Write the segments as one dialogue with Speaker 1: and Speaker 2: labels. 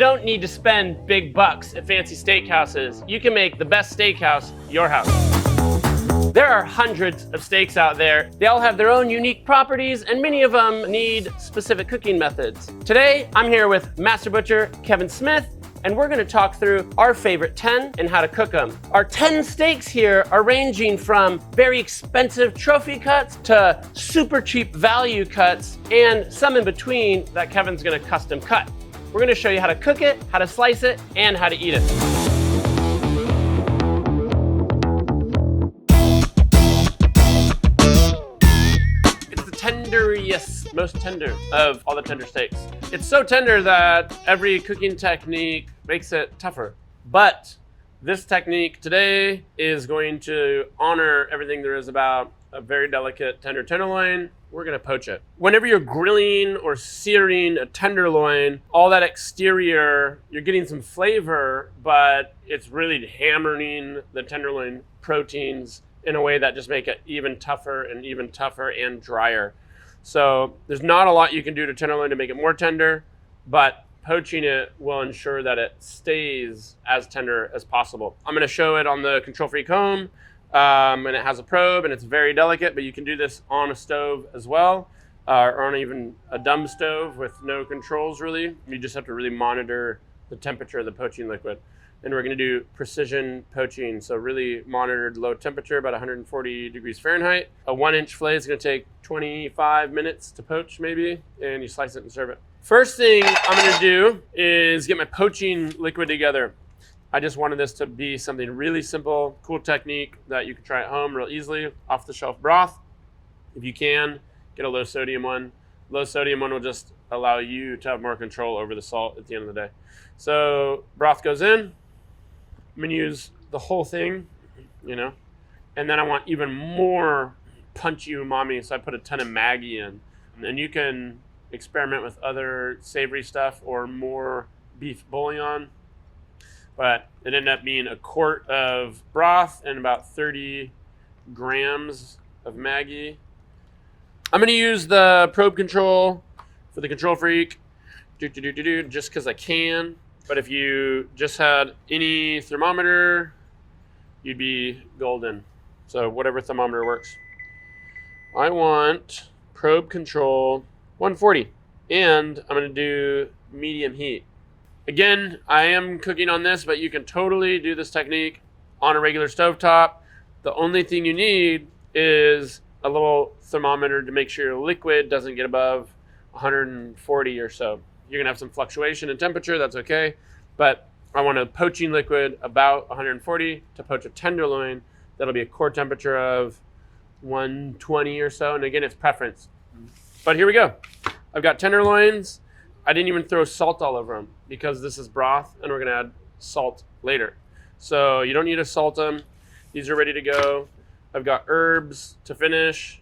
Speaker 1: don't need to spend big bucks at fancy steakhouses. You can make the best steakhouse your house. There are hundreds of steaks out there. They all have their own unique properties, and many of them need specific cooking methods. Today, I'm here with Master Butcher Kevin Smith, and we're gonna talk through our favorite 10 and how to cook them. Our 10 steaks here are ranging from very expensive trophy cuts to super cheap value cuts, and some in between that Kevin's gonna custom cut. We're gonna show you how to cook it, how to slice it, and how to eat it. Tenderest, most tender of all the tender steaks. It's so tender that every cooking technique makes it tougher. But this technique today is going to honor everything there is about a very delicate tender tenderloin. We're gonna poach it. Whenever you're grilling or searing a tenderloin, all that exterior, you're getting some flavor, but it's really hammering the tenderloin proteins in a way that just make it even tougher and drier. So there's not a lot you can do to tenderloin to make it more tender, but poaching it will ensure that it stays as tender as possible. I'm gonna show it on the control-free comb, and it has a probe and it's very delicate, but you can do this on a stove as well, or on even a dumb stove with no controls really. You just have to really monitor the temperature of the poaching liquid. And we're gonna do precision poaching. So really monitored low temperature, about 140 degrees Fahrenheit. A 1-inch fillet is gonna take 25 minutes to poach maybe, and you slice it and serve it. First thing I'm gonna do is get my poaching liquid together. I just wanted this to be something really simple, cool technique that you can try at home real easily. Off the shelf broth. If you can, get a low sodium one. Low sodium one will just allow you to have more control over the salt at the end of the day. So broth goes in. I'm gonna use the whole thing, and then I want even more punchy umami, so I put a ton of Maggi in. And you can experiment with other savory stuff or more beef bouillon, but it ended up being a quart of broth and about 30 grams of Maggi. I'm gonna use the probe control for the Control Freak, just because I can. But if you just had any thermometer, you'd be golden. So whatever thermometer works. I want probe control 140, and I'm gonna do medium heat. Again, I am cooking on this, but you can totally do this technique on a regular stovetop. The only thing you need is a little thermometer to make sure your liquid doesn't get above 140 or so. You're gonna have some fluctuation in temperature, that's okay. But I want a poaching liquid about 140 to poach a tenderloin. That'll be a core temperature of 120 or so. And again, it's preference. But here we go. I've got tenderloins. I didn't even throw salt all over them because this is broth and we're gonna add salt later. So you don't need to salt them. These are ready to go. I've got herbs to finish.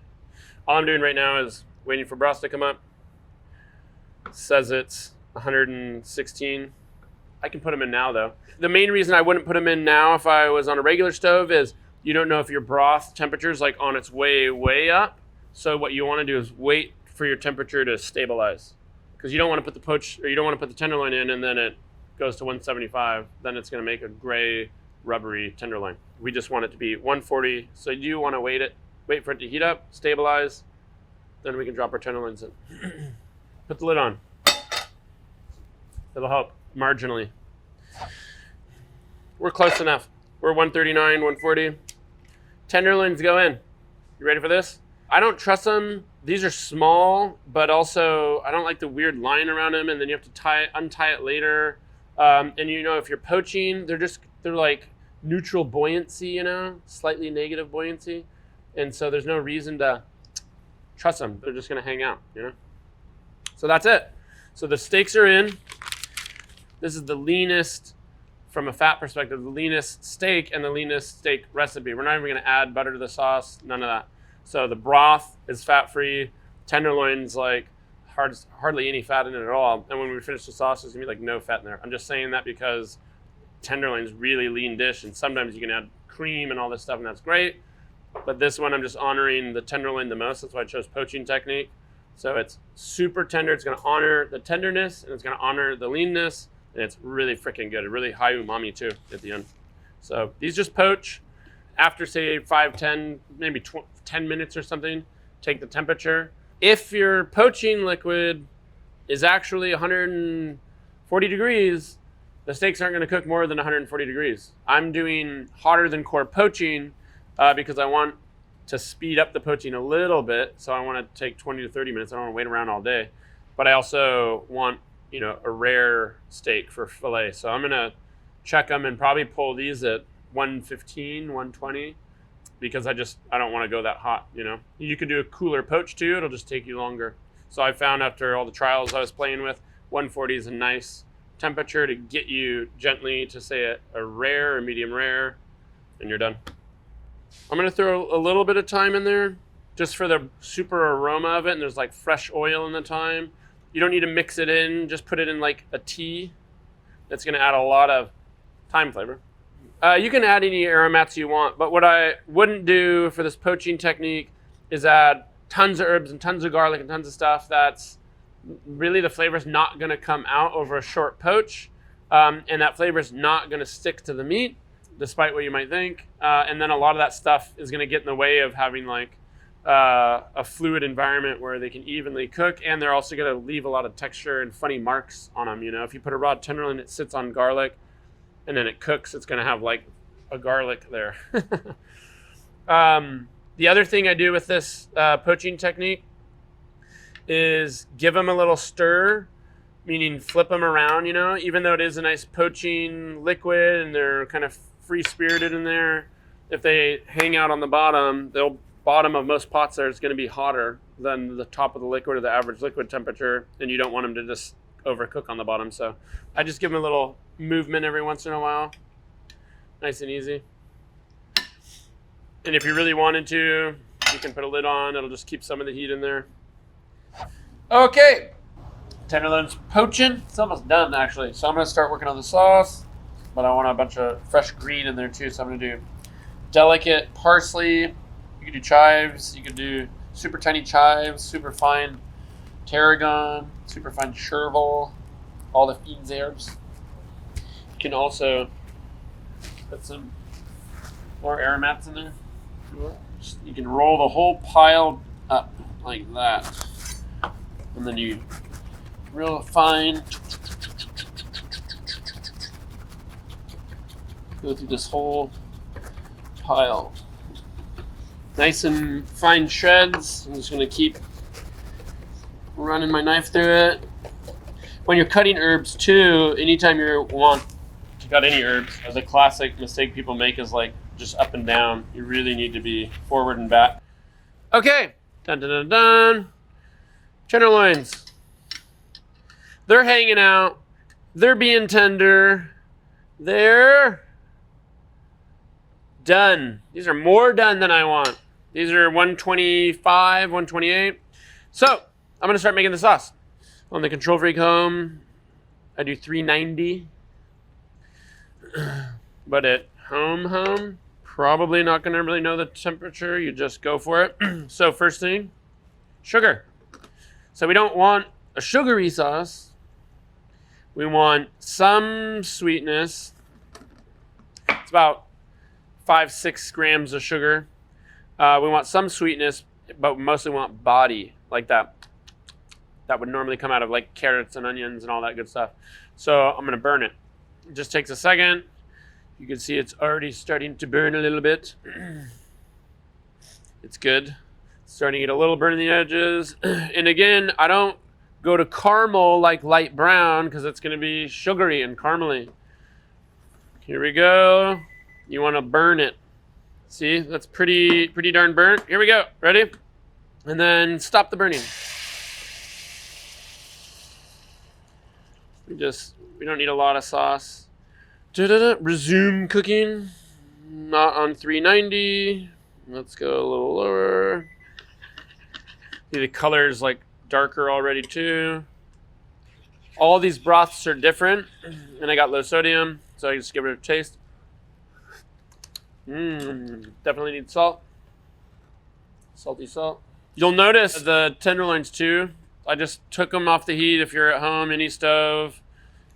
Speaker 1: All I'm doing right now is waiting for broth to come up. It says it's 116. I can put them in now though. The main reason I wouldn't put them in now if I was on a regular stove is you don't know if your broth temperature is like on its way up. So what you want to do is wait for your temperature to stabilize, because you don't want to put the tenderloin in and then it goes to 175. Then it's going to make a gray rubbery tenderloin. We just want it to be 140. So you want to wait for it to heat up, stabilize, then we can drop our tenderloins in. Put the lid on. It'll help marginally. We're close enough. We're 139, 140. Tenderloins go in. You ready for this? I don't trust them. These are small, but also I don't like the weird line around them, and then you have to untie it later. And if you're poaching, they're like neutral buoyancy, slightly negative buoyancy. And so there's no reason to trust them. They're just gonna hang out, So that's it. So the steaks are in. This is the leanest, from a fat perspective, the leanest steak and the leanest steak recipe. We're not even gonna add butter to the sauce, none of that. So the broth is fat-free. Tenderloin's like hardly any fat in it at all. And when we finish the sauce, there's gonna be like no fat in there. I'm just saying that because tenderloin's really lean dish, and sometimes you can add cream and all this stuff, and that's great. But this one, I'm just honoring the tenderloin the most. That's why I chose poaching technique. So it's super tender. It's gonna honor the tenderness, and it's gonna honor the leanness. And it's really freaking good. Really high umami too at the end. So these just poach. After say 5, 10, maybe 10 minutes or something, take the temperature. If your poaching liquid is actually 140 degrees, the steaks aren't going to cook more than 140 degrees. I'm doing hotter than core poaching because I want to speed up the poaching a little bit. So I want to take 20 to 30 minutes. I don't want to wait around all day. But I also want, a rare steak for filet. So I'm going to check them and probably pull these at 115, 120 because I don't want to go that hot, You could do a cooler poach too. It'll just take you longer. So I found after all the trials I was playing with, 140 is a nice temperature to get you gently to say a rare or medium rare, and you're done. I'm going to throw a little bit of thyme in there just for the super aroma of it, and there's like fresh oil in the thyme. You don't need to mix it in, just put it in like a tea. That's going to add a lot of thyme flavor. You can add any aromats you want, but what I wouldn't do for this poaching technique is add tons of herbs and tons of garlic and tons of stuff. That's really the flavor's not going to come out over a short poach, and that flavor's not going to stick to the meat, despite what you might think. And then a lot of that stuff is going to get in the way of having like a fluid environment where they can evenly cook, and they're also going to leave a lot of texture and funny marks on them. If you put a raw tenderloin, it sits on garlic, and then it cooks, it's going to have like a garlic there. The other thing I do with this poaching technique is give them a little stir, meaning flip them around, even though it is a nice poaching liquid and they're kind of free-spirited in there. If they hang out on the bottom, the bottom of most pots there is going to be hotter than the top of the liquid or the average liquid temperature, and you don't want them to just overcook on the bottom. So I just give them a little movement every once in a while, nice and easy. And if you really wanted to, you can put a lid on. It'll just keep some of the heat in there. Okay, tenderloin's poaching. It's almost done actually. So I'm going to start working on the sauce, but I want a bunch of fresh green in there too. So I'm going to do delicate parsley. You could do chives. You could do super tiny chives, super fine tarragon, super fine chervil, all the fines herbs. You can also put some more aromats in there. You can roll the whole pile up like that. And then you real fine go through this whole pile. Nice and fine shreds. I'm just going to keep running my knife through it. When you're cutting herbs too, anytime you want to cut any herbs, as a classic mistake people make is like just up and down. You really need to be forward and back. Okay, dun dun dun dun. Tenderloins. They're hanging out. They're being tender. They're done. These are more done than I want. These are 125, 128. So I'm going to start making the sauce. On the Control Freak home, I do 390. But at home, probably not going to really know the temperature. You just go for it. So first thing, sugar. So we don't want a sugary sauce. We want some sweetness. It's about 5-6 grams of sugar. We want some sweetness, but we mostly want body, like that. That would normally come out of like carrots and onions and all that good stuff. So I'm going to burn it. It just takes a second. You can see it's already starting to burn a little bit. It's good. It's starting to get a little burn in the edges. And again, I don't go to caramel like light brown because it's going to be sugary and caramely. Here we go. You want to burn it. See, that's pretty darn burnt. Here we go. Ready? And then stop the burning. We don't need a lot of sauce. Resume cooking. Not on 390. Let's go a little lower. See, the color's like darker already too. All these broths are different, and I got low sodium, so I just give it a taste. Definitely need salt. Salty salt. You'll notice the tenderloins too. I just took them off the heat if you're at home, any stove,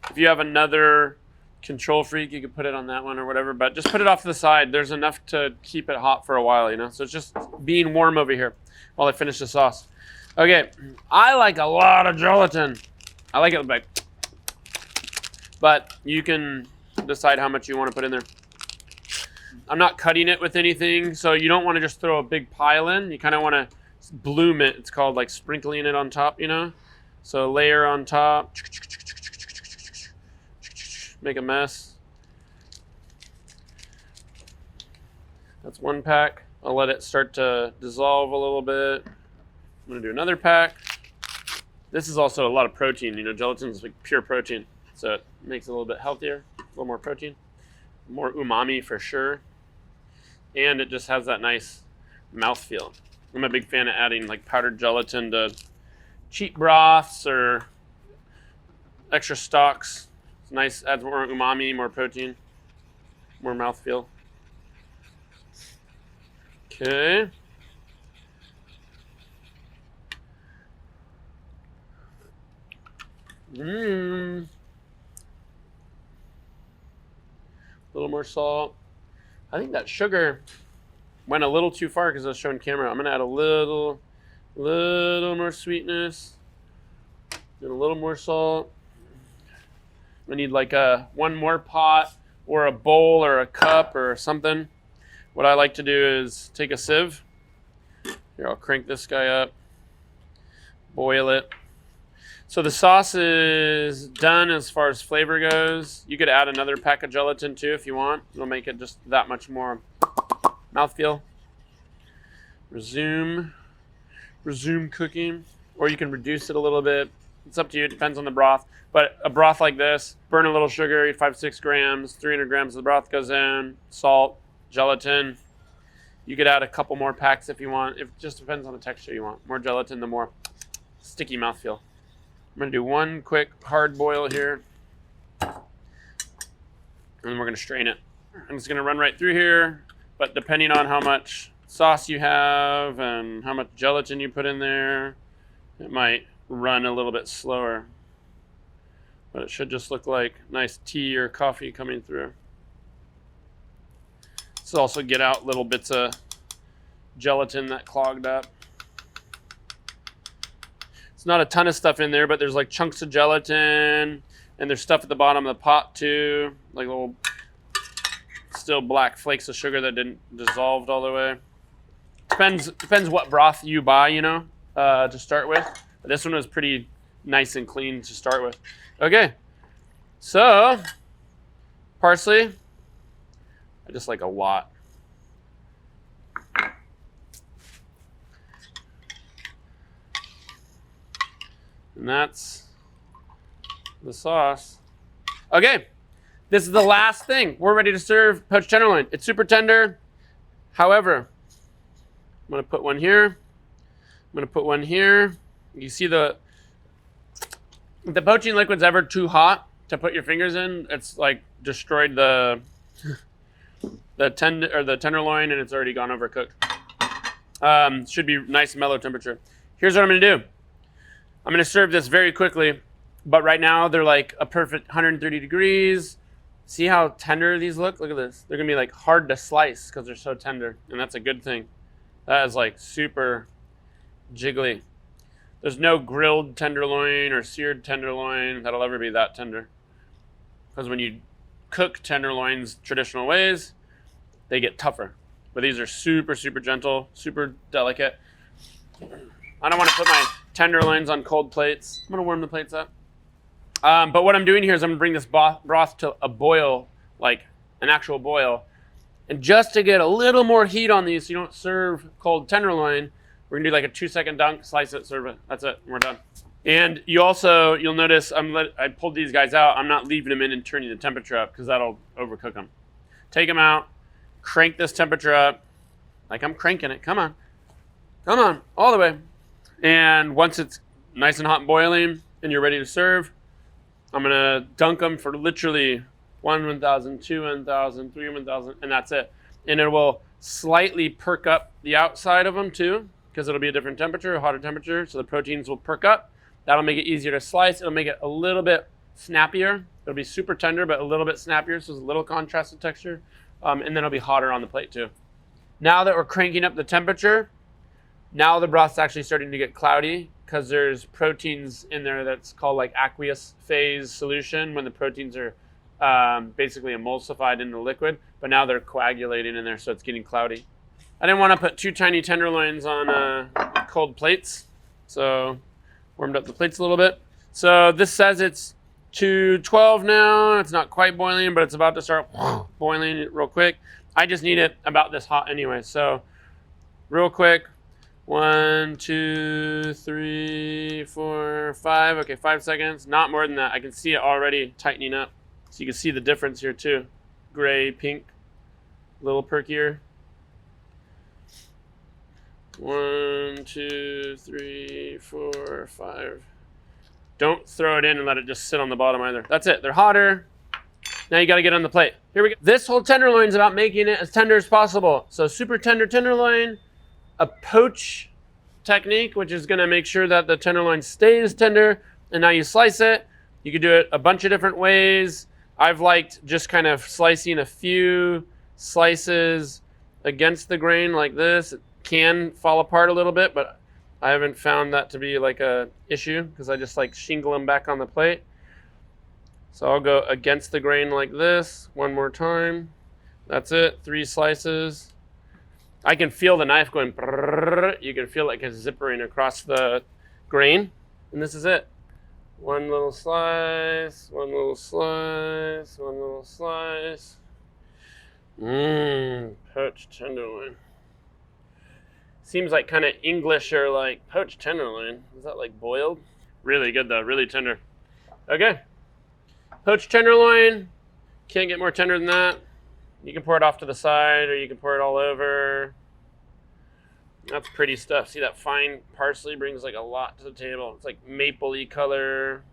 Speaker 1: If you have another control freak, you could put it on that one or whatever, but just put it off to the side. There's enough to keep it hot for a while, you know? So it's just being warm over here while I finish the sauce. Okay, I like a lot of gelatin. I like it like, but you can decide how much you want to put in there. I'm not cutting it with anything, so you don't want to just throw a big pile in. You kind of want to bloom it. It's called like sprinkling it on top, you know? So layer on top. Make a mess. That's one pack. I'll let it start to dissolve a little bit. I'm gonna do another pack. This is also a lot of protein. You know, gelatin is like pure protein, so it makes it a little bit healthier, a little more protein, more umami for sure, and it just has that nice mouthfeel. I'm a big fan of adding like powdered gelatin to cheap broths or extra stocks. It's nice, adds more umami, more protein, more mouthfeel. Okay. A little more salt. I think that sugar went a little too far because I was showing camera. I'm gonna add a little more sweetness and a little more salt. I need like one more pot or a bowl or a cup or something. What I like to do is take a sieve. Here, I'll crank this guy up, boil it. So the sauce is done as far as flavor goes. You could add another pack of gelatin too if you want. It'll make it just that much more mouthfeel. Resume cooking, or you can reduce it a little bit. It's up to you, it depends on the broth. But a broth like this, burn a little sugar, 5-6 grams, 300 grams of the broth goes in, salt, gelatin. You could add a couple more packs if you want. It just depends on the texture you want. More gelatin, the more sticky mouthfeel. I'm gonna do one quick hard boil here, and then we're gonna strain it. I'm just gonna run right through here, but depending on how much sauce you have and how much gelatin you put in there, it might run a little bit slower. But it should just look like nice tea or coffee coming through. This will also get out little bits of gelatin that clogged up. Not a ton of stuff in there, but there's like chunks of gelatin, and there's stuff at the bottom of the pot too, like little still black flakes of sugar that didn't dissolve all the way. Depends what broth you buy, you know, to start with. But this one was pretty nice and clean to start with. Okay, so parsley, I just like a lot. And that's the sauce. Okay, this is the last thing. We're ready to serve poached tenderloin. It's super tender. However, I'm gonna put one here. I'm gonna put one here. You see if the poaching liquid's ever too hot to put your fingers in, it's like destroyed the tenderloin, and it's already gone overcooked. Should be nice mellow temperature. Here's what I'm gonna do. I'm gonna serve this very quickly, but right now they're like a perfect 130 degrees. See how tender these look? Look at this. They're gonna be like hard to slice because they're so tender, and that's a good thing. That is like super jiggly. There's no grilled tenderloin or seared tenderloin that'll ever be that tender. Because when you cook tenderloins traditional ways, they get tougher. But these are super, super gentle, super delicate. I don't want to put my tenderloins on cold plates. I'm gonna warm the plates up. But what I'm doing here is I'm gonna bring this broth to a boil, like an actual boil. And just to get a little more heat on these so you don't serve cold tenderloin, we're gonna do like a 2-second dunk, slice it, serve it. That's it, we're done. And you'll notice I pulled these guys out. I'm not leaving them in and turning the temperature up because that'll overcook them. Take them out, crank this temperature up, like I'm cranking it, come on, all the way. And once it's nice and hot and boiling and you're ready to serve, I'm gonna dunk them for literally 1,000, 2,000, 3,000, and that's it. And it will slightly perk up the outside of them too, because it'll be a different temperature, a hotter temperature, so the proteins will perk up. That'll make it easier to slice. It'll make it a little bit snappier. It'll be super tender, but a little bit snappier, so it's a little contrasted texture. And then it'll be hotter on the plate too. Now that we're cranking up the temperature, now the broth's actually starting to get cloudy because there's proteins in there that's called like aqueous phase solution when the proteins are basically emulsified into liquid, but now they're coagulating in there, so it's getting cloudy. I didn't want to put 2 tiny tenderloins on cold plates, so warmed up the plates a little bit. So this says it's 212 now. It's not quite boiling, but it's about to start boiling real quick. I just need it about this hot anyway, so real quick. 1, 2, 3, 4, 5. Okay, 5 seconds. Not more than that. I can see it already tightening up. So you can see the difference here too. Gray, pink, a little perkier. 1, 2, 3, 4, 5. Don't throw it in and let it just sit on the bottom either. That's it. They're hotter. Now you got to get on the plate. Here we go. This whole tenderloin is about making it as tender as possible. So super tender tenderloin, a poach technique, which is going to make sure that the tenderloin stays tender. And now you slice it. You can do it a bunch of different ways. I've liked just kind of slicing a few slices against the grain like this. It can fall apart a little bit, but I haven't found that to be like a issue because I just like shingle them back on the plate. So I'll go against the grain like this one more time. That's it, 3 slices. I can feel the knife going, you can feel it like it's zippering across the grain. And this is it. One little slice, one little slice, one little slice. Poached tenderloin. Seems like kind of English or like poached tenderloin. Is that like boiled? Really good though, really tender. Okay. Poached tenderloin. Can't get more tender than that. You can pour it off to the side or you can pour it all over. That's pretty stuff. See that fine parsley brings like a lot to the table. It's like maple-y color.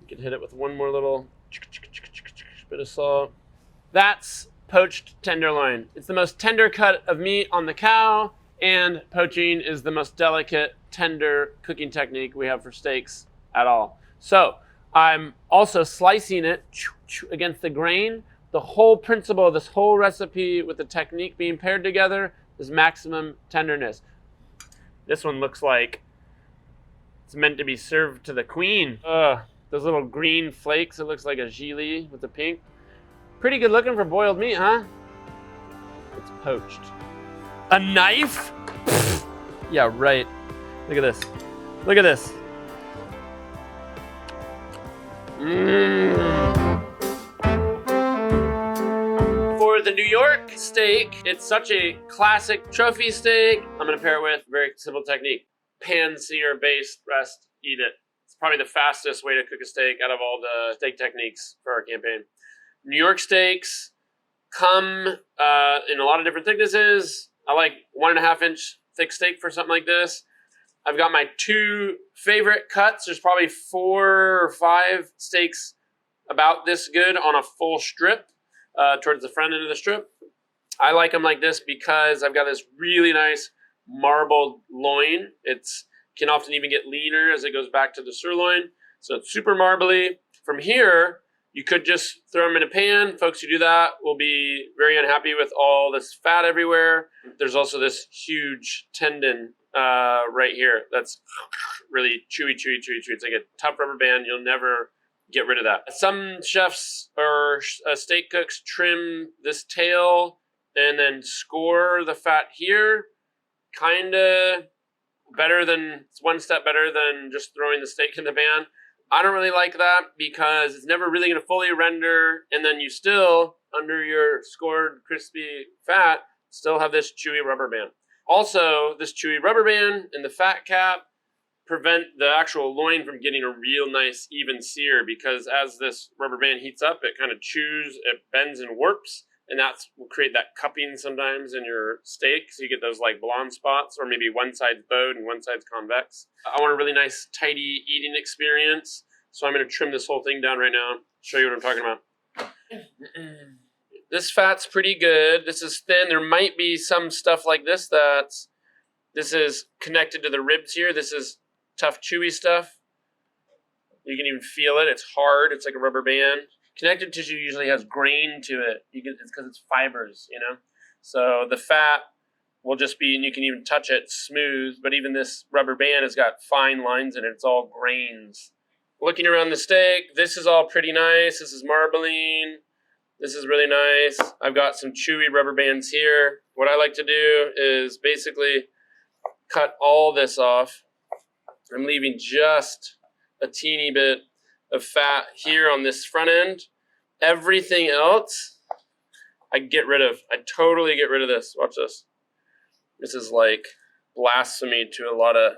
Speaker 1: You can hit it with one more little bit of salt. That's poached tenderloin. It's the most tender cut of meat on the cow, and poaching is the most delicate, tender cooking technique we have for steaks at all. So I'm also slicing it against the grain. The whole principle of this whole recipe with the technique being paired together is maximum tenderness. This one looks like it's meant to be served to the queen. Those little green flakes, it looks like a gilet with the pink. Pretty good looking for boiled meat, huh? It's poached. A knife? Yeah, right. Look at this. Look at this. For the New York steak, it's such a classic trophy steak. I'm gonna pair it with a very simple technique. Pan-sear based rest, eat it. It's probably the fastest way to cook a steak out of all the steak techniques for our campaign. New York steaks come in a lot of different thicknesses. I like 1.5 inch thick steak for something like this. I've got my 2 favorite cuts. There's probably 4 or 5 steaks about this good on a full strip towards the front end of the strip. I like them like this because I've got this really nice marbled loin. It can often even get leaner as it goes back to the sirloin. So it's super marbly. From here, you could just throw them in a pan. Folks who do that will be very unhappy with all this fat everywhere. There's also this huge tendon right here that's really chewy. It's like a tough rubber band. You'll never get rid of that. Some chefs or steak cooks trim this tail and then score the fat here. Kinda better than, it's one step better than just throwing the steak in the pan. I don't really like that because it's never really going to fully render, and then you still, under your scored crispy fat, still have this chewy rubber band. Also, this chewy rubber band and the fat cap prevent the actual loin from getting a real nice even sear, because as this rubber band heats up, it kind of chews, it bends and warps, and that will create that cupping sometimes in your steak, so you get those like blonde spots, or maybe one side's bowed and one side's convex. I want a really nice, tidy eating experience, so I'm going to trim this whole thing down right now, show you what I'm talking about. This fat's pretty good. This is thin. There might be some stuff like this this is connected to the ribs here. This is tough, chewy stuff. You can even feel it. It's hard. It's like a rubber band. Connective tissue usually has grain to it. It's because it's fibers, you know? So the fat will just be, and you can even touch it, smooth, but even this rubber band has got fine lines in it. It's all grains. Looking around the steak, this is all pretty nice. This is marbling. This is really nice. I've got some chewy rubber bands here. What I like to do is basically cut all this off. I'm leaving just a teeny bit of fat here on this front end. Everything else, I get rid of. I totally get rid of this. Watch this. This is like blasphemy to a lot of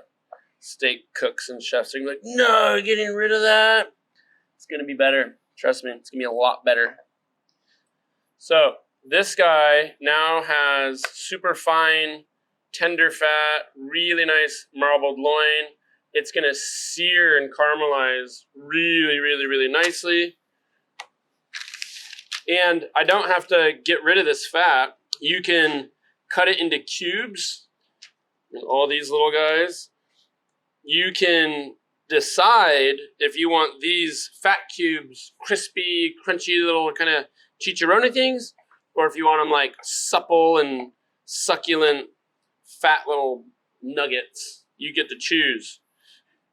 Speaker 1: steak cooks and chefs. They're like, no, getting rid of that. It's going to be better. Trust me, it's going to be a lot better. So this guy now has super fine, tender fat, really nice marbled loin. It's going to sear and caramelize really, really, really nicely. And I don't have to get rid of this fat. You can cut it into cubes, all these little guys. You can decide if you want these fat cubes, crispy, crunchy little kind of chicharroni things, or if you want them like supple and succulent, fat little nuggets. You get to choose.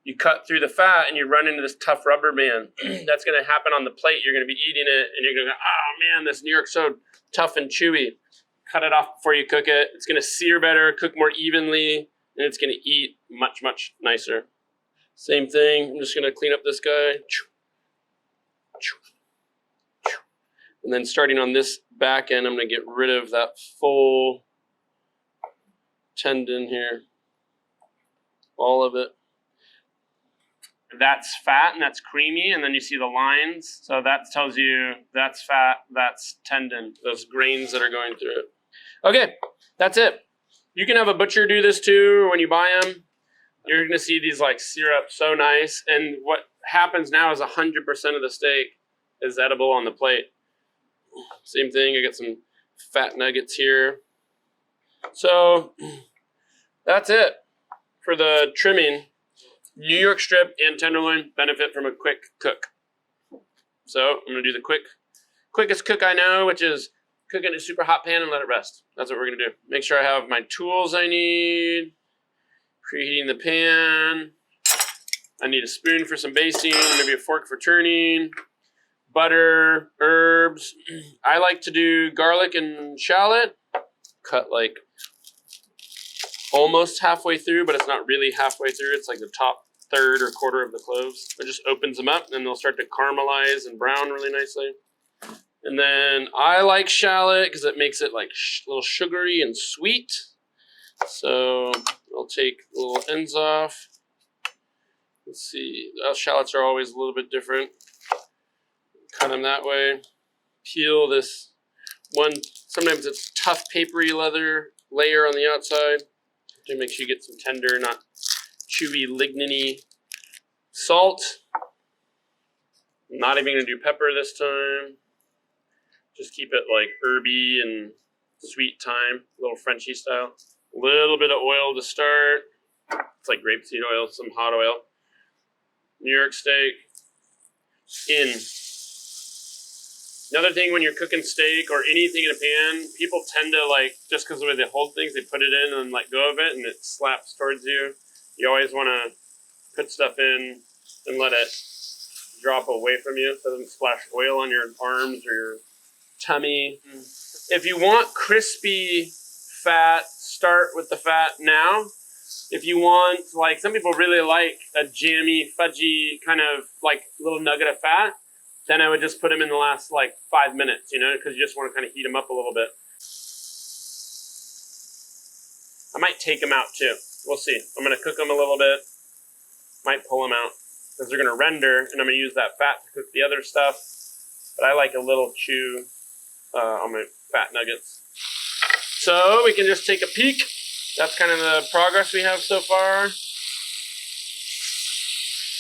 Speaker 1: You cut through the fat and you run into this tough rubber band. That's going to happen on the plate. You're going to be eating it and you're going to go, oh man, this New York's so tough and chewy. Cut it off before you cook it. It's going to sear better, cook more evenly, and it's going to eat much, much nicer. Same thing. I'm just going to clean up this guy. And then starting on this back end, I'm going to get rid of that full tendon here. All of it. That's fat and that's creamy, and then you see the lines. So that tells you that's fat, that's tendon, those grains that are going through it. Okay, that's it. You can have a butcher do this too when you buy them. You're going to see these like sear up so nice. And what happens now is 100% of the steak is edible on the plate. Same thing, I got some fat nuggets here. So that's it for the trimming. New York strip and tenderloin benefit from a quick cook. So I'm going to do the quickest cook I know, which is cook it in a super hot pan and let it rest. That's what we're going to do. Make sure I have my tools I need. Preheating the pan. I need a spoon for some basting, maybe a fork for turning. Butter, herbs. I like to do garlic and shallot. Cut like almost halfway through, but it's not really halfway through. It's like the top third or quarter of the cloves. It just opens them up and they'll start to caramelize and brown really nicely. And then I like shallot because it makes it like a little sugary and sweet. So I'll take the little ends off. Let's see, shallots are always a little bit different. Cut them that way. Peel this one, sometimes it's tough papery leather layer on the outside to make sure you get some tender, not chewy, lignin-y. Salt. I'm not even going to do pepper this time. Just keep it like herby and sweet thyme, a little Frenchy style. A little bit of oil to start. It's like grapeseed oil, some hot oil. New York steak. In. Another thing when you're cooking steak or anything in a pan, people tend to like, just because of the way they hold things, they put it in and let go of it and it slaps towards you. You always want to put stuff in and let it drop away from you so it doesn't splash oil on your arms or your tummy. If you want crispy fat, start with the fat now. If you want, like some people really like a jammy, fudgy kind of like little nugget of fat, then I would just put them in the last like 5 minutes, you know, because you just want to kind of heat them up a little bit. I might take them out too. We'll see. I'm going to cook them a little bit. Might pull them out because they're going to render, and I'm going to use that fat to cook the other stuff. But I like a little chew on my fat nuggets. So we can just take a peek. That's kind of the progress we have so far.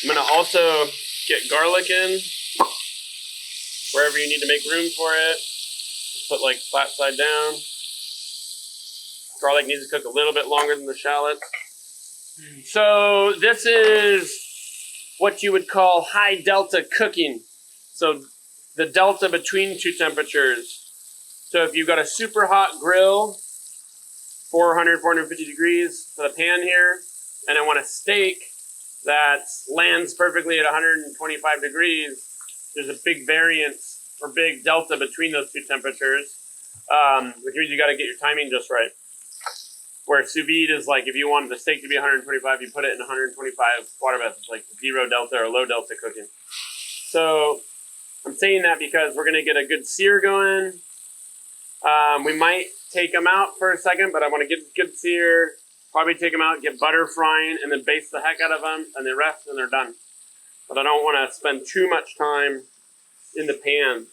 Speaker 1: I'm going to also get garlic in wherever you need to make room for it. Just put like flat side down. Garlic needs to cook a little bit longer than the shallots. So this is what you would call high delta cooking. So the delta between two temperatures. So if you've got a super hot grill, 400, 450 degrees for the pan here, and I want a steak that lands perfectly at 125 degrees, there's a big variance or big delta between those two temperatures, which means you got to get your timing just right. Where sous vide is like, if you wanted the steak to be 125, you put it in 125 water bath. It's like 0 delta or low delta cooking. So I'm saying that because we're going to get a good sear going. We might take them out for a second, but I want to get a good sear. Probably take them out, get butter frying, and then baste the heck out of them, and then rest, and they're done. But I don't want to spend too much time in the pan.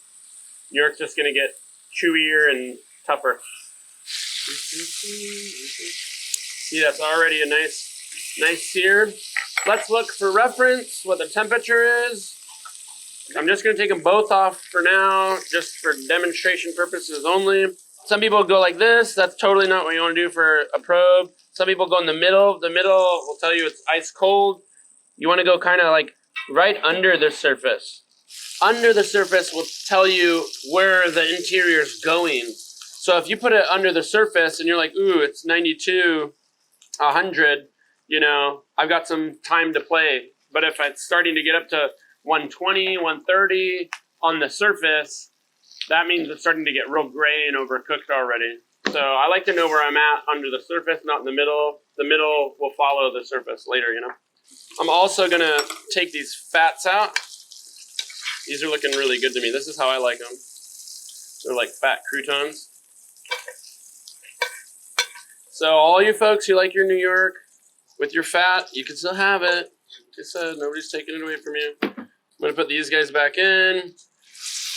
Speaker 1: New York's just going to get chewier and tougher. See, that's already a nice sear. Let's look for reference what the temperature is. I'm just going to take them both off for now, just for demonstration purposes only. Some people go like this. That's totally not what you want to do for a probe. Some people go in the middle. The middle will tell you it's ice cold. You want to go kind of like right under the surface. Under the surface will tell you where the interior is going. So if you put it under the surface and you're like, ooh, it's 92, 100, you know, I've got some time to play. But if it's starting to get up to 120, 130 on the surface, that means it's starting to get real gray and overcooked already. So I like to know where I'm at under the surface, not in the middle. The middle will follow the surface later, you know. I'm also going to take these fats out. These are looking really good to me. This is how I like them. They're like fat croutons. So all you folks who like your New York with your fat, you can still have it. Like I said, nobody's taking it away from you. I'm going to put these guys back in.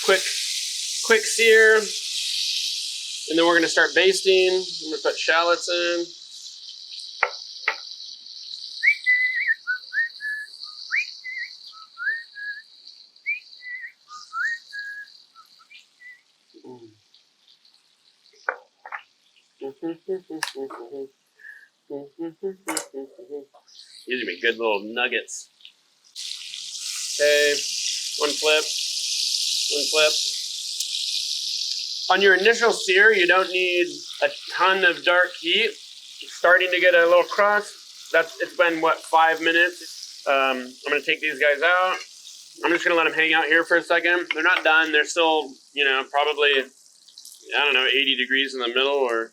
Speaker 1: Quick sear. And then we're going to start basting. I'm going to put shallots in. These are be good little nuggets. Okay, one flip. On your initial sear, you don't need a ton of dark heat. It's starting to get a little crust. It's been, what, 5 minutes? I'm going to take these guys out. I'm just going to let them hang out here for a second. They're not done. They're still, you know, probably, I don't know, 80 degrees in the middle or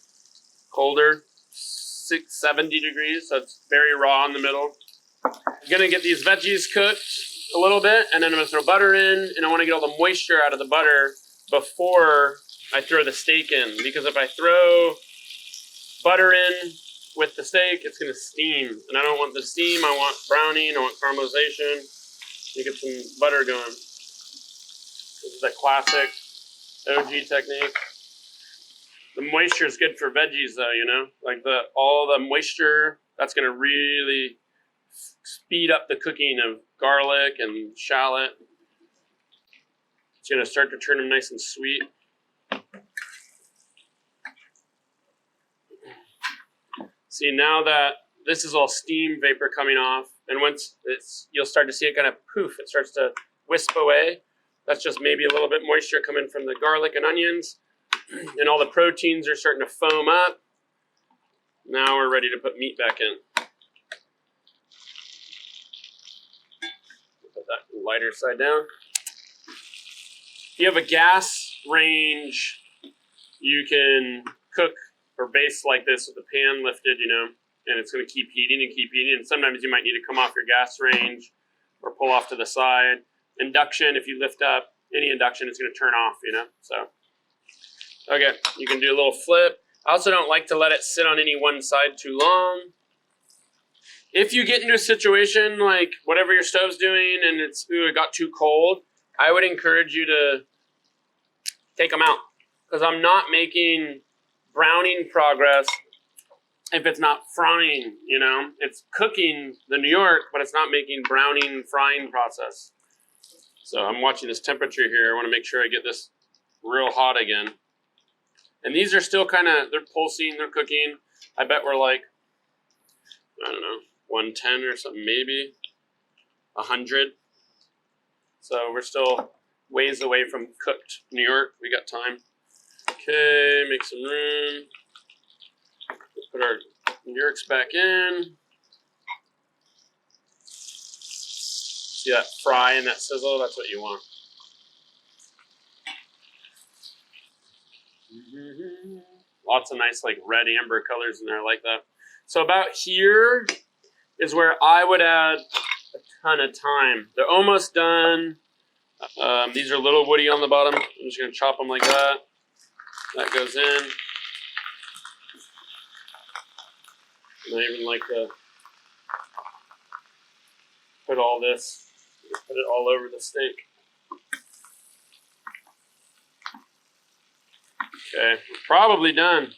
Speaker 1: colder, 70 degrees. So it's very raw in the middle. I'm going to get these veggies cooked a little bit, and then I'm going to throw butter in, and I want to get all the moisture out of the butter before I throw the steak in, because if I throw butter in with the steak, it's going to steam, and I don't want the steam. I want browning, I want caramelization. You get some butter going. This is that classic OG technique. The moisture is good for veggies, though, you know? Like all the moisture, that's going to really speed up the cooking of garlic and shallot. It's going to start to turn them nice and sweet. See, now that this is all steam vapor coming off, and once you'll start to see it kind of poof, it starts to wisp away. That's just maybe a little bit moisture coming from the garlic and onions, and all the proteins are starting to foam up. Now we're ready to put meat back in. Put that lighter side down. If you have a gas range, you can cook or baste like this with the pan lifted, you know, and it's going to keep heating and keep heating. And sometimes you might need to come off your gas range or pull off to the side. Induction, if you lift up any induction, it's going to turn off, you know. So, okay, you can do a little flip. I also don't like to let it sit on any one side too long. If you get into a situation like whatever your stove's doing and it got too cold, I would encourage you to take them out, because I'm not making browning progress if it's not frying, you know. It's cooking the New York, but it's not making browning, frying process. So I'm watching this temperature here. I want to make sure I get this real hot again. And these are still kind of, they're pulsing, they're cooking. I bet we're like, I don't know, 110 or something maybe. 100. So we're still ways away from cooked New York. We got time. Okay, make some room. Put our New Yorks back in. See that fry and that sizzle? That's what you want. Lots of nice like red amber colors in there. I like that. So about here is where I would add a ton of thyme. They're almost done. These are a little woody on the bottom. I'm just gonna chop them like that. That goes in. And I even like to put all this, put it all over the steak. Okay, we're probably done.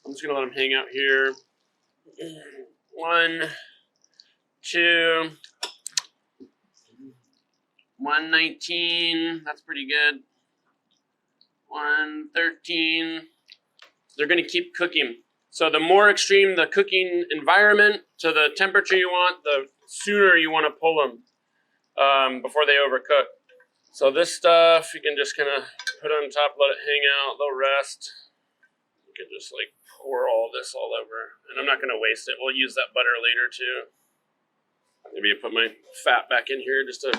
Speaker 1: I'm just gonna let them hang out here. 1, 2, 119. That's pretty good. 113. They're gonna keep cooking. So the more extreme the cooking environment to the temperature you want, the sooner you want to pull them before they overcook. So this stuff you can just kind of put on top, let it hang out, they'll rest. You can just like pour all this all over. And I'm not going to waste it. We'll use that butter later too. Maybe I put my fat back in here just to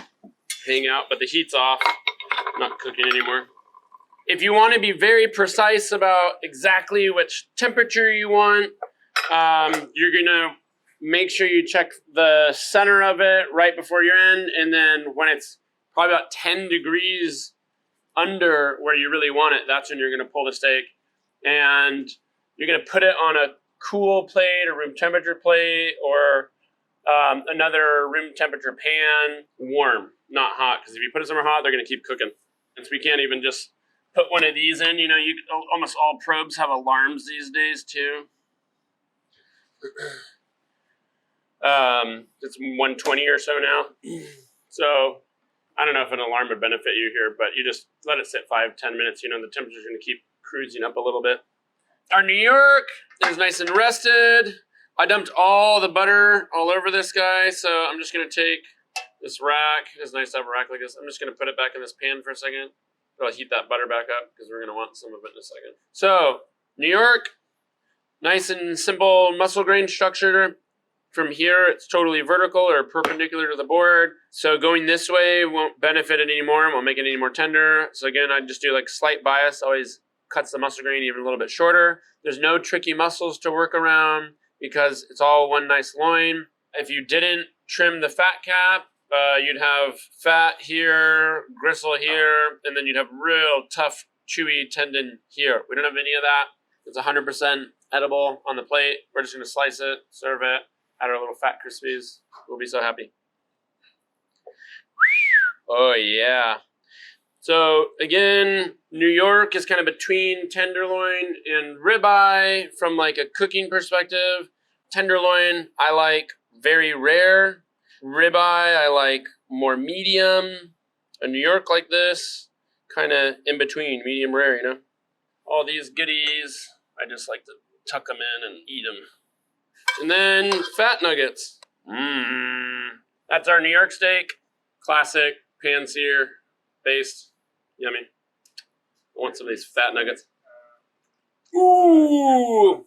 Speaker 1: hang out, but the heat's off. I'm not cooking anymore. If you want to be very precise about exactly which temperature you want, you're going to make sure you check the center of it right before you're in, and then when it's probably about 10 degrees under where you really want it, that's when you're going to pull the steak. And you're going to put it on a cool plate, a room temperature plate, or another room temperature pan, warm, not hot. Because if you put it somewhere hot, they're going to keep cooking. And so we can't even just put one of these in. You know, almost all probes have alarms these days too. It's 120 or so now. So I don't know if an alarm would benefit you here, but you just let it sit 5-10 minutes. You know, the temperature's going to keep cruising up a little bit. Our New York is nice and rested. I dumped all the butter all over this guy, so I'm just going to take this rack. It's nice to have a rack like this. I'm just going to put it back in this pan for a second. I'll heat that butter back up because we're going to want some of it in a second. So, New York, nice and simple muscle grain structure. From here, it's totally vertical or perpendicular to the board. So going this way won't benefit it anymore, won't make it any more tender. So again, I just do like slight bias, always cuts the muscle grain even a little bit shorter. There's no tricky muscles to work around because it's all one nice loin. If you didn't trim the fat cap, you'd have fat here, gristle here, and then you'd have real tough, chewy tendon here. We don't have any of that. It's 100% edible on the plate. We're just going to slice it, serve it, add our little fat crispies. We'll be so happy. Oh, yeah. So, again, New York is kind of between tenderloin and ribeye from like a cooking perspective. Tenderloin, I like very rare. Ribeye, I like more medium. A New York like this, kind of in between, medium rare, you know. All these goodies, I just like to tuck them in and eat them. And then fat nuggets. That's our New York steak, classic pan sear based, yummy. I want some of these fat nuggets. Ooh.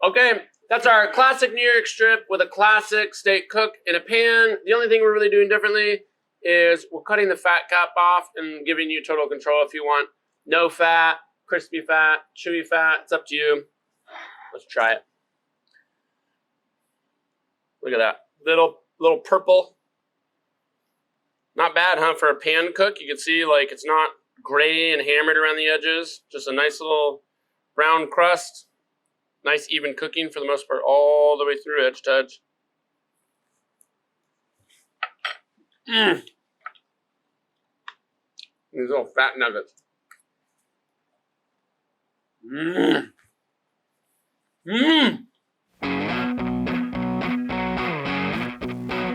Speaker 1: Okay. That's our classic New York strip with a classic steak cook in a pan. The only thing we're really doing differently is we're cutting the fat cap off and giving you total control if you want. No fat, crispy fat, chewy fat. It's up to you. Let's try it. Look at that. Little purple. Not bad, huh? For a pan cook, you can see like it's not gray and hammered around the edges. Just a nice little brown crust. Nice even cooking for the most part, all the way through edge to edge. These little fat nuggets.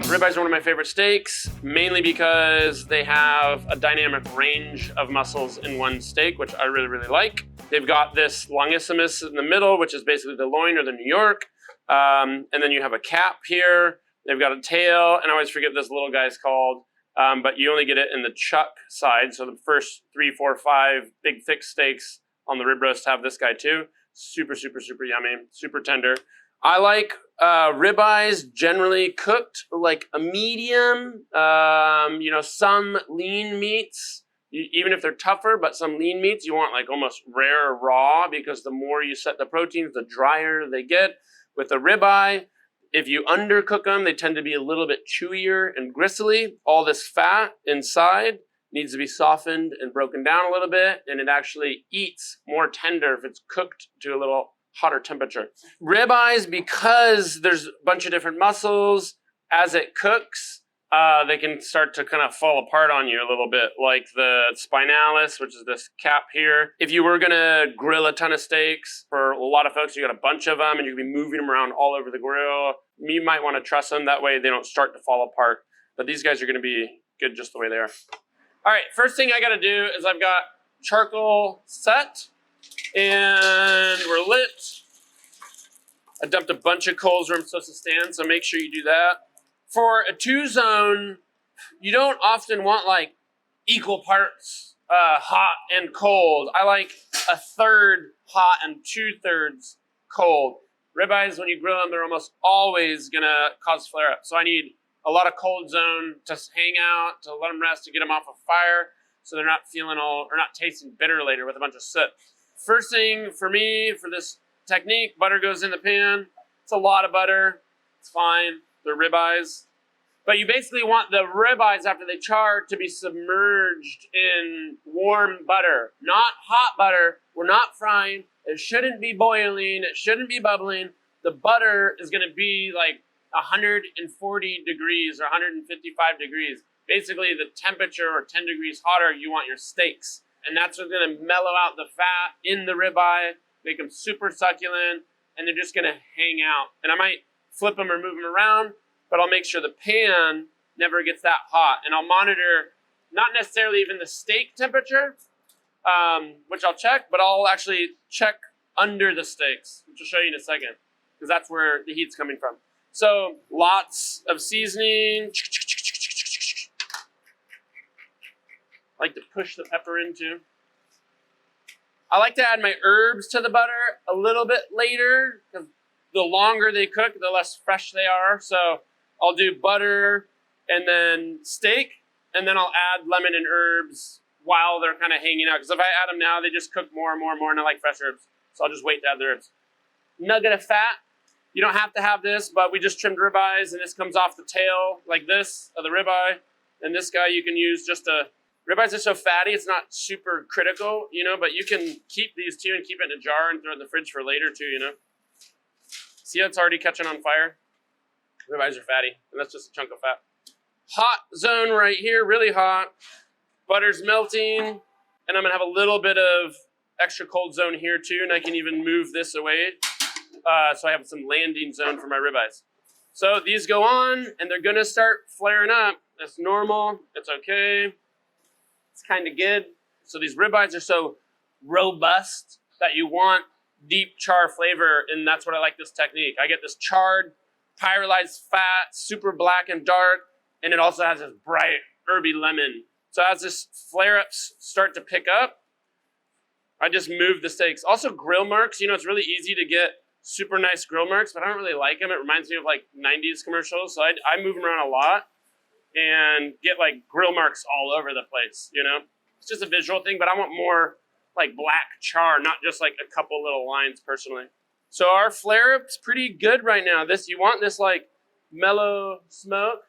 Speaker 1: Ribeyes are one of my favorite steaks, mainly because they have a dynamic range of muscles in one steak, which I really, really like. They've got this longissimus in the middle, which is basically the loin or the New York. And then you have a cap here. They've got a tail, and I always forget this little guy's called. But you only get it in the chuck side. So the first 3, 4, 5 big thick steaks on the rib roast have this guy too. Super, super, super yummy, super tender. I like ribeyes generally cooked like a medium. You know, some lean meats, even if they're tougher, but some lean meats you want like almost rare raw, because the more you set the proteins, the drier they get. With a ribeye, if you undercook them, they tend to be a little bit chewier and gristly. All this fat inside needs to be softened and broken down a little bit, and it actually eats more tender if it's cooked to a little hotter temperature. Ribeyes, because there's a bunch of different muscles, as it cooks, they can start to kind of fall apart on you a little bit, like the spinalis, which is this cap here. If you were gonna grill a ton of steaks, for a lot of folks, you got a bunch of them and you're gonna be moving them around all over the grill. You might want to truss them, that way they don't start to fall apart. But these guys are gonna be good just the way they are. All right, first thing I gotta do is I've got charcoal set and we're lit. I dumped a bunch of coals where I'm supposed to stand, so make sure you do that. For a 2-zone, you don't often want like equal parts hot and cold. I like 1/3 hot and 2/3 cold. Ribeyes, when you grill them, they're almost always gonna cause flare up. So I need a lot of cold zone to hang out, to let them rest, to get them off of fire, so they're not feeling all, or not tasting bitter later with a bunch of soot. First thing for me, for this technique, butter goes in the pan. It's a lot of butter, it's fine. They're ribeyes. But you basically want the ribeyes, after they char, to be submerged in warm butter, not hot butter. We're not frying. It shouldn't be boiling. It shouldn't be bubbling. The butter is going to be like 140 degrees or 155 degrees. Basically, the temperature or 10 degrees hotter you want your steaks. And that's what's going to mellow out the fat in the ribeye, make them super succulent, and they're just going to hang out. And I might flip them or move them around, but I'll make sure the pan never gets that hot. And I'll monitor not necessarily even the steak temperature, which I'll check, but I'll actually check under the steaks, which I'll show you in a second, because that's where the heat's coming from. So lots of seasoning. I like to push the pepper into. I like to add my herbs to the butter a little bit later, because the longer they cook, the less fresh they are. So I'll do butter and then steak, and then I'll add lemon and herbs while they're kind of hanging out. Because if I add them now, they just cook more and more and more, and I like fresh herbs. So I'll just wait to add the herbs. Nugget of fat. You don't have to have this, but we just trimmed ribeyes, and this comes off the tail like this of the ribeye. And this guy you can use just a... Ribeyes are so fatty, it's not super critical, you know, but you can keep these too and keep it in a jar and throw it in the fridge for later too, you know. See how it's already catching on fire? Ribeyes are fatty, and that's just a chunk of fat. Hot zone right here, really hot. Butter's melting, and I'm gonna have a little bit of extra cold zone here too, and I can even move this away. So I have some landing zone for my ribeyes. So these go on, and they're gonna start flaring up. That's normal, it's okay. It's kind of good. So these ribeyes are so robust that you want deep char flavor, and that's what I like this technique. I get this charred, pyrolyzed fat, super black and dark, and it also has this bright, herby lemon. So as this flare-ups start to pick up, I just move the steaks. Also grill marks, you know, it's really easy to get super nice grill marks, but I don't really like them. It reminds me of like 90s commercials, so I move them around a lot and get like grill marks all over the place, you know? It's just a visual thing, but I want more like black char, not just like a couple little lines personally. So our flare-up's pretty good right now. You want this like mellow smoke,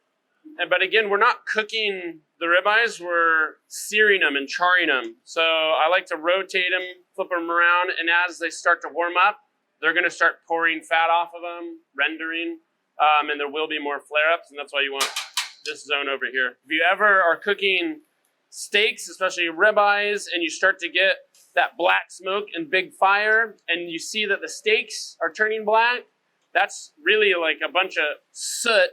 Speaker 1: but again, we're not cooking the ribeyes, we're searing them and charring them. So I like to rotate them, flip them around, and as they start to warm up, they're gonna start pouring fat off of them, rendering, and there will be more flare-ups, and that's why you want this zone over here. If you ever are cooking steaks, especially ribeyes, and you start to get that black smoke and big fire, and you see that the steaks are turning black, that's really like a bunch of soot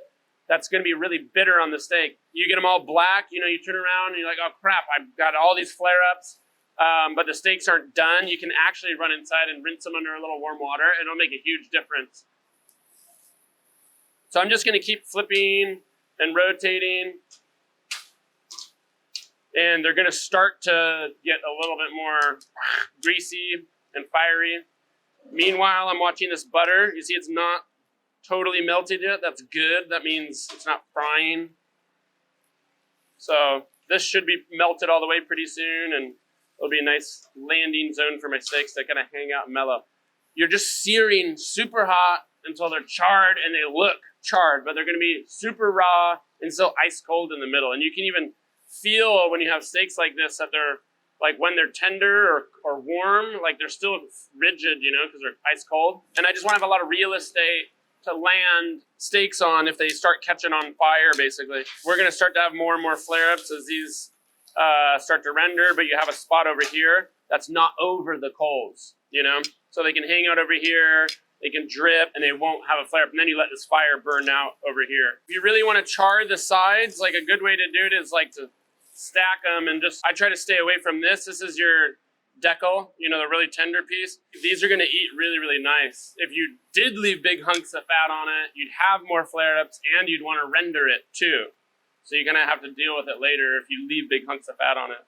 Speaker 1: that's gonna be really bitter on the steak. You get them all black, you know, you turn around and you're like, oh crap, I've got all these flare-ups, but the steaks aren't done. You can actually run inside and rinse them under a little warm water, and it'll make a huge difference. So I'm just gonna keep flipping and rotating, and they're gonna start to get a little bit more greasy and fiery. Meanwhile, I'm watching this butter. You see it's not totally melted yet. That's good. That means it's not frying. So this should be melted all the way pretty soon, and it'll be a nice landing zone for my steaks to kind of hang out and mellow. You're just searing super hot until they're charred, and they look charred, but they're going to be super raw and still ice cold in the middle. And you can even feel when you have steaks like this that they're, like when they're tender or warm, like they're still rigid, you know, because they're ice cold. And I just want to have a lot of real estate to land steaks on if they start catching on fire, basically. We're going to start to have more and more flare-ups as these start to render, but you have a spot over here that's not over the coals, you know? So they can hang out over here, they can drip, and they won't have a flare-up, and then you let this fire burn out over here. If you really want to char the sides, like a good way to do it is like to stack them and just, I try to stay away from this. This is your decal, you know, the really tender piece. These are going to eat really, really nice. If you did leave big hunks of fat on it, you'd have more flare-ups and you'd want to render it too. So you're going to have to deal with it later if you leave big hunks of fat on it.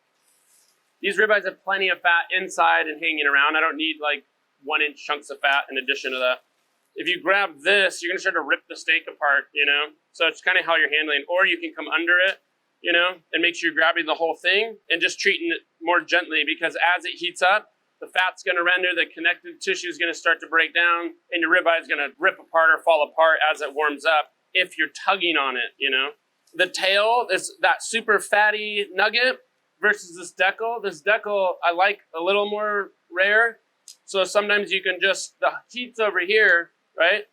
Speaker 1: These ribeyes have plenty of fat inside and hanging around. I don't need like 1-inch chunks of fat in addition to that. If you grab this, you're going to start to rip the steak apart, you know? So it's kind of how you're handling it. Or you can come under it, you know, and make sure you're grabbing the whole thing and just treating it more gently, because as it heats up, the fat's going to render, the connective tissue is going to start to break down, and your ribeye is going to rip apart or fall apart as it warms up if you're tugging on it, you know. The tail is that super fatty nugget versus this decal. This decal I like a little more rare. So sometimes you can just, the heat's over here, right?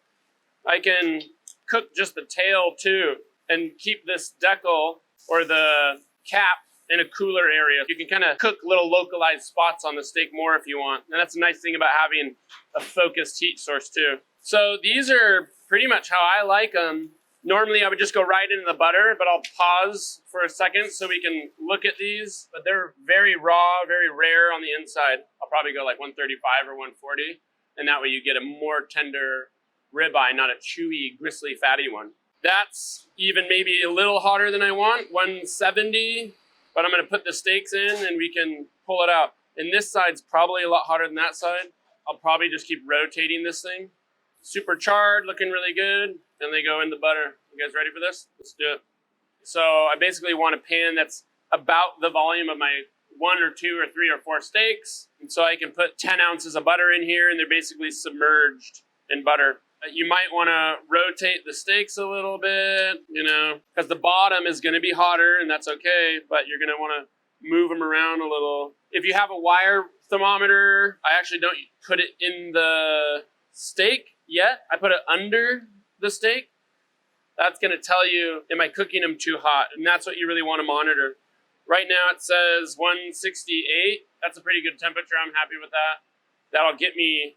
Speaker 1: I can cook just the tail too and keep this decal or the cap in a cooler area. You can kind of cook little localized spots on the steak more if you want. And that's a nice thing about having a focused heat source too. So these are pretty much how I like them. Normally I would just go right into the butter, but I'll pause for a second so we can look at these. But they're very raw, very rare on the inside. I'll probably go like 135 or 140. And that way you get a more tender ribeye, not a chewy, gristly, fatty one. That's even maybe a little hotter than I want, 170. But I'm going to put the steaks in and we can pull it out. And this side's probably a lot hotter than that side. I'll probably just keep rotating this thing. Super charred, looking really good. And they go in the butter. You guys ready for this? Let's do it. So I basically want a pan that's about the volume of my 1 or 2 or 3 or 4 steaks. And so I can put 10 ounces of butter in here and they're basically submerged in butter. You might want to rotate the steaks a little bit, you know, because the bottom is going to be hotter and that's okay, but you're going to want to move them around a little. If you have a wire thermometer, I actually don't put it in the steak yet. I put it under the steak. That's going to tell you, am I cooking them too hot? And that's what you really want to monitor. Right now it says 168. That's a pretty good temperature. I'm happy with that. That'll get me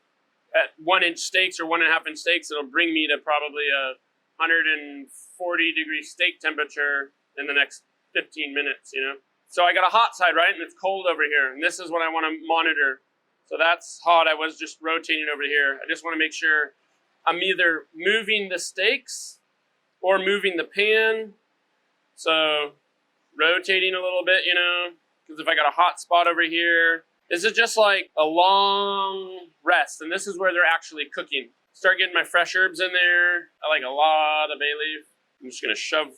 Speaker 1: at 1-inch steaks or 1.5-inch steaks. It'll bring me to probably a 140-degree steak temperature in the next 15 minutes, you know? So I got a hot side, right? And it's cold over here. And this is what I want to monitor. So that's hot. I was just rotating over here. I just want to make sure I'm either moving the steaks or moving the pan. So rotating a little bit, you know, because if I got a hot spot over here, this is just like a long rest. And this is where they're actually cooking. Start getting my fresh herbs in there. I like a lot of bay leaf. I'm just going to shove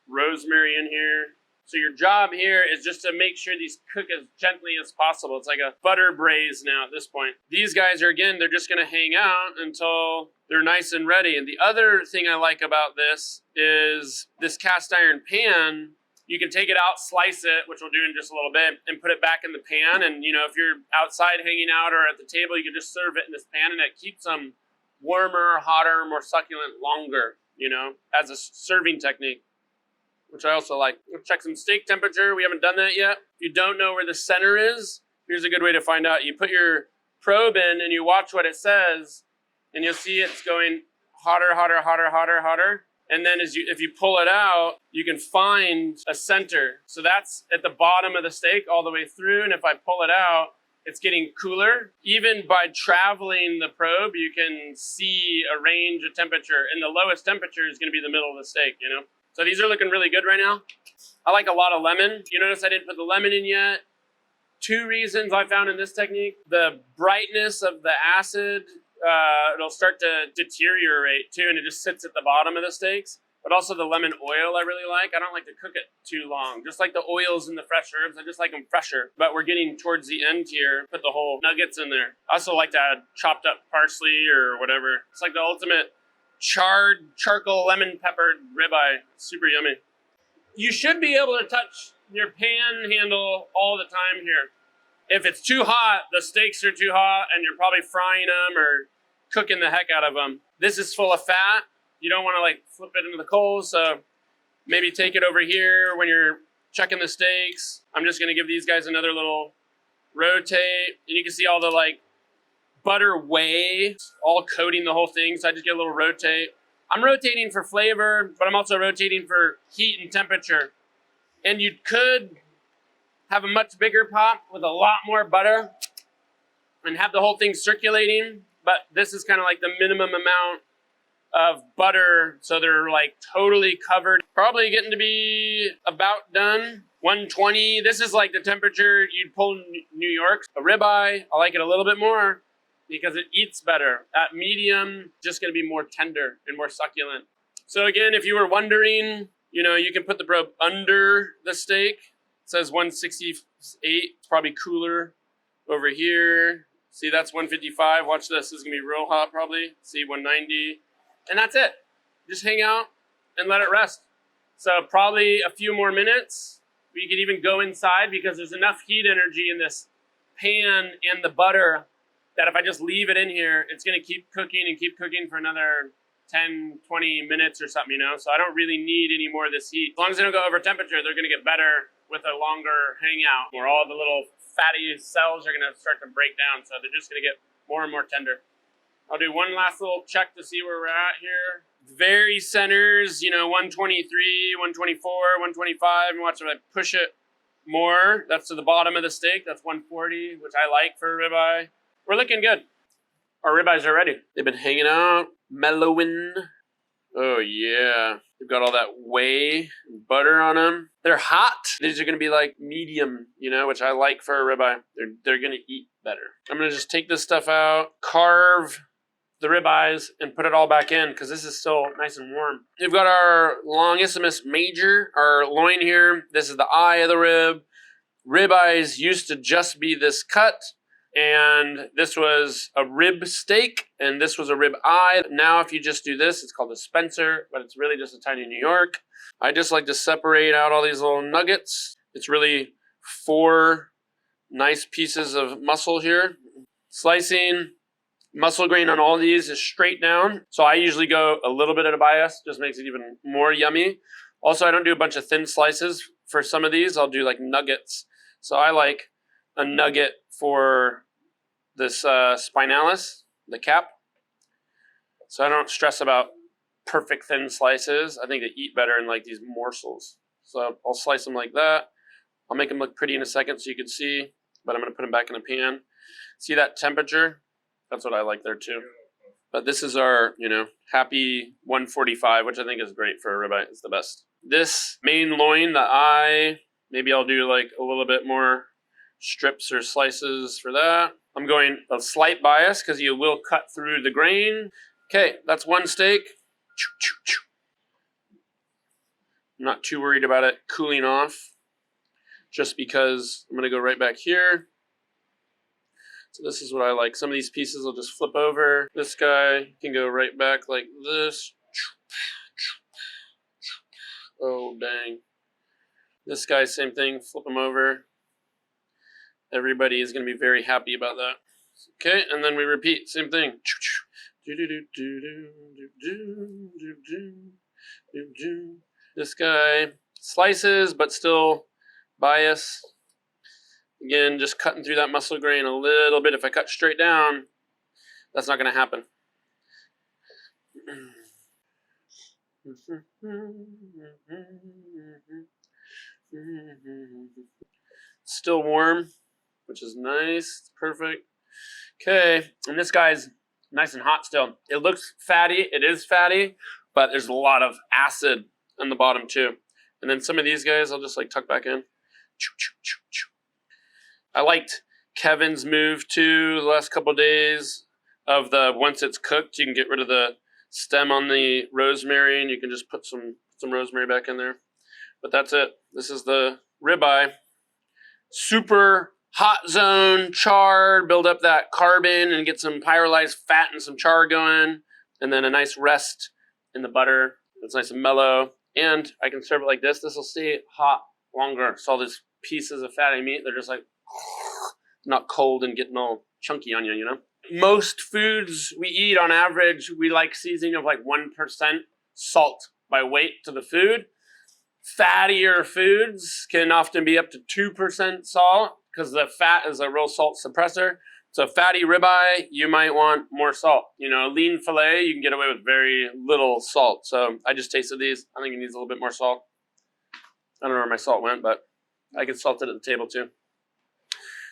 Speaker 1: rosemary in here. So your job here is just to make sure these cook as gently as possible. It's like a butter braise now at this point. These guys are, again, they're just going to hang out until they're nice and ready. And the other thing I like about this is this cast iron pan. You can take it out, slice it, which we'll do in just a little bit, and put it back in the pan. And, you know, if you're outside hanging out or at the table, you can just serve it in this pan, and it keeps them warmer, hotter, more succulent longer, you know, as a serving technique, which I also like. Let's check some steak temperature. We haven't done that yet. If you don't know where the center is, here's a good way to find out. You put your probe in and you watch what it says, and you'll see it's going hotter, hotter, hotter, hotter, hotter. And then if you pull it out, you can find a center. So that's at the bottom of the steak all the way through. And if I pull it out, It's getting cooler. Even by traveling the probe, you can see a range of temperature, and the lowest temperature is gonna be the middle of the steak, you know? So these are looking really good right now. I like a lot of lemon. You notice I didn't put the lemon in yet. 2 reasons I found in this technique: the brightness of the acid, it'll start to deteriorate too, and it just sits at the bottom of the steaks. But also the lemon oil I really like. I don't like to cook it too long. Just like the oils and the fresh herbs, I just like them fresher. But we're getting towards the end here. Put the whole nuggets in there. I also like to add chopped up parsley or whatever. It's like the ultimate charred charcoal lemon peppered ribeye. Super yummy. You should be able to touch your pan handle all the time here. If it's too hot, the steaks are too hot and you're probably frying them or cooking the heck out of them. This is full of fat. You don't want to like flip it into the coals, so maybe take it over here when you're checking the steaks. I'm just gonna give these guys another little rotate, and you can see all the like butter whey all coating the whole thing, so I just get a little rotate. I'm rotating for flavor, but I'm also rotating for heat and temperature. And you could have a much bigger pot with a lot more butter and have the whole thing circulating, but this is kind of like the minimum amount of butter, so they're like totally covered. Probably getting to be about done. 120. This is like the temperature you'd pull in New York. A ribeye, I like it a little bit more because it eats better. At medium, just gonna be more tender and more succulent. So again, if you were wondering, you know, you can put the probe under the steak. It says 168. It's probably cooler over here. See, that's 155. Watch this. This is gonna be real hot probably. See, 190. And that's it. Just hang out and let it rest. So probably a few more minutes. We could even go inside because there's enough heat energy in this pan and the butter that if I just leave it in here, it's gonna keep cooking and keep cooking for another 10, 20 minutes or something, you know? So I don't really need any more of this heat. As long as they don't go over temperature, they're gonna get better with a longer hangout where all the little fatty cells are gonna start to break down. So they're just gonna get more and more tender. I'll do one last little check to see where we're at here. Very centers, you know, 123, 124, 125. And watch if I push it more. That's to the bottom of the steak. That's 140, which I like for a ribeye. We're looking good. Our ribeyes are ready. They've been hanging out, mellowing. Oh yeah. They've got all that whey butter on them. They're hot. These are gonna be like medium, you know, which I like for a ribeye. They're gonna eat better. I'm gonna just take this stuff out, carve the ribeyes, and put it all back in because this is still nice and warm. We've got our longissimus major, our loin here. This is the eye of the rib. Ribeyes used to just be this cut, and this was a rib steak, and this was a rib eye. Now if you just do this, it's called a Spencer, but it's really just a tiny New York. I just like to separate out all these little nuggets. It's really 4 nice pieces of muscle here. Slicing. Muscle grain on all these is straight down. So I usually go a little bit at a bias, just makes it even more yummy. Also, I don't do a bunch of thin slices for some of these. I'll do like nuggets. So I like a nugget for this spinalis, the cap. So I don't stress about perfect thin slices. I think they eat better in like these morsels. So I'll slice them like that. I'll make them look pretty in a second so you can see, but I'm gonna put them back in a pan. See that temperature? That's what I like there too. But this is our, you know, happy 145, which I think is great for a ribeye. It's the best. This main loin, the eye, maybe I'll do like a little bit more strips or slices for that. I'm going a slight bias because you will cut through the grain. Okay, that's one steak. I'm not too worried about it cooling off just because I'm going to go right back here. So this is what I like. Some of these pieces will just flip over. This guy can go right back like this. Oh, dang. This guy, same thing. Flip him over. Everybody is going to be very happy about that. Okay, and then we repeat. Same thing. This guy slices, but still bias. Again, just cutting through that muscle grain a little bit. If I cut straight down, that's not going to happen. Still warm. which is nice. It's perfect. Okay, and this guy's nice and hot still. It looks fatty. It is fatty, but there's a lot of acid on the bottom too. And then some of these guys, I'll just like tuck back in. I liked Kevin's move too the last couple of days of the once it's cooked, you can get rid of the stem on the rosemary and you can just put some rosemary back in there. But that's it. This is the ribeye. Super hot zone, charred, build up that carbon and get some pyrolyzed fat and some char going. And then a nice rest in the butter. It's nice and mellow. And I can serve it like this. This will stay hot longer. So all these pieces of fatty meat, they're just like not cold and getting all chunky on you, you know? Most foods we eat on average, we like seasoning of like 1% salt by weight to the food. Fattier foods can often be up to 2% salt because the fat is a real salt suppressor. So fatty ribeye, you might want more salt. You know, lean filet, you can get away with very little salt. So I just tasted these. I think it needs a little bit more salt. I don't know where my salt went, but I can salt it at the table too.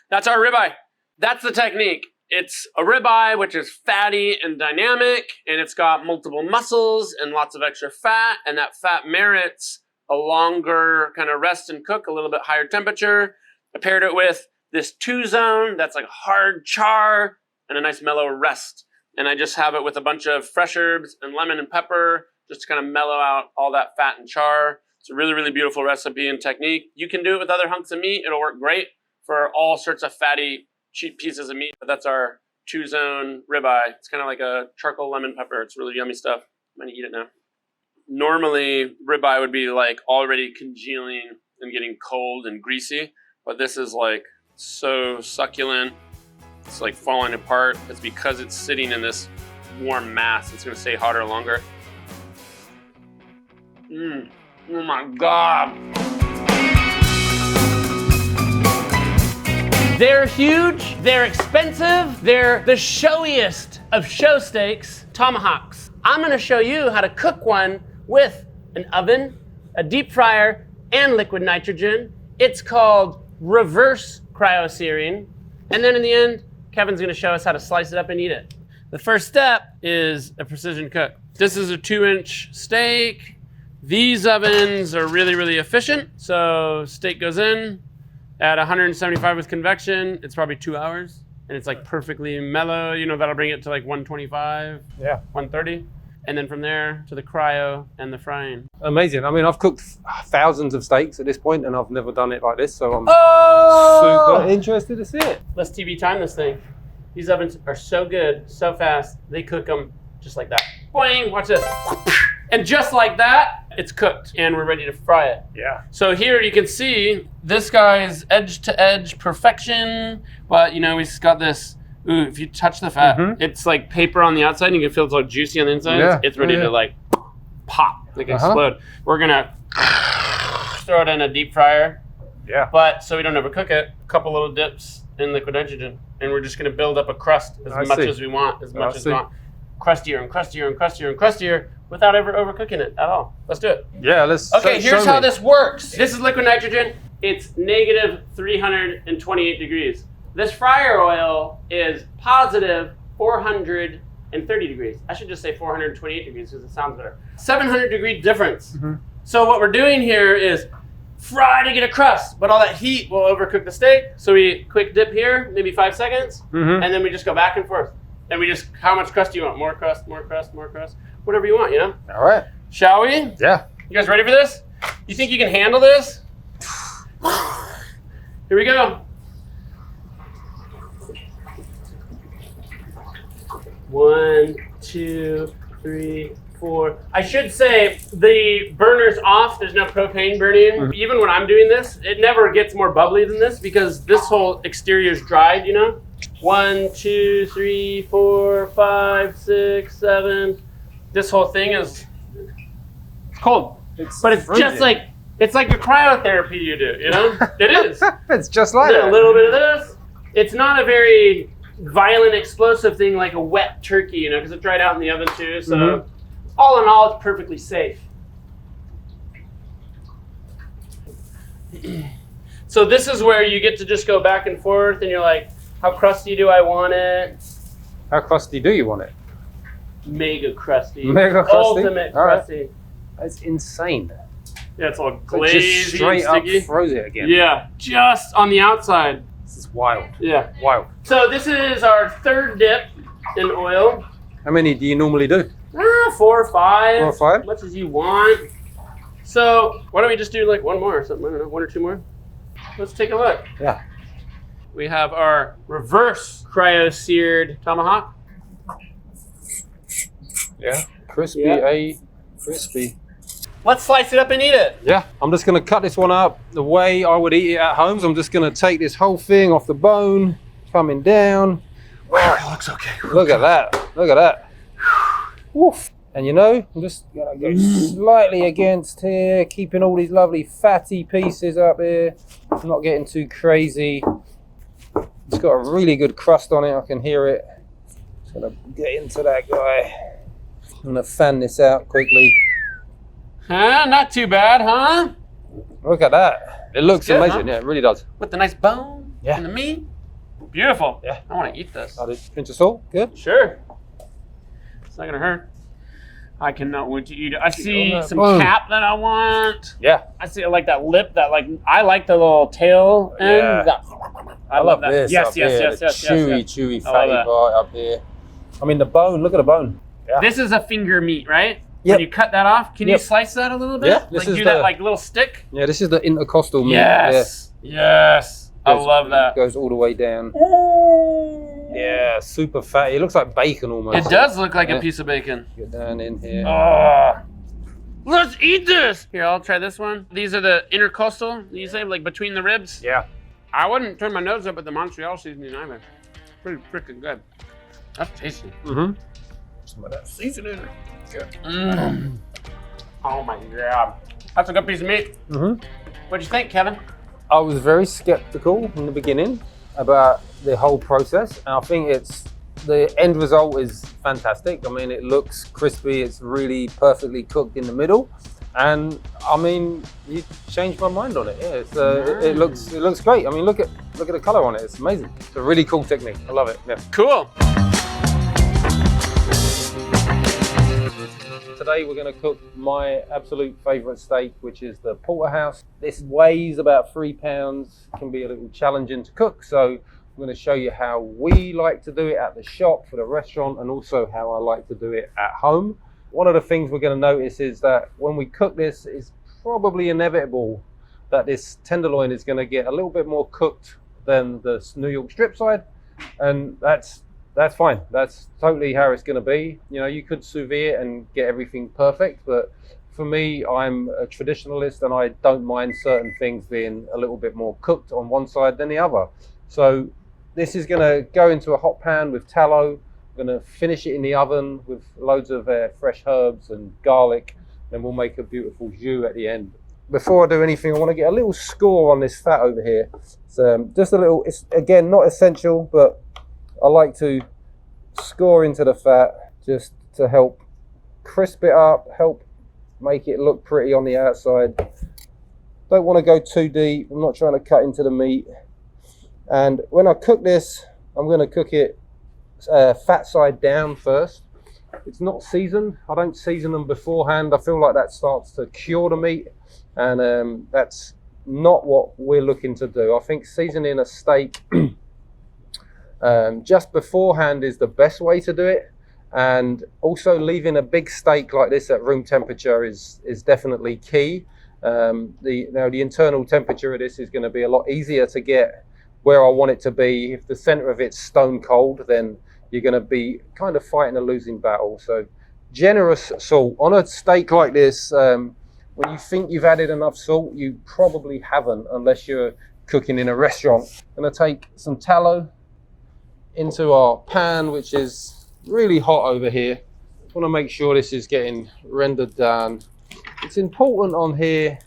Speaker 1: That's our ribeye. That's the technique. It's a ribeye, which is fatty and dynamic, and it's got multiple muscles and lots of extra fat, and that fat merits a longer kind of rest and cook, a little bit higher temperature. I paired it with this 2-zone that's like hard char and a nice mellow rest. And I just have it with a bunch of fresh herbs and lemon and pepper just to kind of mellow out all that fat and char. It's a really, really beautiful recipe and technique. You can do it with other hunks of meat. It'll work great for all sorts of fatty, cheap pieces of meat. But that's our 2-zone ribeye. It's kind of like a charcoal lemon pepper. It's really yummy stuff. I'm gonna eat it now. Normally, ribeye would be like already congealing and getting cold and greasy. But this is like so succulent. It's like falling apart. It's because it's sitting in this warm mass. It's gonna stay hotter longer. Oh my God. They're huge, they're expensive, they're the showiest of show steaks, tomahawks. I'm gonna show you how to cook one with an oven, a deep fryer, and liquid nitrogen. It's called reverse cryo-searing. And then in the end, Kevin's gonna show us how to slice it up and eat it. The first step is a precision cook. This is a 2-inch steak. These ovens are really, really efficient. So steak goes in at 175 with convection. It's probably 2 hours. And it's like perfectly mellow. You know, that'll bring it to like 125, 130. And then from there to the cryo and the frying.
Speaker 2: Amazing. I mean, I've cooked thousands of steaks at this point and I've never done it like this. So I'm super interested to see it.
Speaker 1: Let's TV time this thing. These ovens are so good, so fast. They cook them just like that. Boing, watch this. And just like that, it's cooked and we're ready to fry it.
Speaker 2: Yeah.
Speaker 1: So here you can see this guy's edge to edge perfection. But you know, we've got this, ooh, if you touch the fat, it's like paper on the outside and you can feel it's all juicy on the inside.
Speaker 2: Yeah.
Speaker 1: It's ready to like pop, like explode. We're gonna throw it in a deep fryer.
Speaker 2: Yeah.
Speaker 1: But so we don't overcook it, a couple little dips in liquid nitrogen. And we're just gonna build up a crust as much as we want, as much as we want. Crustier and crustier and crustier and crustier without ever overcooking it at all. Let's do it.
Speaker 2: Yeah, let's
Speaker 1: Okay, here's how this works. This is liquid nitrogen. It's negative 328 degrees. This fryer oil is positive 430 degrees. I should just say 428 degrees because it sounds better. 700 degree difference. So what we're doing here is fry to get a crust, but all that heat will overcook the steak. So we quick dip here, maybe 5 seconds, and then we just go back and forth. And we just, how much crust do you want? More crust, more crust, more crust. Whatever you want, you know?
Speaker 2: All right.
Speaker 1: Shall we?
Speaker 2: Yeah.
Speaker 1: You guys ready for this? You think you can handle this? Here we go. 1, 2, 3, 4. I should say the burner's off. There's no propane burning. Even when I'm doing this, it never gets more bubbly than this because this whole exterior is dried, you know? 1, 2, 3, 4, 5, 6, 7. This whole thing is cold. But it's
Speaker 2: freezing.
Speaker 1: just like, it's like a cryotherapy you do, you know? It is.
Speaker 2: It's just like
Speaker 1: A little bit of this. It's not a very violent, explosive thing like a wet turkey, you know, because it dried out in the oven too. So all in all, it's perfectly safe. So this is where you get to just go back and forth and you're like, how crusty do I want it?
Speaker 2: How crusty do you want it?
Speaker 1: Mega crusty.
Speaker 2: Mega crusty?
Speaker 1: Ultimate crusty.
Speaker 2: Right. That's insane.
Speaker 1: Yeah, it's all
Speaker 2: It
Speaker 1: glazy
Speaker 2: just straight
Speaker 1: and
Speaker 2: up
Speaker 1: sticky.
Speaker 2: froze it again.
Speaker 1: Yeah, just on the outside.
Speaker 2: This is wild.
Speaker 1: Yeah.
Speaker 2: Wild.
Speaker 1: So this is our third dip in oil.
Speaker 2: How many do you normally do?
Speaker 1: 4 or 5.
Speaker 2: 4 or 5?
Speaker 1: As much as you want. So why don't we just do like one more or something? I don't know, 1 or 2 more. Let's take a look.
Speaker 2: Yeah.
Speaker 1: We have our reverse cryo-seared tomahawk.
Speaker 2: Yeah. Crispy,
Speaker 1: Yeah.
Speaker 2: crispy.
Speaker 1: Let's slice it up and eat it.
Speaker 2: Yeah, I'm just gonna cut this one up the way I would eat it at home. So I'm just gonna take this whole thing off the bone, coming down.
Speaker 1: Wow, it looks okay.
Speaker 2: Look at that, look at that. Woof. And you know, I'm just gonna go slightly against here, keeping all these lovely fatty pieces up here. Not getting too crazy. It's got a really good crust on it, I can hear it. Just gonna get into that guy. I'm gonna fan this out quickly.
Speaker 1: Huh? Not too bad, huh?
Speaker 2: Look at that. It looks
Speaker 1: good,
Speaker 2: amazing,
Speaker 1: huh?
Speaker 2: yeah, it really does.
Speaker 1: With the nice bone and the meat. Beautiful.
Speaker 2: Yeah.
Speaker 1: I want to eat this.
Speaker 2: Pinch of salt, good.
Speaker 1: Sure. It's not gonna hurt. I cannot wait to eat it. I see
Speaker 2: that
Speaker 1: some
Speaker 2: bone.
Speaker 1: cap that I want.
Speaker 2: Yeah.
Speaker 1: I see like that lip that I like the little tail end.
Speaker 2: Yeah.
Speaker 1: That,
Speaker 2: I love this.
Speaker 1: Yes,
Speaker 2: up
Speaker 1: yes,
Speaker 2: here,
Speaker 1: yes,
Speaker 2: the
Speaker 1: yes,
Speaker 2: chewy,
Speaker 1: yes.
Speaker 2: chewy,
Speaker 1: I love
Speaker 2: fatty
Speaker 1: that.
Speaker 2: part up here. I mean, the bone. Look at the bone. Yeah.
Speaker 1: This is a finger meat, right?
Speaker 2: Yep.
Speaker 1: When you cut that off, can you
Speaker 2: Yep.
Speaker 1: slice that a little bit?
Speaker 2: Yeah, this
Speaker 1: Like
Speaker 2: is
Speaker 1: do that
Speaker 2: the-
Speaker 1: like little stick?
Speaker 2: Yeah, this is the intercostal meat.
Speaker 1: Yes. Yes. I
Speaker 2: Goes-
Speaker 1: love that.
Speaker 2: Goes all the way down. Yeah, super fatty. It looks like bacon almost.
Speaker 1: It does look like
Speaker 2: Yeah.
Speaker 1: a piece of bacon.
Speaker 2: Get down in here.
Speaker 1: Oh. Let's eat this. Here, I'll try this one. These are the intercostal, you say, like between the ribs?
Speaker 2: Yeah.
Speaker 1: I wouldn't turn my nose up at the Montreal seasoning either. Pretty freaking good. That's tasty.
Speaker 2: Mm-hmm. Some of that seasoning. Good.
Speaker 1: Oh my God. That's a good piece of meat.
Speaker 2: Mm-hmm.
Speaker 1: What'd you think, Kevin?
Speaker 2: I was very skeptical in the beginning about the whole process, and I think the end result is fantastic. I mean, it looks crispy. It's really perfectly cooked in the middle, and I mean, you changed my mind on it. Yeah, it's, it looks great. I mean, look at the color on it. It's amazing. It's a really cool technique. I love it. Yeah.
Speaker 1: Cool.
Speaker 2: Today we're going to cook my absolute favorite steak, which is the porterhouse. This weighs about 3 pounds, can be a little challenging to cook, so I'm going to show you how we like to do it at the shop for the restaurant, and also how I like to do it at home. One of the things we're going to notice is that when we cook this, it's probably inevitable that this tenderloin is going to get a little bit more cooked than the New York strip side, and that's fine. That's totally how it's going to be. You know, you could sous vide it and get everything perfect, but for me, I'm a traditionalist and I don't mind certain things being a little bit more cooked on one side than the other. So this is going to go into a hot pan with tallow. I'm going to finish it in the oven with loads of fresh herbs and garlic, and we'll make a beautiful jus at the end. Before I do anything, I want to get a little score on this fat over here. So just a little, it's again not essential, but I like to score into the fat just to help crisp it up, help make it look pretty on the outside. Don't want to go too deep. I'm not trying to cut into the meat. And when I cook this, I'm going to cook it fat side down first. It's not seasoned. I don't season them beforehand. I feel like that starts to cure the meat, and that's not what we're looking to do. I think seasoning a steak just beforehand is the best way to do it, and also leaving a big steak like this at room temperature is definitely key. The internal temperature of this is going to be a lot easier to get where I want it to be. If the center of it's stone cold, then you're going to be kind of fighting a losing battle. So generous salt on a steak like this. When you think you've added enough salt, you probably haven't unless you're cooking in a restaurant. I'm going to take some tallow into our pan, which is really hot over here. I want to make sure this is getting rendered down. It's important on here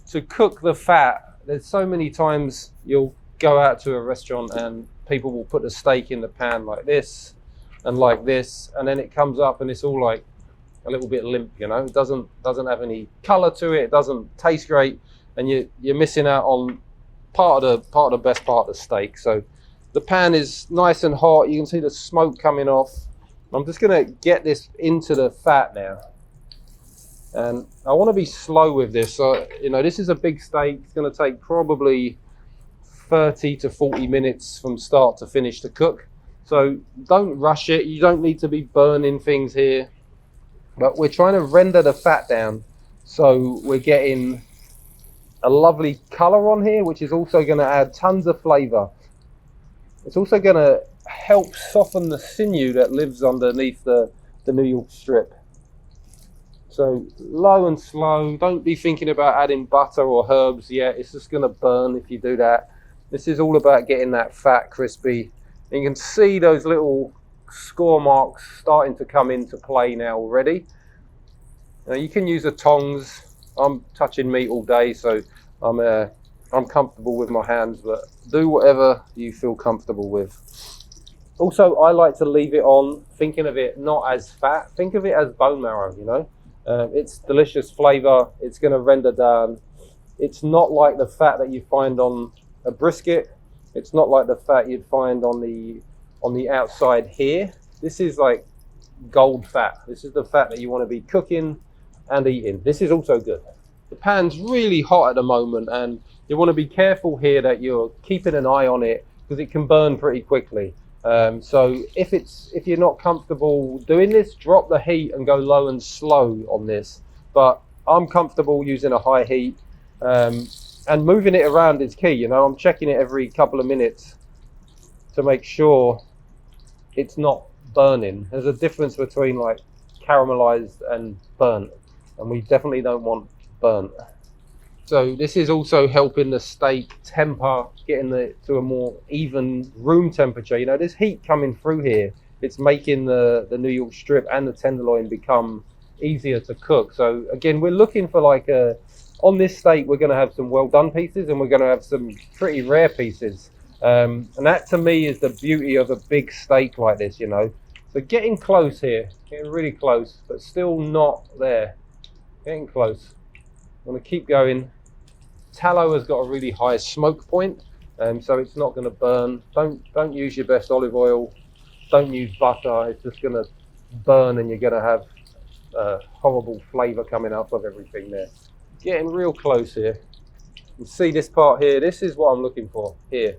Speaker 2: to cook the fat. There's so many times you'll go out to a restaurant and people will put a steak in the pan like this and like this, and then it comes up and it's all like a little bit limp, you know. It doesn't have any color to it. It doesn't taste great, and you're missing out on part of the best part of the steak. So the pan is nice and hot. You can see the smoke coming off. I'm just gonna get this into the fat now. And I want to be slow with this. So, you know, this is a big steak. It's going to take probably 30 to 40 minutes from start to finish to cook. So don't rush it. You don't need to be burning things here. But we're trying to render the fat down. So we're getting a lovely color on here, which is also going to add tons of flavor. It's also going to help soften the sinew that lives underneath the New York strip. So low and slow. Don't be thinking about adding butter or herbs yet. It's just going to burn if you do that. This is all about getting that fat crispy. And you can see those little score marks starting to come into play now already. Now you can use the tongs. I'm touching meat all day, so I'm comfortable with my hands, but do whatever you feel comfortable with. Also, I like to leave it on, thinking of it not as fat. Think of it as bone marrow, you know. It's delicious flavor. It's going to render down. It's not like the fat that you find on a brisket. It's not like the fat you'd find on the outside here. This is like gold fat. This is the fat that you want to be cooking and eating. This is also good. The pan's really hot at the moment, and you want to be careful here that you're keeping an eye on it because it can burn pretty quickly. So if you're not comfortable doing this, drop the heat and go low and slow on this. But I'm comfortable using a high heat, and moving it around is key. You know, I'm checking it every couple of minutes to make sure it's not burning. There's a difference between like caramelized and burnt, and we definitely don't want burnt. So this is also helping the steak temper, getting it to a more even room temperature. You know, there's heat coming through here. It's making the New York strip and the tenderloin become easier to cook. So again, we're looking for like on this steak, we're going to have some well done pieces and we're going to have some pretty rare pieces. And that to me is the beauty of a big steak like this, you know. So getting close here, getting really close, but still not there. Getting close. I'm going to keep going. Tallow has got a really high smoke point, so it's not going to burn. Don't use your best olive oil. Don't use butter. It's just going to burn, and you're going to have horrible flavour coming up of everything there. Getting real close here. You see this part here. This is what I'm looking for here,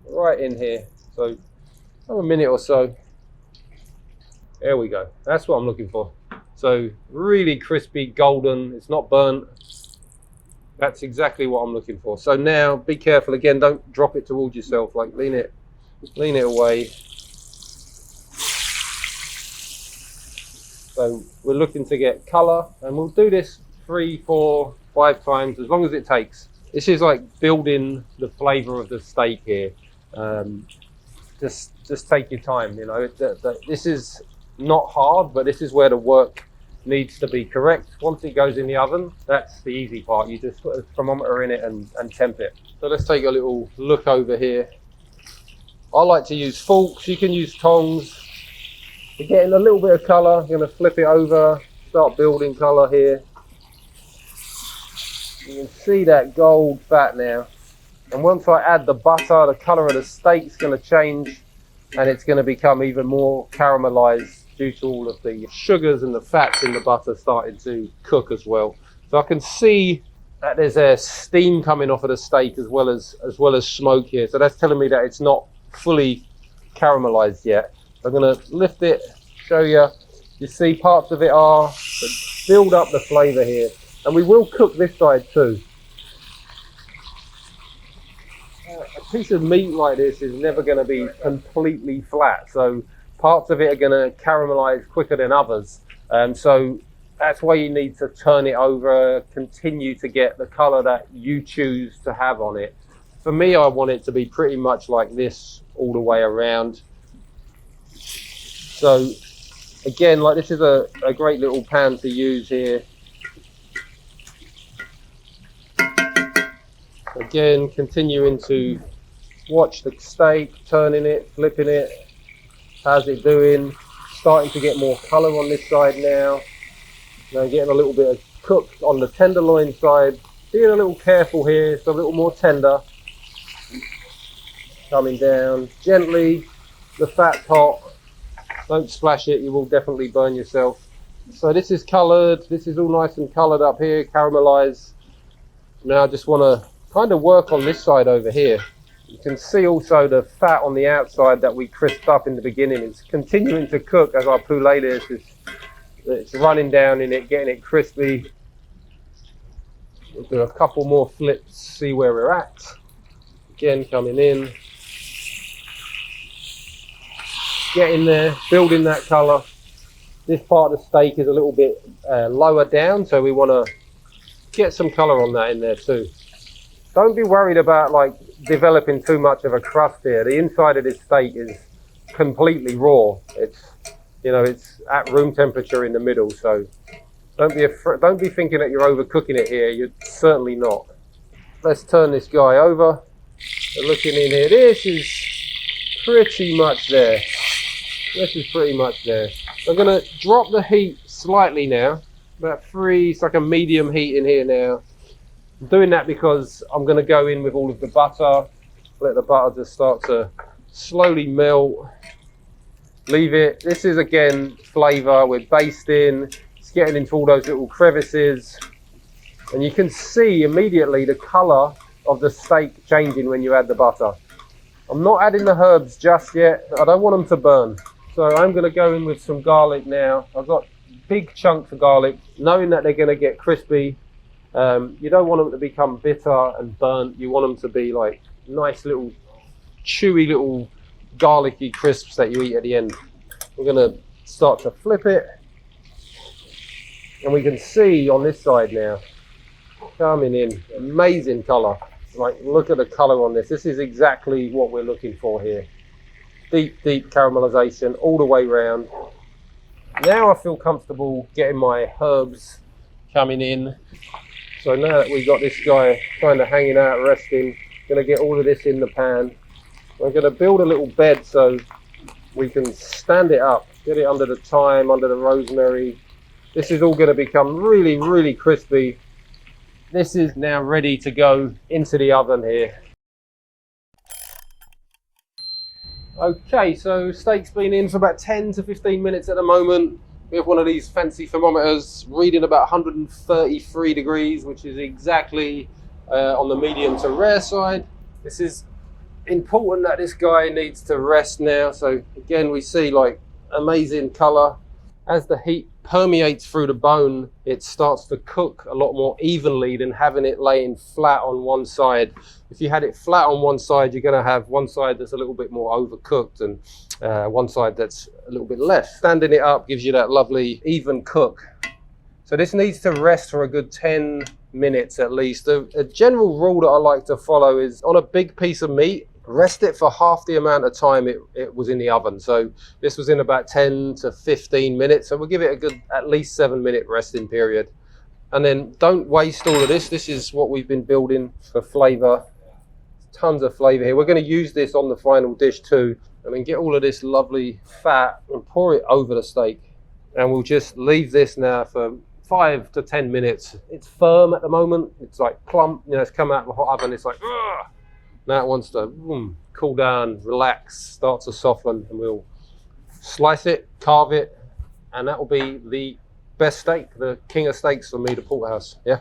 Speaker 2: right in here. So a minute or so. There we go. That's what I'm looking for. So really crispy, golden. It's not burnt. That's exactly what I'm looking for. So now be careful again, don't drop it towards yourself, like lean it away. So we're looking to get color, and we'll do this 3, 4, 5 times, as long as it takes. This is like building the flavor of the steak here. Just take your time, you know. This is not hard, but this is where the work needs to be correct. Once it goes in the oven, that's the easy part. You just put a thermometer in it and temp it. So let's take a little look over here. I like to use forks. You can use tongs. We're getting a little bit of color. I'm going to flip it over, start building color here. You can see that gold fat now. And once I add the butter, the color of the steak's going to change, and it's going to become even more caramelized due to all of the sugars and the fats in the butter starting to cook as well. So I can see that there's a steam coming off of the steak as well as smoke here. So that's telling me that it's not fully caramelized yet. So I'm going to lift it, show you. You see parts of it are, but build up the flavor here. And we will cook this side too. A piece of meat like this is never going to be completely flat. So parts of it are going to caramelize quicker than others. So that's why you need to turn it over, continue to get the color that you choose to have on it. For me, I want it to be pretty much like this all the way around. So again, like this is a great little pan to use here. Again, continuing to watch the steak, turning it, flipping it. How's it doing? Starting to get more color on this side now. Now getting a little bit of cooked on the tenderloin side. Being a little careful here, it's a little more tender. coming down gently. The fat's hot. Don't splash it, you will definitely burn yourself. So this is coloured, this is all nice and coloured up here, caramelised. Now I just want to kind of work on this side over here. You can see also the fat on the outside that we crisped up in the beginning. It's continuing to cook as I poulet this. It's running down in it, getting it crispy. We'll do a couple more flips, see where we're at. Again, coming in. Getting there, building that colour. This part of the steak is a little bit lower down, so we want to get some colour on that in there too. Don't be worried about like developing too much of a crust here. The inside of this steak is completely raw. It's, you know, it's at room temperature in the middle, so don't be thinking that you're overcooking it here. You're certainly not. Let's turn this guy over. So looking in here, this is pretty much there. This is pretty much there. I'm going to drop the heat slightly now, about 3, it's like a medium heat in here now. I'm doing that because I'm going to go in with all of the butter, let the butter just start to slowly melt, leave it. This is again flavour, we're basting, it's getting into all those little crevices, and you can see immediately the colour of the steak changing when you add the butter. I'm not adding the herbs just yet, I don't want them to burn. So I'm going to go in with some garlic now. I've got big chunks of garlic, knowing that they're going to get crispy. You don't want them to become bitter and burnt. You want them to be like nice little chewy little garlicky crisps that you eat at the end. We're going to start to flip it. And we can see on this side now, coming in, amazing colour. Like, look at the colour on this. This is exactly what we're looking for here. Deep caramelization all the way round. Now I feel comfortable getting my herbs coming in. So now that we've got this guy kind of hanging out, resting, going to get all of this in the pan. I'm going to build a little bed so we can stand it up, get it under the thyme, under the rosemary. This is all going to become really, really crispy. This is now ready to go into the oven here. Okay, so steak's been in for about 10 to 15 minutes at the moment. We have one of these fancy thermometers reading about 133 degrees, which is exactly on the medium to rare side. This is important that this guy needs to rest now. So again, we see like amazing color. As the heat permeates through the bone, it starts to cook a lot more evenly than having it laying flat on one side. If you had it flat on one side, you're going to have one side that's a little bit more overcooked and one side that's a little bit less. Standing it up gives you that lovely even cook. So this needs to rest for a good 10 minutes at least. A general rule that I like to follow is on a big piece of meat, rest it for half the amount of time it was in the oven. So this was in about 10 to 15 minutes. So we'll give it a good at least 7-minute resting period. And then don't waste all of this. This is what we've been building for flavor. Tons of flavor here. We're going to use this on the final dish too. And then get all of this lovely fat and pour it over the steak. And we'll just leave this now for 5 to 10 minutes. It's firm at the moment. It's like plump. You know, it's come out of the hot oven. It's like, ugh. Now it wants to cool down, relax, start to soften, and we'll slice it, carve it, and that will be the best steak, the king of steaks for me, the porterhouse. Yeah.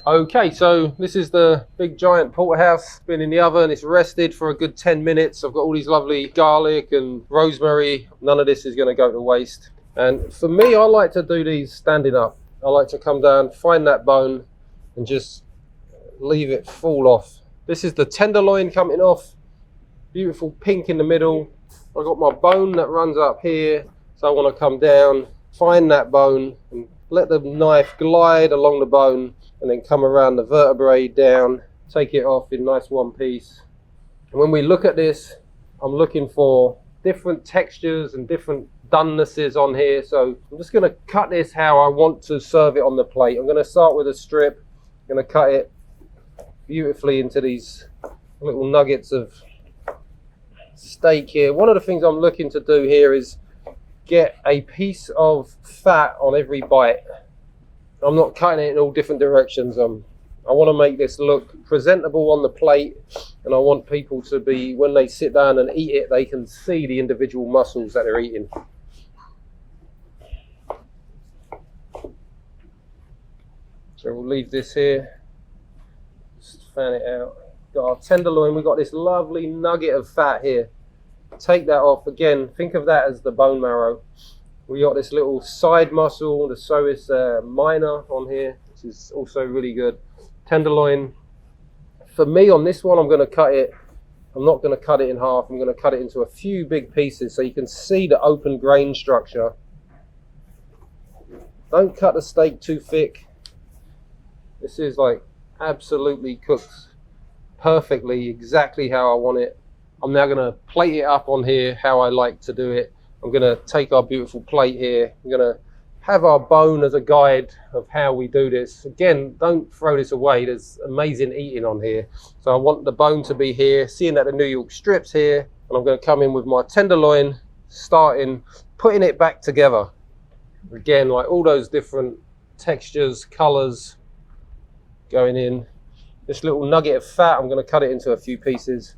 Speaker 2: Okay, so this is the big giant porterhouse. Been in the oven, it's rested for a good 10 minutes. I've got all these lovely garlic and rosemary. None of this is going to go to waste. And for me, I like to do these standing up. I like to come down, find that bone, and just leave it fall off. This is the tenderloin coming off, beautiful pink in the middle. I've got my bone that runs up here, so I want to come down, find that bone, and let the knife glide along the bone, and then come around the vertebrae down, take it off in nice one piece. And when we look at this, I'm looking for different textures and different donenesses on here, so I'm just going to cut this how I want to serve it on the plate. I'm going to start with a strip, I'm going to cut it beautifully into these little nuggets of steak here. One of the things I'm looking to do here is get a piece of fat on every bite. I'm not cutting it in all different directions. I want to make this look presentable on the plate And I want people to be, when they sit down and eat it, they can see the individual muscles that they're eating. So we'll leave this here, just fan it out. Got our tenderloin, we've got this lovely nugget of fat here. Take that off. Again, think of that as the bone marrow. We got this little side muscle, the psoas minor on here, which is also really good. Tenderloin. For me on this one, I'm going to cut it. I'm not going to cut it in half. I'm going to cut it into a few big pieces so you can see the open grain structure. Don't cut the steak too thick. This is like absolutely cooked perfectly, exactly how I want it. I'm now going to plate it up on here how I like to do it. I'm going to take our beautiful plate here. I'm going to have our bone as a guide of how we do this. Again, don't throw this away. There's amazing eating on here. So I want the bone to be here, seeing that the New York strip's here, and I'm going to come in with my tenderloin, starting putting it back together. Again, like all those different textures, colors going in. This little nugget of fat, I'm going to cut it into a few pieces.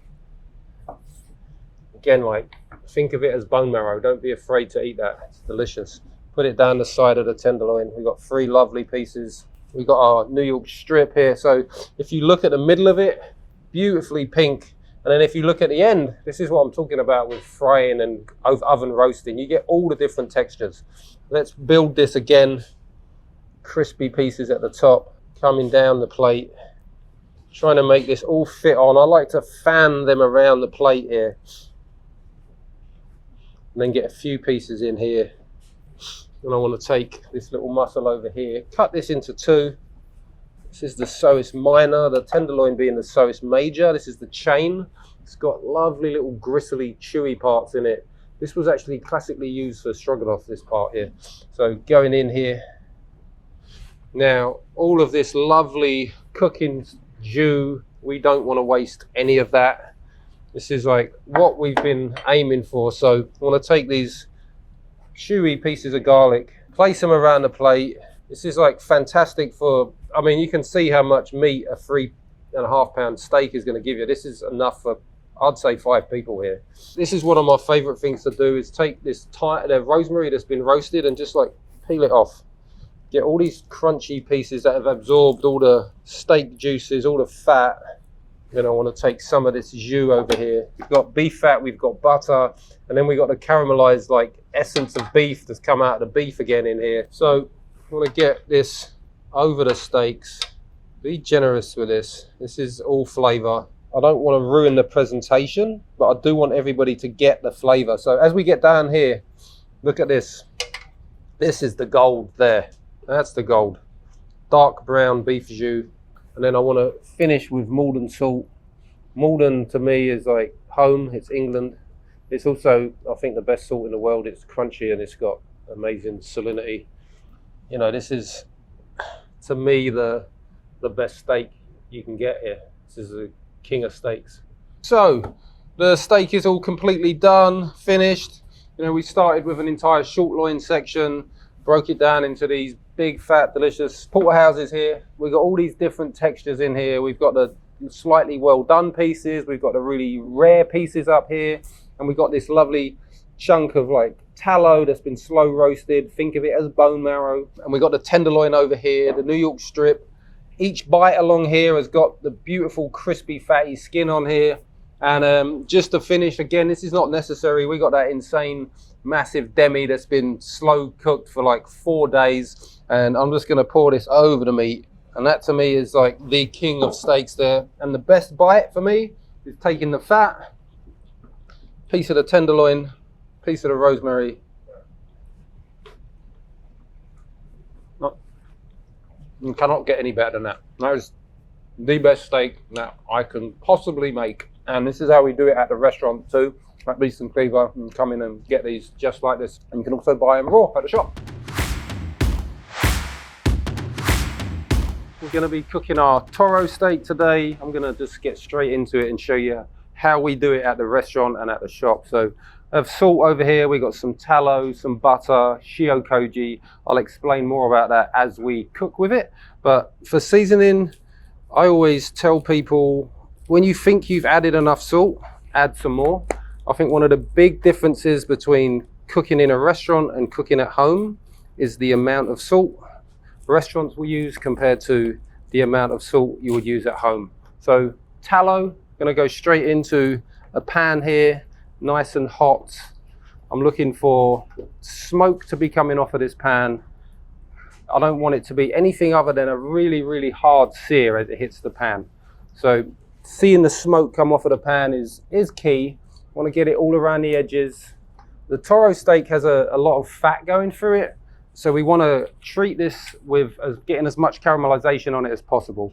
Speaker 2: Again, like, think of it as bone marrow. Don't be afraid to eat that. It's delicious. Put it down the side of the tenderloin. We've got 3 lovely pieces. We've got our New York strip here. So if you look at the middle of it, beautifully pink. And then if you look at the end, this is what I'm talking about with frying and oven roasting. You get all the different textures. Let's build this again. Crispy pieces at the top, coming down the plate. Trying to make this all fit on. I like to fan them around the plate here. And then get a few pieces in here. And I want to take this little muscle over here, cut this into 2. This is the psoas minor, the tenderloin being the psoas major. This is the chain. It's got lovely little gristly, chewy parts in it. This was actually classically used for stroganoff, this part here. So going in here. Now, all of this lovely cooking jus, we don't want to waste any of that. This is like what we've been aiming for. So I want to take these chewy pieces of garlic, place them around the plate. This is like fantastic for, I mean, you can see how much meat a 3.5 pound steak is going to give you. This is enough for, I'd say, 5 people here. This is one of my favorite things to do, is take this the rosemary that's been roasted and just like peel it off. Get all these crunchy pieces that have absorbed all the steak juices, all the fat. Then I want to take some of this jus over here. We've got beef fat, we've got butter, and then we've got the caramelized like essence of beef that's come out of the beef again in here. So I want to get this over the steaks. Be generous with this. This is all flavor. I don't want to ruin the presentation, but I do want everybody to get the flavor. So as we get down here, look at this. This is the gold there. That's the gold. Dark brown beef jus. And then I want to finish with Maldon salt. Maldon to me is like home. It's England. It's also, I think, the best salt in the world. It's crunchy and it's got amazing salinity. You know, this is, to me, the best steak you can get here. This is the king of steaks. So the steak is all completely done, finished. You know, we started with an entire short loin section, broke it down into these big, fat, delicious porterhouses here. We've got all these different textures in here. We've got the slightly well done pieces. We've got the really rare pieces up here. And we've got this lovely chunk of like tallow that's been slow roasted. Think of it as bone marrow. And we've got the tenderloin over here, the New York strip. Each bite along here has got the beautiful, crispy, fatty skin on here. And just to finish, again, this is not necessary. We got that insane, massive demi that's been slow cooked for like 4 days. And I'm just going to pour this over the meat. And that to me is like the king of steaks there. And the best bite for me is taking the fat, piece of the tenderloin, piece of the rosemary. You cannot get any better than that. That is the best steak that I can possibly make. And this is how we do it at the restaurant too, at Peasant Cleaver. You can come in and get these just like this. And you can also buy them raw at the shop. We're going to be cooking our toro steak today. I'm going to just get straight into it and show you how we do it at the restaurant and at the shop. So I have salt over here. We've got some tallow, some butter, shio koji. I'll explain more about that as we cook with it. But for seasoning, I always tell people When you think you've added enough salt, add some more. I think one of the big differences between cooking in a restaurant and cooking at home is the amount of salt restaurants will use compared to the amount of salt you would use at home. So tallow, gonna go straight into a pan here, nice and hot. I'm looking for smoke to be coming off of this pan. I don't want it to be anything other than a really, really hard sear as it hits the pan. So seeing the smoke come off of the pan is key. I want to get it all around the edges. The toro steak has a lot of fat going through it, so we want to treat this with getting as much caramelization on it as possible.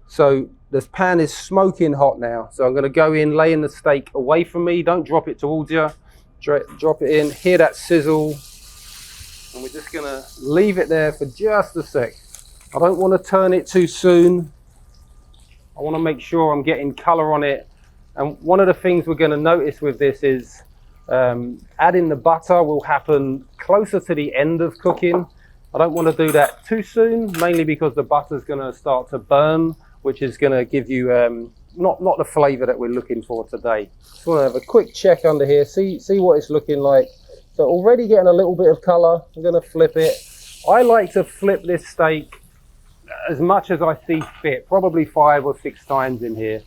Speaker 2: So this pan is smoking hot now, so I'm going to go in, laying the steak away from me. Don't drop it towards you. Drop it in, hear that sizzle, and we're just going to leave it there for just a sec. I don't want to turn it too soon. I want to make sure I'm getting color on it. And one of the things we're going to notice with this is adding the butter will happen closer to the end of cooking. I don't want to do that too soon, mainly because the butter is going to start to burn, which is going to give you not the flavor that we're looking for today. Just want to have a quick check under here, see what it's looking like. So already getting a little bit of color. I'm going to flip it. I like to flip this steak as much as I see fit, probably 5 or 6 times in here.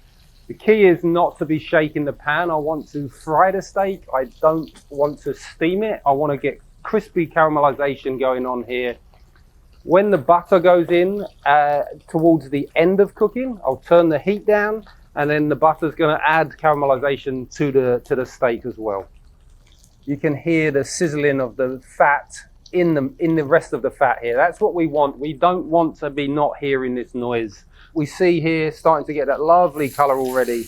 Speaker 2: The key is not to be shaking the pan. I want to fry the steak. I don't want to steam it. I want to get crispy caramelization going on here. When the butter goes in towards the end of cooking, I'll turn the heat down, and then the butter's going to add caramelization to the steak as well. You can hear the sizzling of the fat in the rest of the fat here. That's what we want. We don't want to be not hearing this noise. We see here starting to get that lovely color already.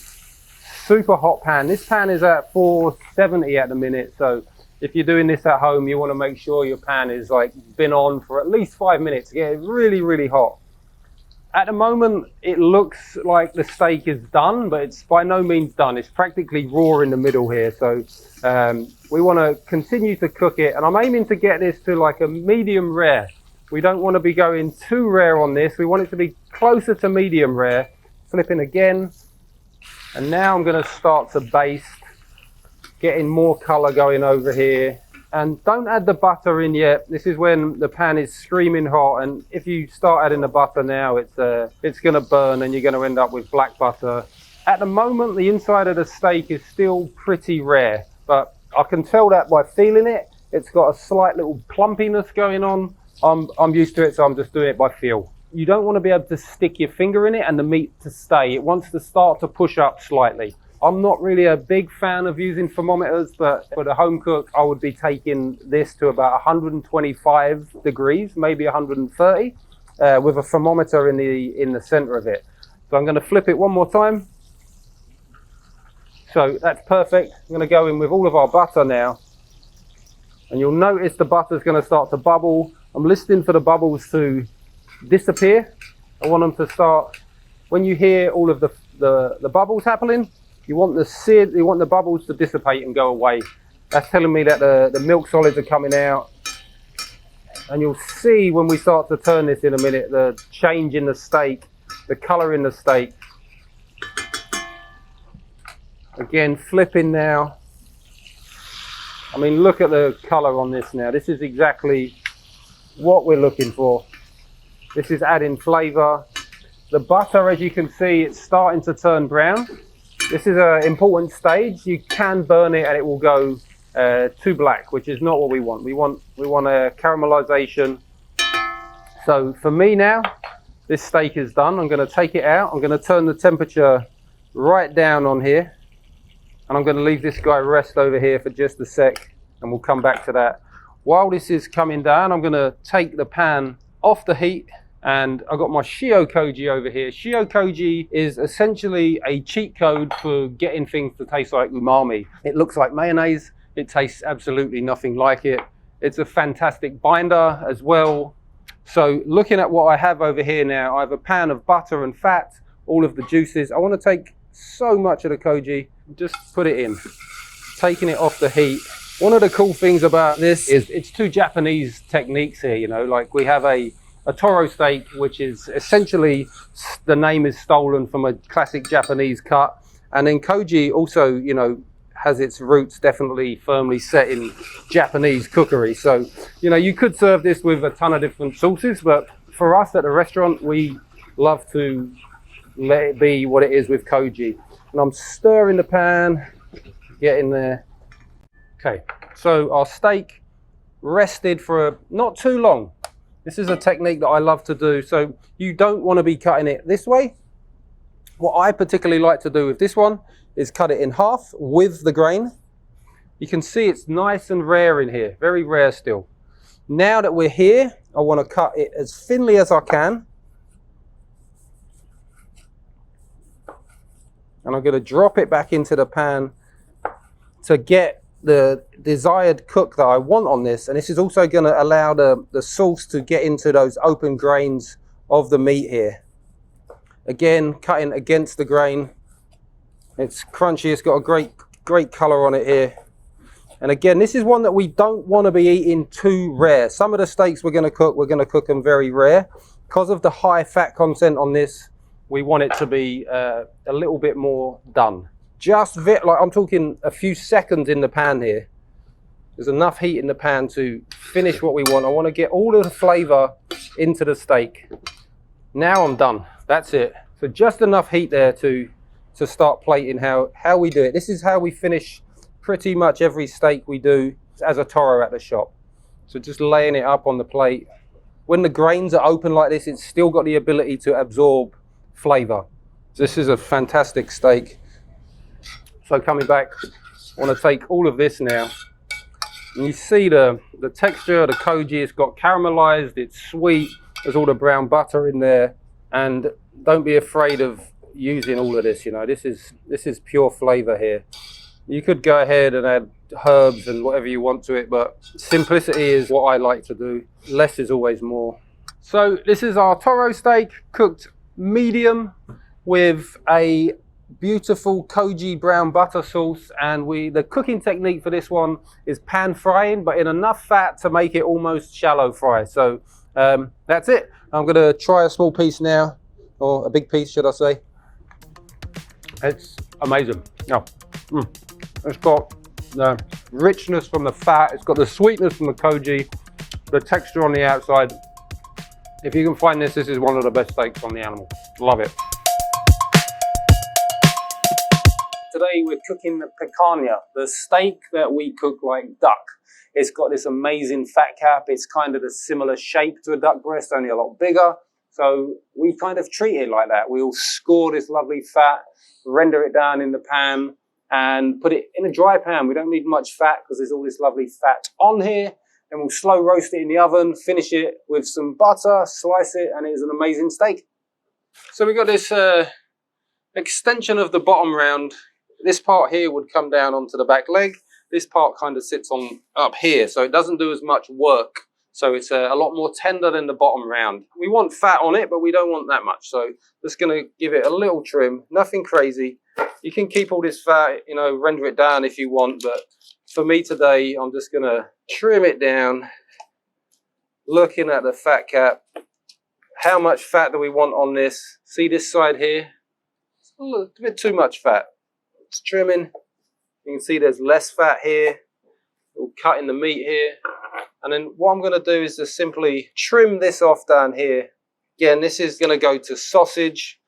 Speaker 2: Super hot pan. This pan is at 470 at the minute, so if you're doing this at home, you want to make sure your pan is like been on for at least 5 minutes to get it really, really hot. At the moment, it looks like the steak is done, but it's by no means done. It's practically raw in the middle here, so we want to continue to cook it, and I'm aiming to get this to like a medium rare. We don't want to be going too rare on this. We want it to be closer to medium rare. Flipping again, and now I'm going to start to baste, getting more color going over here. And don't add the butter in yet. This is when the pan is screaming hot, and if you start adding the butter now, it's going to burn and you're going to end up with black butter. At the moment, the inside of the steak is still pretty rare, but I can tell that by feeling it. It's got a slight little plumpiness going on. I'm used to it, so I'm just doing it by feel. You don't want to be able to stick your finger in it and the meat to stay. It wants to start to push up slightly. I'm not really a big fan of using thermometers, but for the home cook, I would be taking this to about 125 degrees, maybe 130, with a thermometer in the center of it. So I'm going to flip it one more time. So that's perfect. I'm going to go in with all of our butter now, and you'll notice the butter's going to start to bubble. I'm listening for the bubbles to disappear. I want them to start, when you hear all of the bubbles happening, you want the bubbles to dissipate and go away. That's telling me that the milk solids are coming out. And you'll see when we start to turn this in a minute, the change in the steak, the color in the steak. Again, flipping now. I mean, look at the color on this now. This is exactly what we're looking for. This is adding flavor. The butter, as you can see, it's starting to turn brown. This is an important stage. You can burn it and it will go too black, which is not what we want. We want a caramelization. So for me now, this steak is done. I'm going to take it out. I'm going to turn the temperature right down on here, and I'm going to leave this guy rest over here for just a sec, and we'll come back to that. While this is coming down, I'm going to take the pan off the heat, and I've got my shio-koji over here. Shio-koji is essentially a cheat code for getting things to taste like umami. It looks like mayonnaise. It tastes absolutely nothing like it. It's a fantastic binder as well. So looking at what I have over here now, I have a pan of butter and fat, all of the juices. I want to take so much of the koji, just put it in, taking it off the heat. One of the cool things about this is it's two Japanese techniques here, you know, like we have a a toro steak, which is essentially, the name is stolen from a classic Japanese cut. And then koji also, you know, has its roots definitely firmly set in Japanese cookery. So, you know, you could serve this with a ton of different sauces, but for us at the restaurant, we love to let it be what it is with koji. And I'm stirring the pan, getting there. Okay, so our steak rested for not too long. This is a technique that I love to do. So you don't want to be cutting it this way. What I particularly like to do with this one is cut it in half with the grain. You can see it's nice and rare in here, very rare still. Now that we're here, I want to cut it as thinly as I can. And I'm going to drop it back into the pan to get the desired cook that I want on this. And this is also going to allow the sauce to get into those open grains of the meat here. Again, cutting against the grain. It's crunchy, it's got a great color on it here. And again, this is one that we don't want to be eating too rare. Some of the steaks we're going to cook them very rare. Because of the high fat content on this, we want it to be a little bit more done. Just like I'm talking a few seconds in the pan here. There's enough heat in the pan to finish what we want. I want to get all of the flavor into the steak. Now I'm done. That's it. So just enough heat there to start plating how we do it. This is how we finish pretty much every steak we do as a toro at the shop. So just laying it up on the plate. When the grains are open like this, it's still got the ability to absorb flavor. This is a fantastic steak. So coming back, I want to take all of this now. And you see the texture of the koji, it's got caramelized, it's sweet, there's all the brown butter in there. And don't be afraid of using all of this, you know, this is pure flavor here. You could go ahead and add herbs and whatever you want to it, but simplicity is what I like to do. Less is always more. So this is our toro steak, cooked medium with a beautiful koji brown butter sauce, and the cooking technique for this one is pan frying, but in enough fat to make it almost shallow fry. So that's it. I'm going to try a small piece now, or a big piece should I say. It's amazing. Oh, It's got the richness from the fat, it's got the sweetness from the koji, the texture on the outside. If you can find this, this is one of the best steaks on the animal. Love it. Today we're cooking the picanha, the steak that we cook like duck. It's got this amazing fat cap. It's kind of a similar shape to a duck breast, only a lot bigger. So we kind of treat it like that. We'll score this lovely fat, render it down in the pan, and put it in a dry pan. We don't need much fat because there's all this lovely fat on here. And we'll slow roast it in the oven, finish it with some butter, slice it, and it is an amazing steak. So we've got this extension of the bottom round. This part here would come down onto the back leg. This part kind of sits on up here, so it doesn't do as much work. So it's a lot more tender than the bottom round. We want fat on it, but we don't want that much. So just going to give it a little trim, nothing crazy. You can keep all this fat, you know, render it down if you want, but for me today, I'm just going to trim it down, looking at the fat cap. How much fat do we want on this? See this side here? It's a bit too much fat. It's trimming. You can see there's less fat here. We'll cut in the meat here. And then what I'm going to do is just simply trim this off down here. Again, this is going to go to sausage.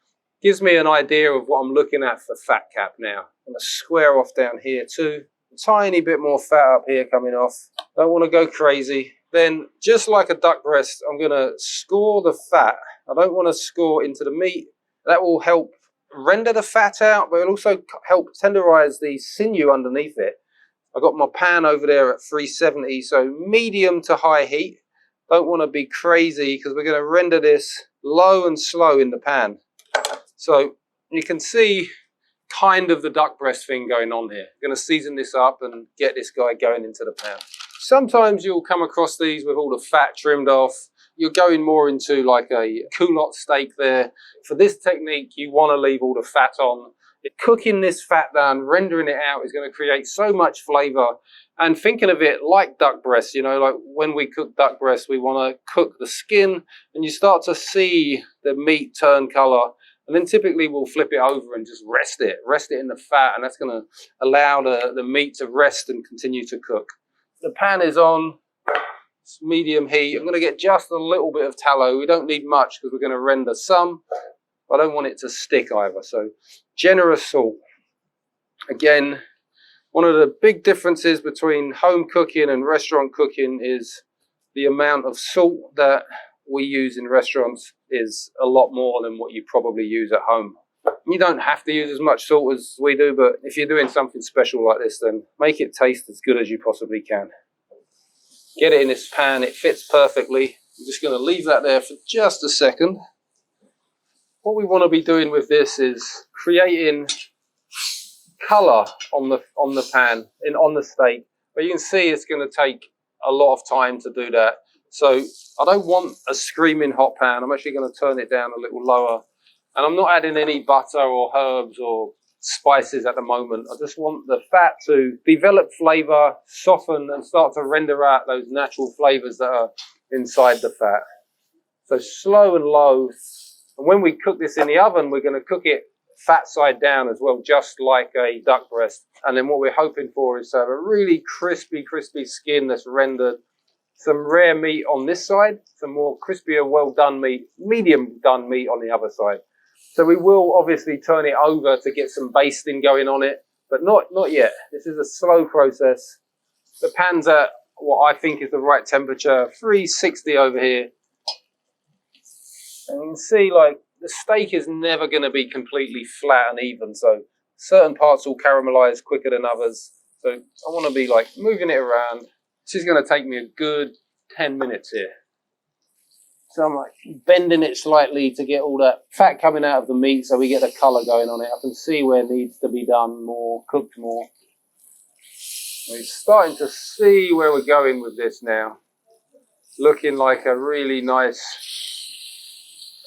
Speaker 2: Gives me an idea of what I'm looking at for fat cap now. I'm going to square off down here too. A tiny bit more fat up here coming off. Don't want to go crazy. Then, just like a duck breast, I'm going to score the fat. I don't want to score into the meat. That will help render the fat out, but it'll also help tenderize the sinew underneath it. I've got my pan over there at 370, so medium to high heat. Don't want to be crazy because we're going to render this low and slow in the pan. So you can see kind of the duck breast thing going on here. I'm going to season this up and get this guy going into the pan. Sometimes you'll come across these with all the fat trimmed off. You're going more into like a culotte steak there. For this technique, you want to leave all the fat on. Cooking this fat down, rendering it out is going to create so much flavor. And thinking of it like duck breast, you know, like when we cook duck breast, we want to cook the skin and you start to see the meat turn color. And then typically we'll flip it over and just rest it in the fat. And that's going to allow the meat to rest and continue to cook. The pan is on, it's medium heat. I'm going to get just a little bit of tallow. We don't need much because we're going to render some. I don't want it to stick either. So generous salt. Again, one of the big differences between home cooking and restaurant cooking is the amount of salt that we use in restaurants is a lot more than what you probably use at home. You don't have to use as much salt as we do, but if you're doing something special like this, then make it taste as good as you possibly can. Get it in this pan, it fits perfectly. I'm just going to leave that there for just a second. What we want to be doing with this is creating color on the pan and on the steak, but you can see it's going to take a lot of time to do that. So I don't want a screaming hot pan. I'm actually going to turn it down a little lower, and I'm not adding any butter or herbs or spices at the moment. I just want the fat to develop flavor, soften, and start to render out those natural flavors that are inside the fat. So slow and low. And when we cook this in the oven, we're going to cook it fat side down as well, just like a duck breast. And then what we're hoping for is to have a really crispy skin that's rendered. Some rare meat on this side, some more crispier, well done meat, medium done meat on the other side. So we will obviously turn it over to get some basting going on it, but not yet. This is a slow process. The pan's at what I think is the right temperature, 360 over here. And you can see, like, the steak is never going to be completely flat and even, so certain parts will caramelize quicker than others. So I want to be like moving it around. This is going to take me a good 10 minutes here. So I'm like bending it slightly to get all that fat coming out of the meat so we get the color going on it. I can see where it needs to be done more, cooked more. We're starting to see where we're going with this now. Looking like a really nice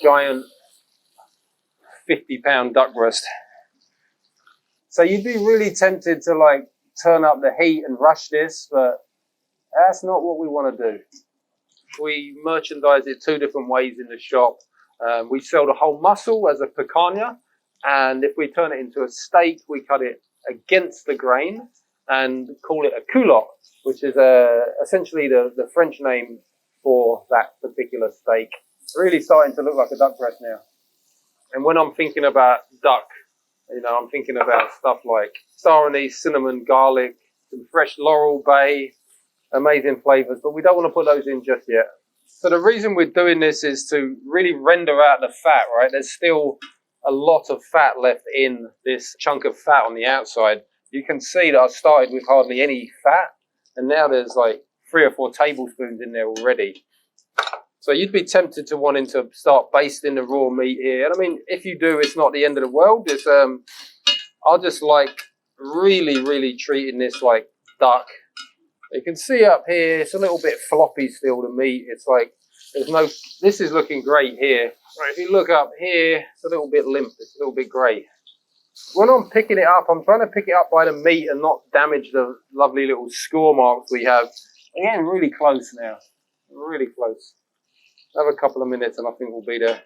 Speaker 2: giant 50-pound duck breast. So you'd be really tempted to like turn up the heat and rush this, but that's not what we want to do. We merchandise it two different ways in the shop. We sell the whole muscle as a picanha, and if we turn it into a steak, we cut it against the grain and call it a culotte, which is essentially the French name for that particular steak. Really starting to look like a duck breast now. And when I'm thinking about duck, you know, I'm thinking about stuff like star anise, cinnamon, garlic, some fresh laurel bay, amazing flavors, but we don't want to put those in just yet. So the reason we're doing this is to really render out the fat, right? There's still a lot of fat left in this chunk of fat on the outside. You can see that I started with hardly any fat, and now there's like 3 or 4 tablespoons in there already. So you'd be tempted to wanting to start basting the raw meat here. And I mean, if you do, it's not the end of the world. It's I just like really treating this like duck. You can see up here, it's a little bit floppy still, the meat. It's like, this is looking great here. Right, if you look up here, it's a little bit limp, it's a little bit grey. When I'm picking it up, I'm trying to pick it up by the meat and not damage the lovely little score marks we have. Again, really close now, really close. Another couple of minutes and I think we'll be there.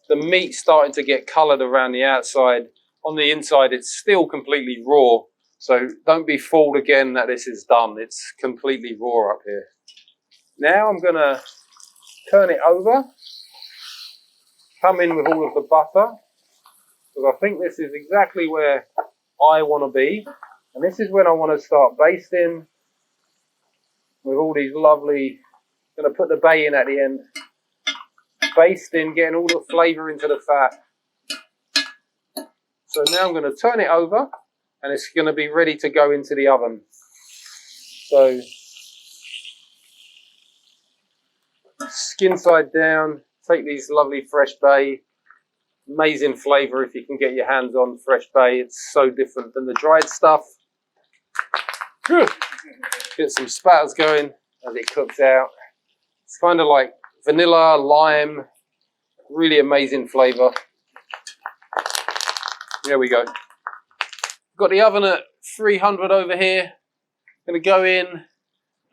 Speaker 2: The meat's starting to get coloured around the outside. On the inside, it's still completely raw. So don't be fooled again that this is done. It's completely raw up here. Now I'm going to turn it over. Come in with all of the butter. Because I think this is exactly where I want to be. And this is when I want to start basting with all these lovely... Going to put the bay in at the end. Basting, getting all the flavour into the fat. So now I'm going to turn it over and it's going to be ready to go into the oven. So skin side down, take these lovely fresh bay. Amazing flavour if you can get your hands on fresh bay. It's so different than the dried stuff. Get some spatters going as it cooks out. It's kind of like vanilla, lime, really amazing flavour. There we go. Got the oven at 300 over here. Gonna go in.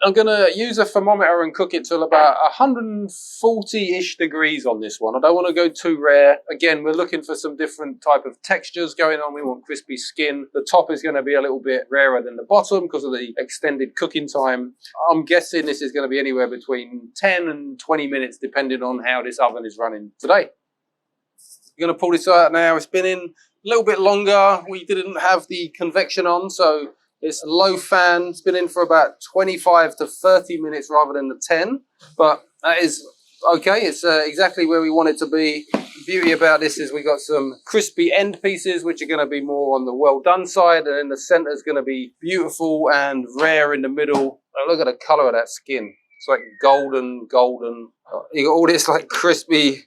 Speaker 2: I'm gonna use a thermometer and cook it till about 140-ish degrees on this one. I don't want to go too rare. Again, we're looking for some different type of textures going on. We want crispy skin. The top is going to be a little bit rarer than the bottom because of the extended cooking time. I'm guessing this is going to be anywhere between 10 and 20 minutes depending on how this oven is running today. I'm going to pull this out now. It's been in a little bit longer. We didn't have the convection on, so it's a low fan. It's been in for about 25 to 30 minutes rather than the 10, but that is okay. It's exactly where we want it to be. The beauty about this is we got some crispy end pieces, which are going to be more on the well done side, and then the center is going to be beautiful and rare in the middle. Oh, look at the color of that skin. It's like golden. You got all this like crispy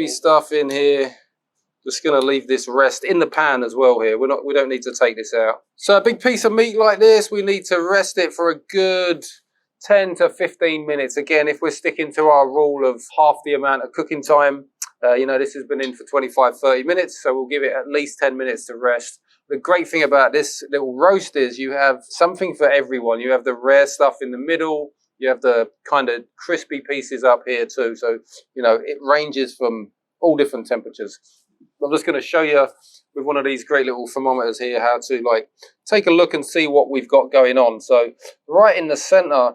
Speaker 2: stuff in here. Just going to leave this rest in the pan as well here. We don't need to take this out. So a big piece of meat like this, we need to rest it for a good 10 to 15 minutes. Again, if we're sticking to our rule of half the amount of cooking time, this has been in for 25, 30 minutes. So we'll give it at least 10 minutes to rest. The great thing about this little roast is you have something for everyone. You have the rare stuff in the middle. You have the kind of crispy pieces up here too. So, it ranges from all different temperatures. I'm just going to show you with one of these great little thermometers here how to take a look and see what we've got going on. So right in the center,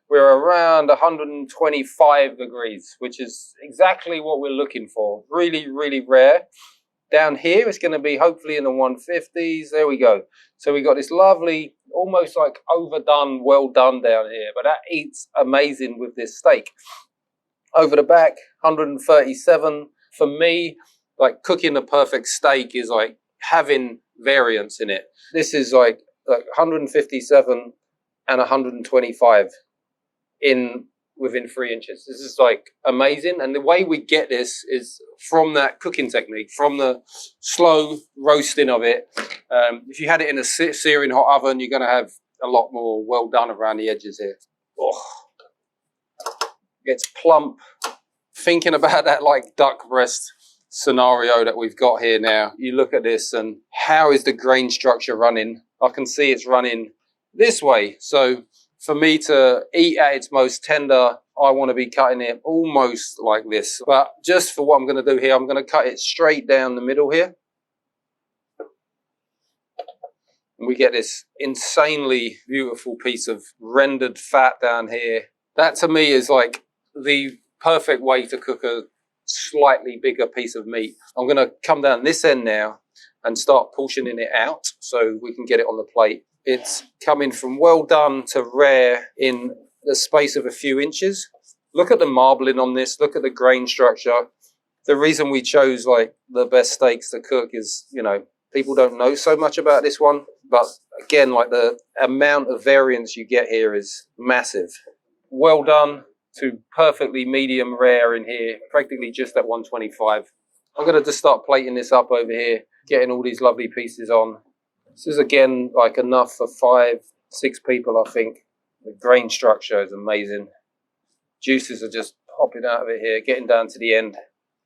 Speaker 2: we're around 125 degrees, which is exactly what we're looking for. Really, really rare. Down here, it's going to be hopefully in the 150s. There we go. So we got this lovely, almost like overdone, well done down here, but that eats amazing with this steak. Over the back, 137. For me, like cooking a perfect steak is like having variance in it. This is like 157 and 125 within 3 inches. This is like amazing. And the way we get this is from that cooking technique, from the slow roasting of it. If you had it in a searing hot oven, you're going to have a lot more well done around the edges here. Oh, gets plump. Thinking about that like duck breast scenario that we've got here now, you look at this and how is the grain structure running? I can see it's running this way. So for me to eat at its most tender, I want to be cutting it almost like this. But just for what I'm going to do here, I'm going to cut it straight down the middle here. And we get this insanely beautiful piece of rendered fat down here. That to me is like the perfect way to cook a slightly bigger piece of meat. I'm going to come down this end now and start portioning it out so we can get it on the plate. It's coming from well done to rare in the space of a few inches. Look at the marbling on this. Look at the grain structure. The reason we chose like the best steaks to cook is, people don't know so much about this one. But again, like the amount of variance you get here is massive. Well done to perfectly medium rare in here, practically just at 125. I'm going to just start plating this up over here, getting all these lovely pieces on. This is again like enough for 5-6 people, I think. The grain structure is amazing. Juices are just popping out of it here, getting down to the end.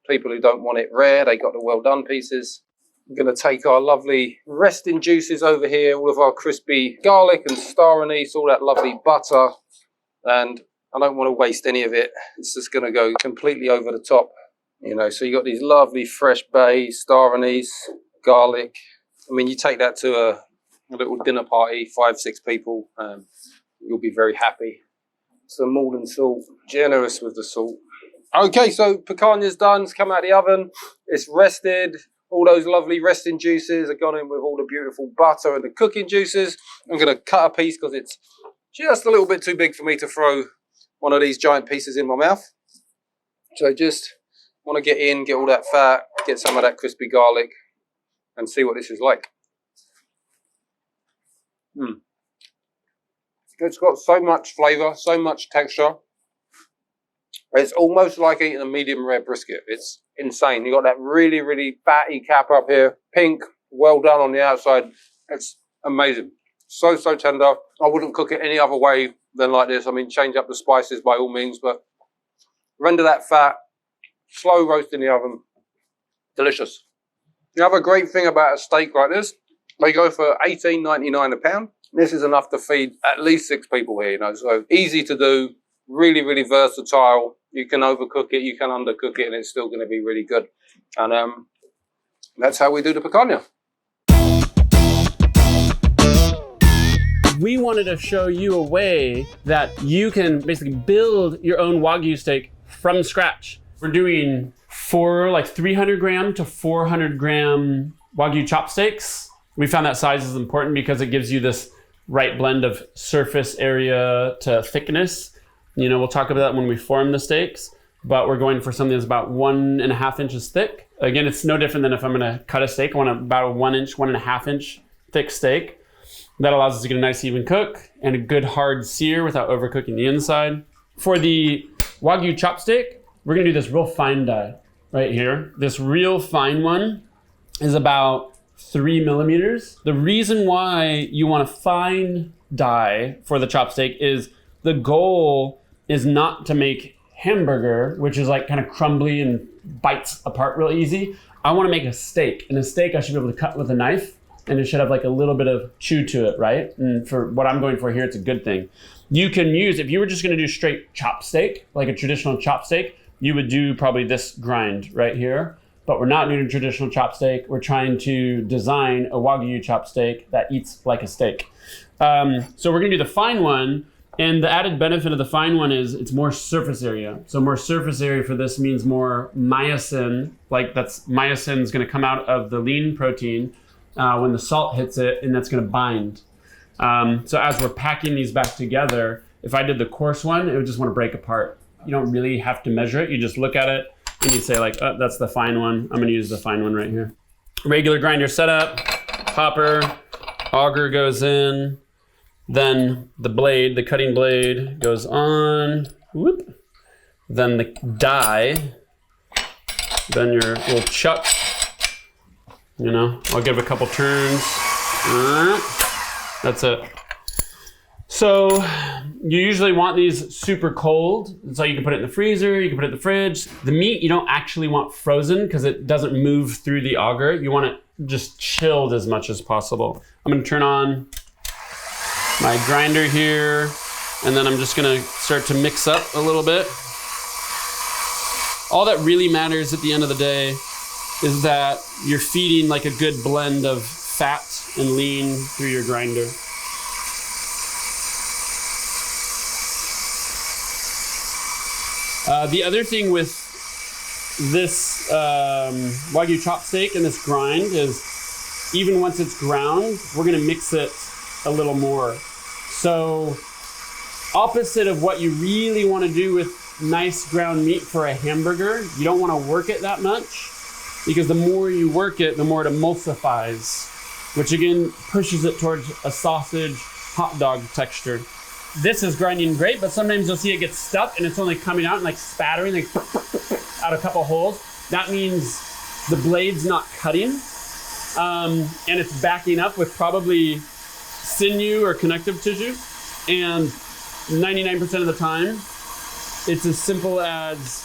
Speaker 2: People who don't want it rare, they got the well done pieces. I'm going to take our lovely resting juices over here, all of our crispy garlic and star anise, all that lovely butter, and I don't want to waste any of it. It's just going to go completely over the top. So you got these lovely fresh bay, star anise, garlic. I mean, you take that to a little dinner party, 5-6 people, you'll be very happy. Some Maldon salt, generous with the salt. Okay, so picanha's done. It's come out of the oven. It's rested. All those lovely resting juices have gone in with all the beautiful butter and the cooking juices. I'm going to cut a piece because it's just a little bit too big for me to throw one of these giant pieces in my mouth. So just want to get all that fat, get some of that crispy garlic and see what this is like. It's got so much flavor, so much texture. It's almost like eating a medium rare brisket. It's insane. You got that really, really fatty cap up here, pink, well done on the outside. It's amazing. So tender. I wouldn't cook it any other way than like this. I mean, change up the spices by all means, but render that fat, slow roast in the oven. Delicious. The other great thing about a steak like this, they go for $18.99 a pound. This is enough to feed at least 6 people here, you know, so easy to do, really, really versatile. You can overcook it, you can undercook it, and it's still going to be really good. And that's how we do the picanha.
Speaker 1: We wanted to show you a way that you can basically build your own Wagyu steak from scratch. We're doing 300 gram to 400 gram Wagyu chop steaks. We found that size is important because it gives you this right blend of surface area to thickness. You know, we'll talk about that when we form the steaks, but we're going for something that's about 1.5 inches thick. Again, it's no different than if I'm gonna cut a steak. I want about a 1 inch, 1.5 inch thick steak. That allows us to get a nice even cook and a good hard sear without overcooking the inside. For the Wagyu chop steak, we're gonna do this real fine die right here. This real fine one is about 3 millimeters. The reason why you want a fine die for the chop steak is the goal is not to make hamburger, which is like kind of crumbly and bites apart real easy. I want to make a steak, and a steak I should be able to cut with a knife, and it should have like a little bit of chew to it, right? And for what I'm going for here, it's a good thing. You can use, if you were just gonna do straight chop steak, like a traditional chop steak, you would do probably this grind right here, but we're not doing a traditional chop steak. We're trying to design a Wagyu chop steak that eats like a steak. So we're gonna do the fine one, and the added benefit of the fine one is it's more surface area. So more surface area for this means more myosin, myosin is gonna come out of the lean protein when the salt hits it, and that's gonna bind. So as we're packing these back together, if I did the coarse one, it would just wanna break apart. You don't really have to measure it. You just look at it and you say like, oh, that's the fine one. I'm gonna use the fine one right here. Regular grinder setup, hopper, auger goes in, then the blade, the cutting blade goes on, whoop. Then the die, then your little chuck. You know, I'll give it a couple turns. That's it. So you usually want these super cold, so you can put it in the freezer, you can put it in the fridge. The meat you don't actually want frozen because it doesn't move through the auger. You want it just chilled as much as possible. I'm gonna turn on my grinder here, and then I'm just gonna start to mix up a little bit. All that really matters at the end of the day is that you're feeding like a good blend of fat and lean through your grinder. The other thing with this Wagyu chop steak and this grind is even once it's ground, we're gonna mix it a little more. So opposite of what you really wanna do with nice ground meat for a hamburger, you don't wanna work it that much, because the more you work it, the more it emulsifies, which again pushes it towards a sausage hot dog texture. This is grinding great, but sometimes you'll see it get stuck and it's only coming out and like spattering like out a couple holes. That means the blade's not cutting, and it's backing up with probably sinew or connective tissue. And 99% of the time, it's as simple as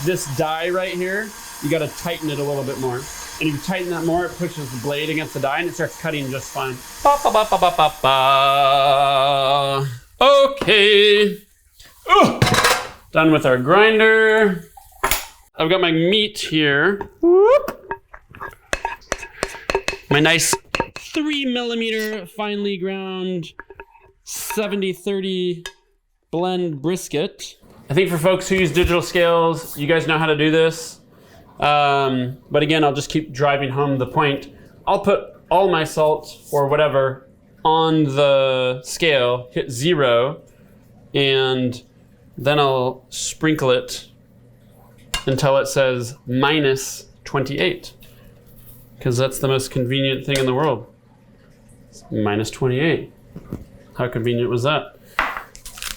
Speaker 1: this die right here. You gotta tighten it a little bit more. And if you tighten that more, it pushes the blade against the die and it starts cutting just fine. Ba, ba, ba, ba, ba, ba, ba. Okay. Ooh. Done with our grinder. I've got my meat here. Whoop. My nice 3 millimeter finely ground 70-30 blend brisket. I think for folks who use digital scales, you guys know how to do this. But again, I'll just keep driving home the point. I'll put all my salt or whatever on the scale, hit 0, and then I'll sprinkle it until it says -28, because that's the most convenient thing in the world. It's -28. How convenient was that?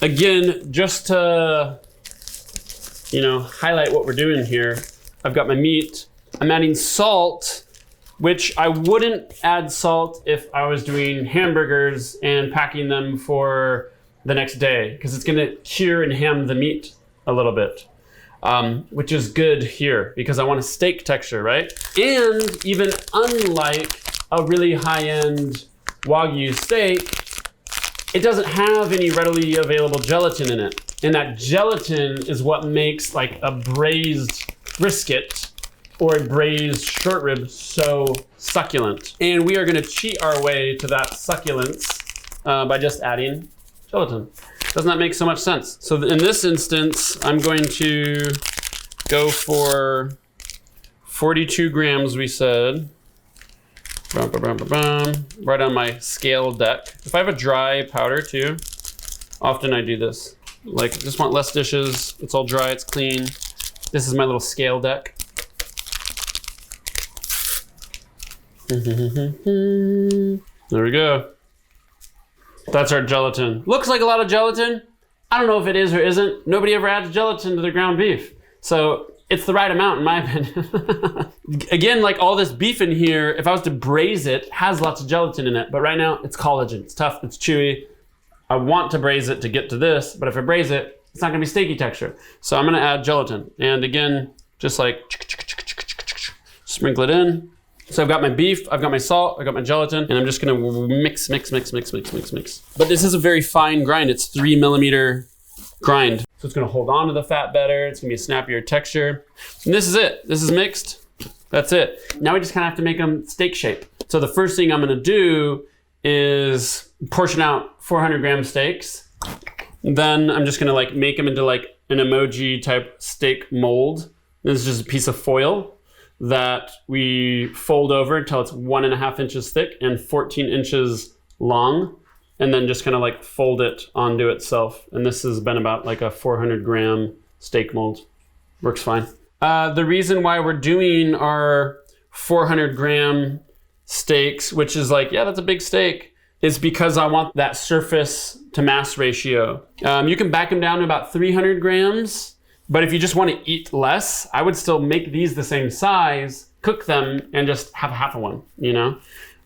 Speaker 1: Again, just to, highlight what we're doing here, I've got my meat. I'm adding salt, which I wouldn't add salt if I was doing hamburgers and packing them for the next day, because it's gonna cure and ham the meat a little bit. which is good here because I want a steak texture, right? And even unlike a really high-end Wagyu steak, it doesn't have any readily available gelatin in it. And that gelatin is what makes like a braised brisket or a braised short rib so succulent. And we are gonna cheat our way to that succulence by just adding gelatin. Doesn't that make so much sense? So in this instance, I'm going to go for 42 grams, we said. Right on my scale deck. If I have a dry powder too, often I do this. Like, just want less dishes, it's all dry, it's clean. This is my little scale deck. There we go. That's our gelatin. Looks like a lot of gelatin. I don't know if it is or isn't. Nobody ever adds gelatin to their ground beef. So it's the right amount in my opinion. Again, like all this beef in here, if I was to braise it, has lots of gelatin in it. But right now it's collagen, it's tough, it's chewy. I want to braise it to get to this, but if I braise it, it's not gonna be steaky texture. So I'm gonna add gelatin. And again, just like sprinkle it in. So I've got my beef, I've got my salt, I've got my gelatin, and I'm just gonna mix. But this is a very fine grind. It's 3 millimeter grind. So it's gonna hold on to the fat better. It's gonna be a snappier texture. And this is it. This is mixed. That's it. Now we just kind of have to make them steak shape. So the first thing I'm gonna do is portion out 400 gram steaks. Then I'm just gonna like make them into like an emoji type steak mold. This is just a piece of foil that we fold over until it's 1.5 inches thick and 14 inches long, and then just kind of like fold it onto itself. And this has been about like a 400 gram steak mold. Works fine. The reason why we're doing our 400 gram steaks, which is like, yeah, that's a big steak, is because I want that surface to mass ratio. You can back them down to about 300 grams, but if you just want to eat less, I would still make these the same size, cook them, and just have half of one, you know?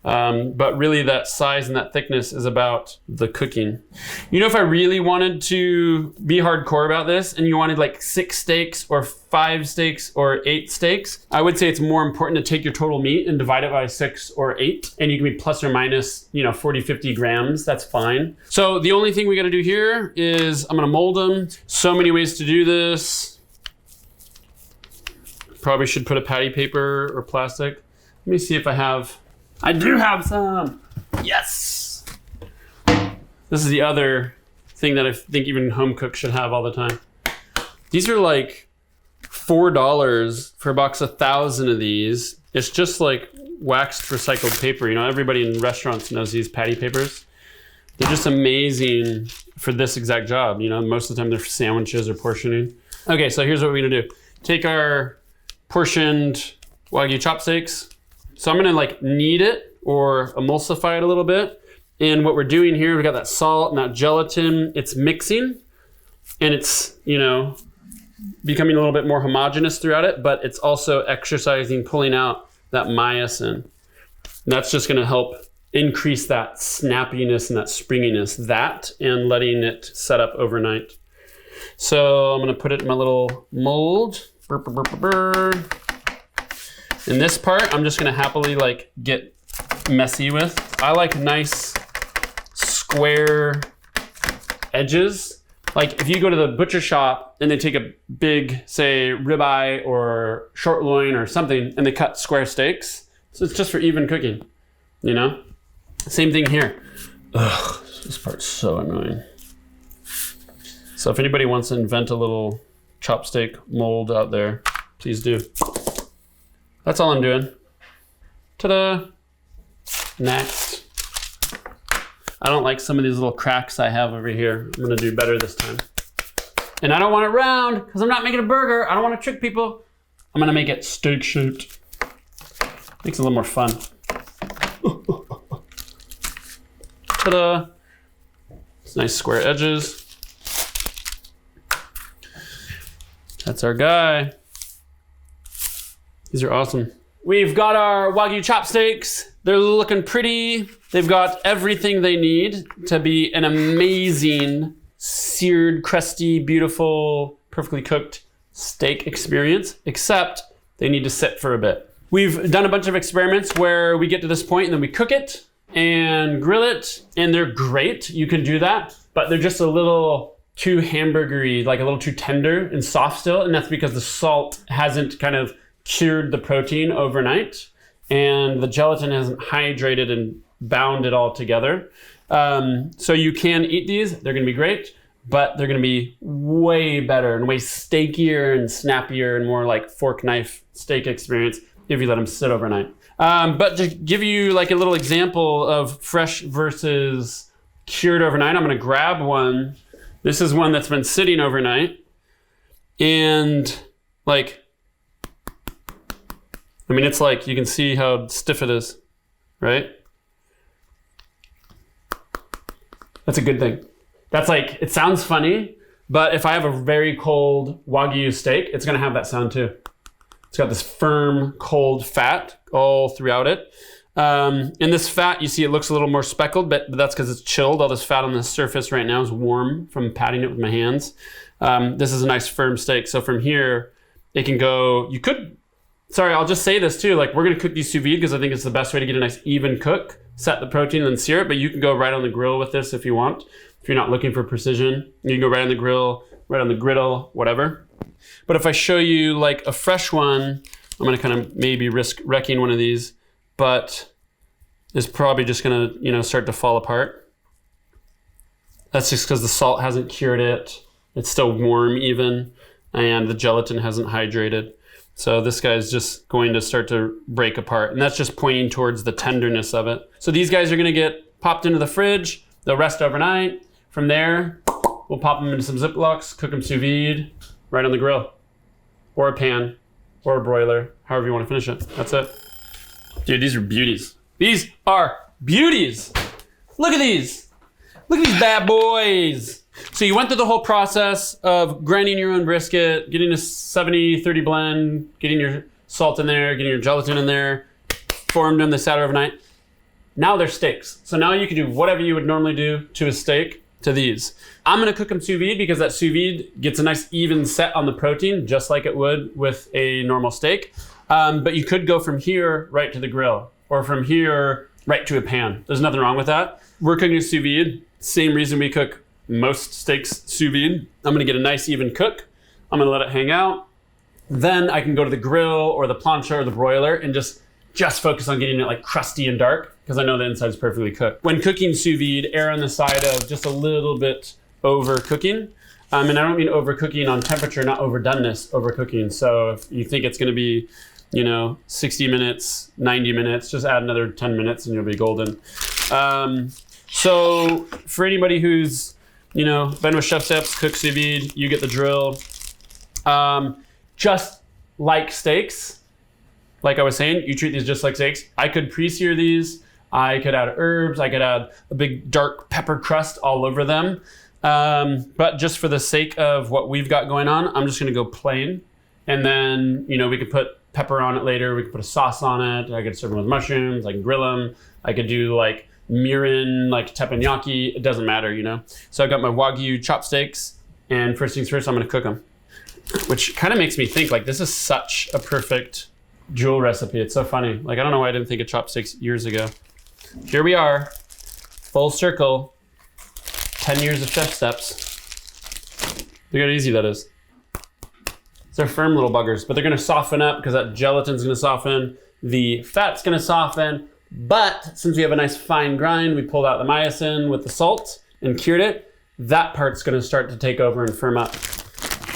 Speaker 1: But really that size and that thickness is about the cooking. You know, if I really wanted to be hardcore about this and you wanted like 6 steaks or 5 steaks or 8 steaks, I would say it's more important to take your total meat and divide it by 6 or 8, and you can be plus or minus, you know, 40, 50 grams, that's fine. So the only thing we gotta do here is I'm gonna mold them. So many ways to do this. Probably should put a patty paper or plastic. Let me see if I do have some. Yes. This is the other thing that I think even home cooks should have all the time. These are like $4 for a box of 1,000 of these. It's just like waxed recycled paper. You know, everybody in restaurants knows these patty papers. They're just amazing for this exact job. You know, most of the time they're for sandwiches or portioning. Okay, so here's what we're gonna do. Take our portioned Wagyu chopsteaks. So I'm gonna like knead it or emulsify it a little bit. And what we're doing here, we've got that salt and that gelatin, it's mixing and it's, you know, becoming a little bit more homogeneous throughout it, but it's also exercising, pulling out that myosin. And that's just gonna help increase that snappiness and that springiness, that and letting it set up overnight. So I'm gonna put it in my little mold. In this part, I'm just gonna happily like get messy with. I like nice square edges. Like if you go to the butcher shop and they take a big, say, ribeye or short loin or something and they cut square steaks, so it's just for even cooking, you know? Same thing here. Ugh, this part's so annoying. So if anybody wants to invent a little chopstick mold out there, please do. That's all I'm doing. Ta-da! Next. I don't like some of these little cracks I have over here. I'm gonna do better this time. And I don't want it round, because I'm not making a burger. I don't want to trick people. I'm gonna make it steak shaped. Makes it a little more fun. Ta-da! It's nice square edges. That's our guy. These are awesome. We've got our Wagyu chopsteaks. They're looking pretty. They've got everything they need to be an amazing, seared, crusty, beautiful, perfectly cooked steak experience, except they need to sit for a bit. We've done a bunch of experiments where we get to this point and then we cook it and grill it, and they're great. You can do that, but they're just a little too hamburgery, like a little too tender and soft still, and that's because the salt hasn't kind of cured the protein overnight, and the gelatin hasn't hydrated and bound it all together. So you can eat these, they're gonna be great, but they're gonna be way better and way steakier and snappier and more like fork knife steak experience if you let them sit overnight. But to give you like a little example of fresh versus cured overnight, I'm gonna grab one. This is one that's been sitting overnight, and like, I mean, it's like, you can see how stiff it is, right? That's a good thing. That's like, it sounds funny, but if I have a very cold Wagyu steak, it's gonna have that sound too. It's got this firm, cold fat all throughout it. In this fat, you see it looks a little more speckled, but that's because it's chilled. All this fat on the surface right now is warm from patting it with my hands. This is a nice firm steak. So from here, it can go, I'll just say this too, like we're gonna cook these sous vide because I think it's the best way to get a nice even cook, set the protein and then sear it, but you can go right on the grill with this if you want. If you're not looking for precision, you can go right on the grill, right on the griddle, whatever. But if I show you like a fresh one, I'm gonna kind of maybe risk wrecking one of these, but it's probably just gonna, start to fall apart. That's just because the salt hasn't cured it. It's still warm even, and the gelatin hasn't hydrated. So this guy's just going to start to break apart, and that's just pointing towards the tenderness of it. So these guys are gonna get popped into the fridge. They'll rest overnight. From there, we'll pop them into some Ziplocs, cook them sous vide, right on the grill, or a pan, or a broiler, however you want to finish it. That's it. Dude, these are beauties. These are beauties. Look at these. Look at these bad boys. So you went through the whole process of grinding your own brisket, getting a 70-30 blend, getting your salt in there, getting your gelatin in there, formed them, they sat overnight. Now they're steaks. So now you can do whatever you would normally do to a steak to these. I'm gonna cook them sous vide because that sous vide gets a nice even set on the protein, just like it would with a normal steak. But you could go from here right to the grill, or from here right to a pan. There's nothing wrong with that. We're cooking sous vide, same reason we cook most steaks sous vide. I'm gonna get a nice even cook. I'm gonna let it hang out. Then I can go to the grill or the plancha or the broiler and just focus on getting it like crusty and dark, because I know the inside is perfectly cooked. When cooking sous vide, err on the side of just a little bit over cooking. And I don't mean overcooking on temperature, not overdoneness, overcooking. So if you think it's gonna be, 60 minutes, 90 minutes, just add another 10 minutes and you'll be golden. So for anybody who's, been with ChefSteps, cook sous vide, you get the drill. Just like steaks, like I was saying, you treat these just like steaks. I could pre-sear these. I could add herbs. I could add a big dark pepper crust all over them. But just for the sake of what we've got going on, I'm just gonna go plain. And then, we could put pepper on it later. We could put a sauce on it. I could serve them with mushrooms. I can grill them. I could do like mirin, like teppanyaki. It doesn't matter, So I got my Wagyu chopsticks, and first things first, I'm gonna cook them. Which kind of makes me think like this is such a perfect jewel recipe. It's so funny. Like, I don't know why I didn't think of chopsticks years ago. Here we are, full circle, 10 years of ChefSteps. Look how easy that is. They're firm little buggers, but they're gonna soften up because that gelatin's gonna soften, the fat's gonna soften, but since we have a nice fine grind, we pulled out the myosin with the salt and cured it, that part's gonna start to take over and firm up.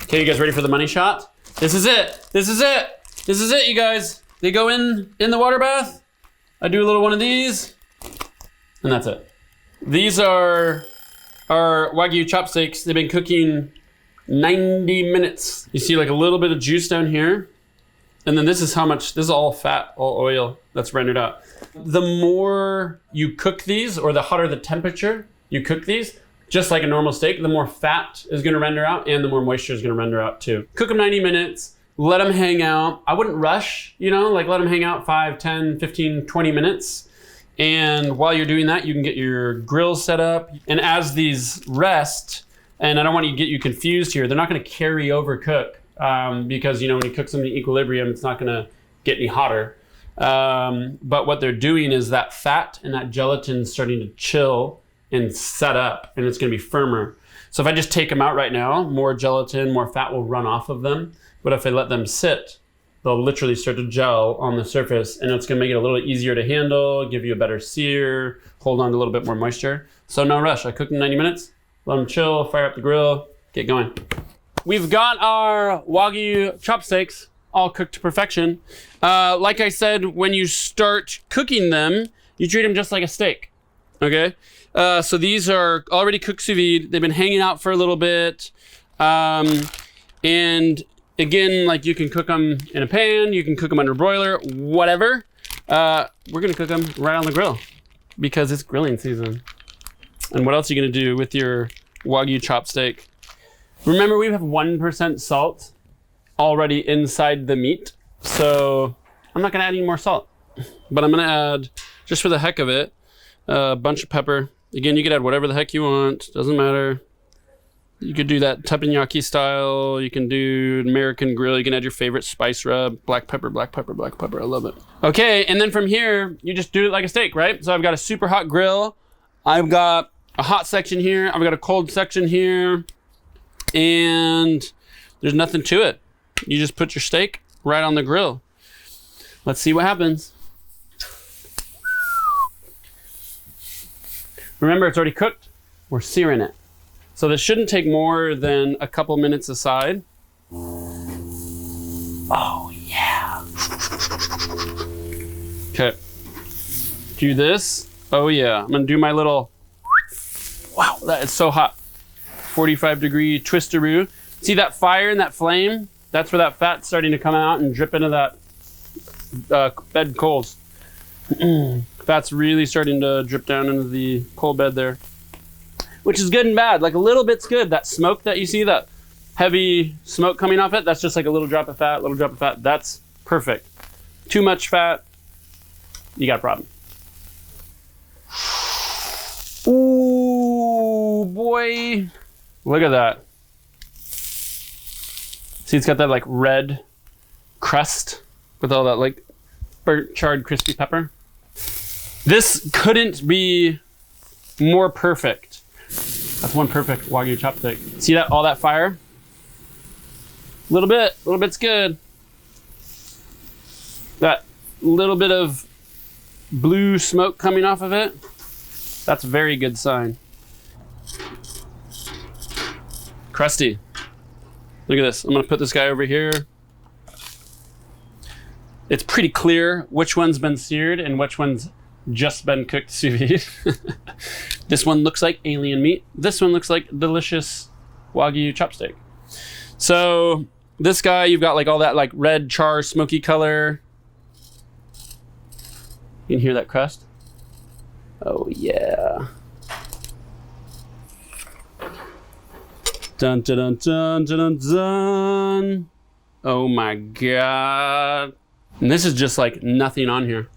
Speaker 1: Okay, you guys ready for the money shot? This is it, this is it, this is it, you guys. They go in the water bath, I do a little one of these, and that's it. These are our Wagyu chopsticks. They've been cooking 90 minutes. You see like a little bit of juice down here. And then this is how much, this is all fat, all oil that's rendered out. The more you cook these, or the hotter the temperature you cook these, just like a normal steak, the more fat is gonna render out and the more moisture is gonna render out too. Cook them 90 minutes, let them hang out. I wouldn't rush, like let them hang out 5, 10, 15, 20 minutes. And while you're doing that, you can get your grill set up. And as these rest, and I don't want to get you confused here, they're not gonna carry over cook. because, you know, when you cook something in equilibrium, it's not gonna get any hotter. But what they're doing is that fat and that gelatin starting to chill and set up, and it's gonna be firmer. So if I just take them out right now, more gelatin, more fat will run off of them. But if I let them sit, they'll literally start to gel on the surface, and it's gonna make it a little easier to handle, give you a better sear, hold on to a little bit more moisture. So no rush, I cook them 90 minutes, let them chill, fire up the grill, get going. We've got our Wagyu chopsticks all cooked to perfection. Like I said, when you start cooking them, you treat them just like a steak, okay? So these are already cooked sous vide. They've been hanging out for a little bit. And again, like you can cook them in a pan, you can cook them under a broiler, whatever. We're gonna cook them right on the grill because it's grilling season. And what else are you gonna do with your Wagyu chopstick? Remember, we have 1% salt already inside the meat. So I'm not gonna add any more salt, but I'm gonna add, just for the heck of it, a bunch of pepper. Again, you could add whatever the heck you want, doesn't matter. You could do that teppanyaki style. You can do American grill. You can add your favorite spice rub, black pepper, black pepper, black pepper. I love it. Okay, and then from here, you just do it like a steak, right? So I've got a super hot grill. I've got a hot section here. I've got a cold section here. And there's nothing to it. You just put your steak right on the grill. Let's see what happens. Remember, it's already cooked. We're searing it. So this shouldn't take more than a couple minutes aside. Oh, yeah. Okay. Do this. Oh, yeah. I'm going to do my little, wow, that is so hot. 45-degree twisteroo. See that fire and that flame? That's where that fat's starting to come out and drip into that bed coals. Fat's really starting to drip down into the coal bed there, which is good and bad. Like a little bit's good. That smoke that you see, that heavy smoke coming off it, that's just like a little drop of fat, little drop of fat. That's perfect. Too much fat, you got a problem. Ooh, boy. Look at that. See, it's got that like red crust with all that like burnt, charred, crispy pepper. This couldn't be more perfect. That's one perfect Wagyu chopstick. See that, all that fire? A little bit's good. That little bit of blue smoke coming off of it, that's a very good sign. Crusty. Look at this. I'm gonna put this guy over here. It's pretty clear which one's been seared and which one's just been cooked sous vide. This one looks like alien meat. This one looks like delicious Wagyu chopstick. So this guy, you've got like all that like red char smoky color. You can hear that crust? Oh yeah. Dun dun dun dun dun dun. Oh my God. And this is just like nothing on here.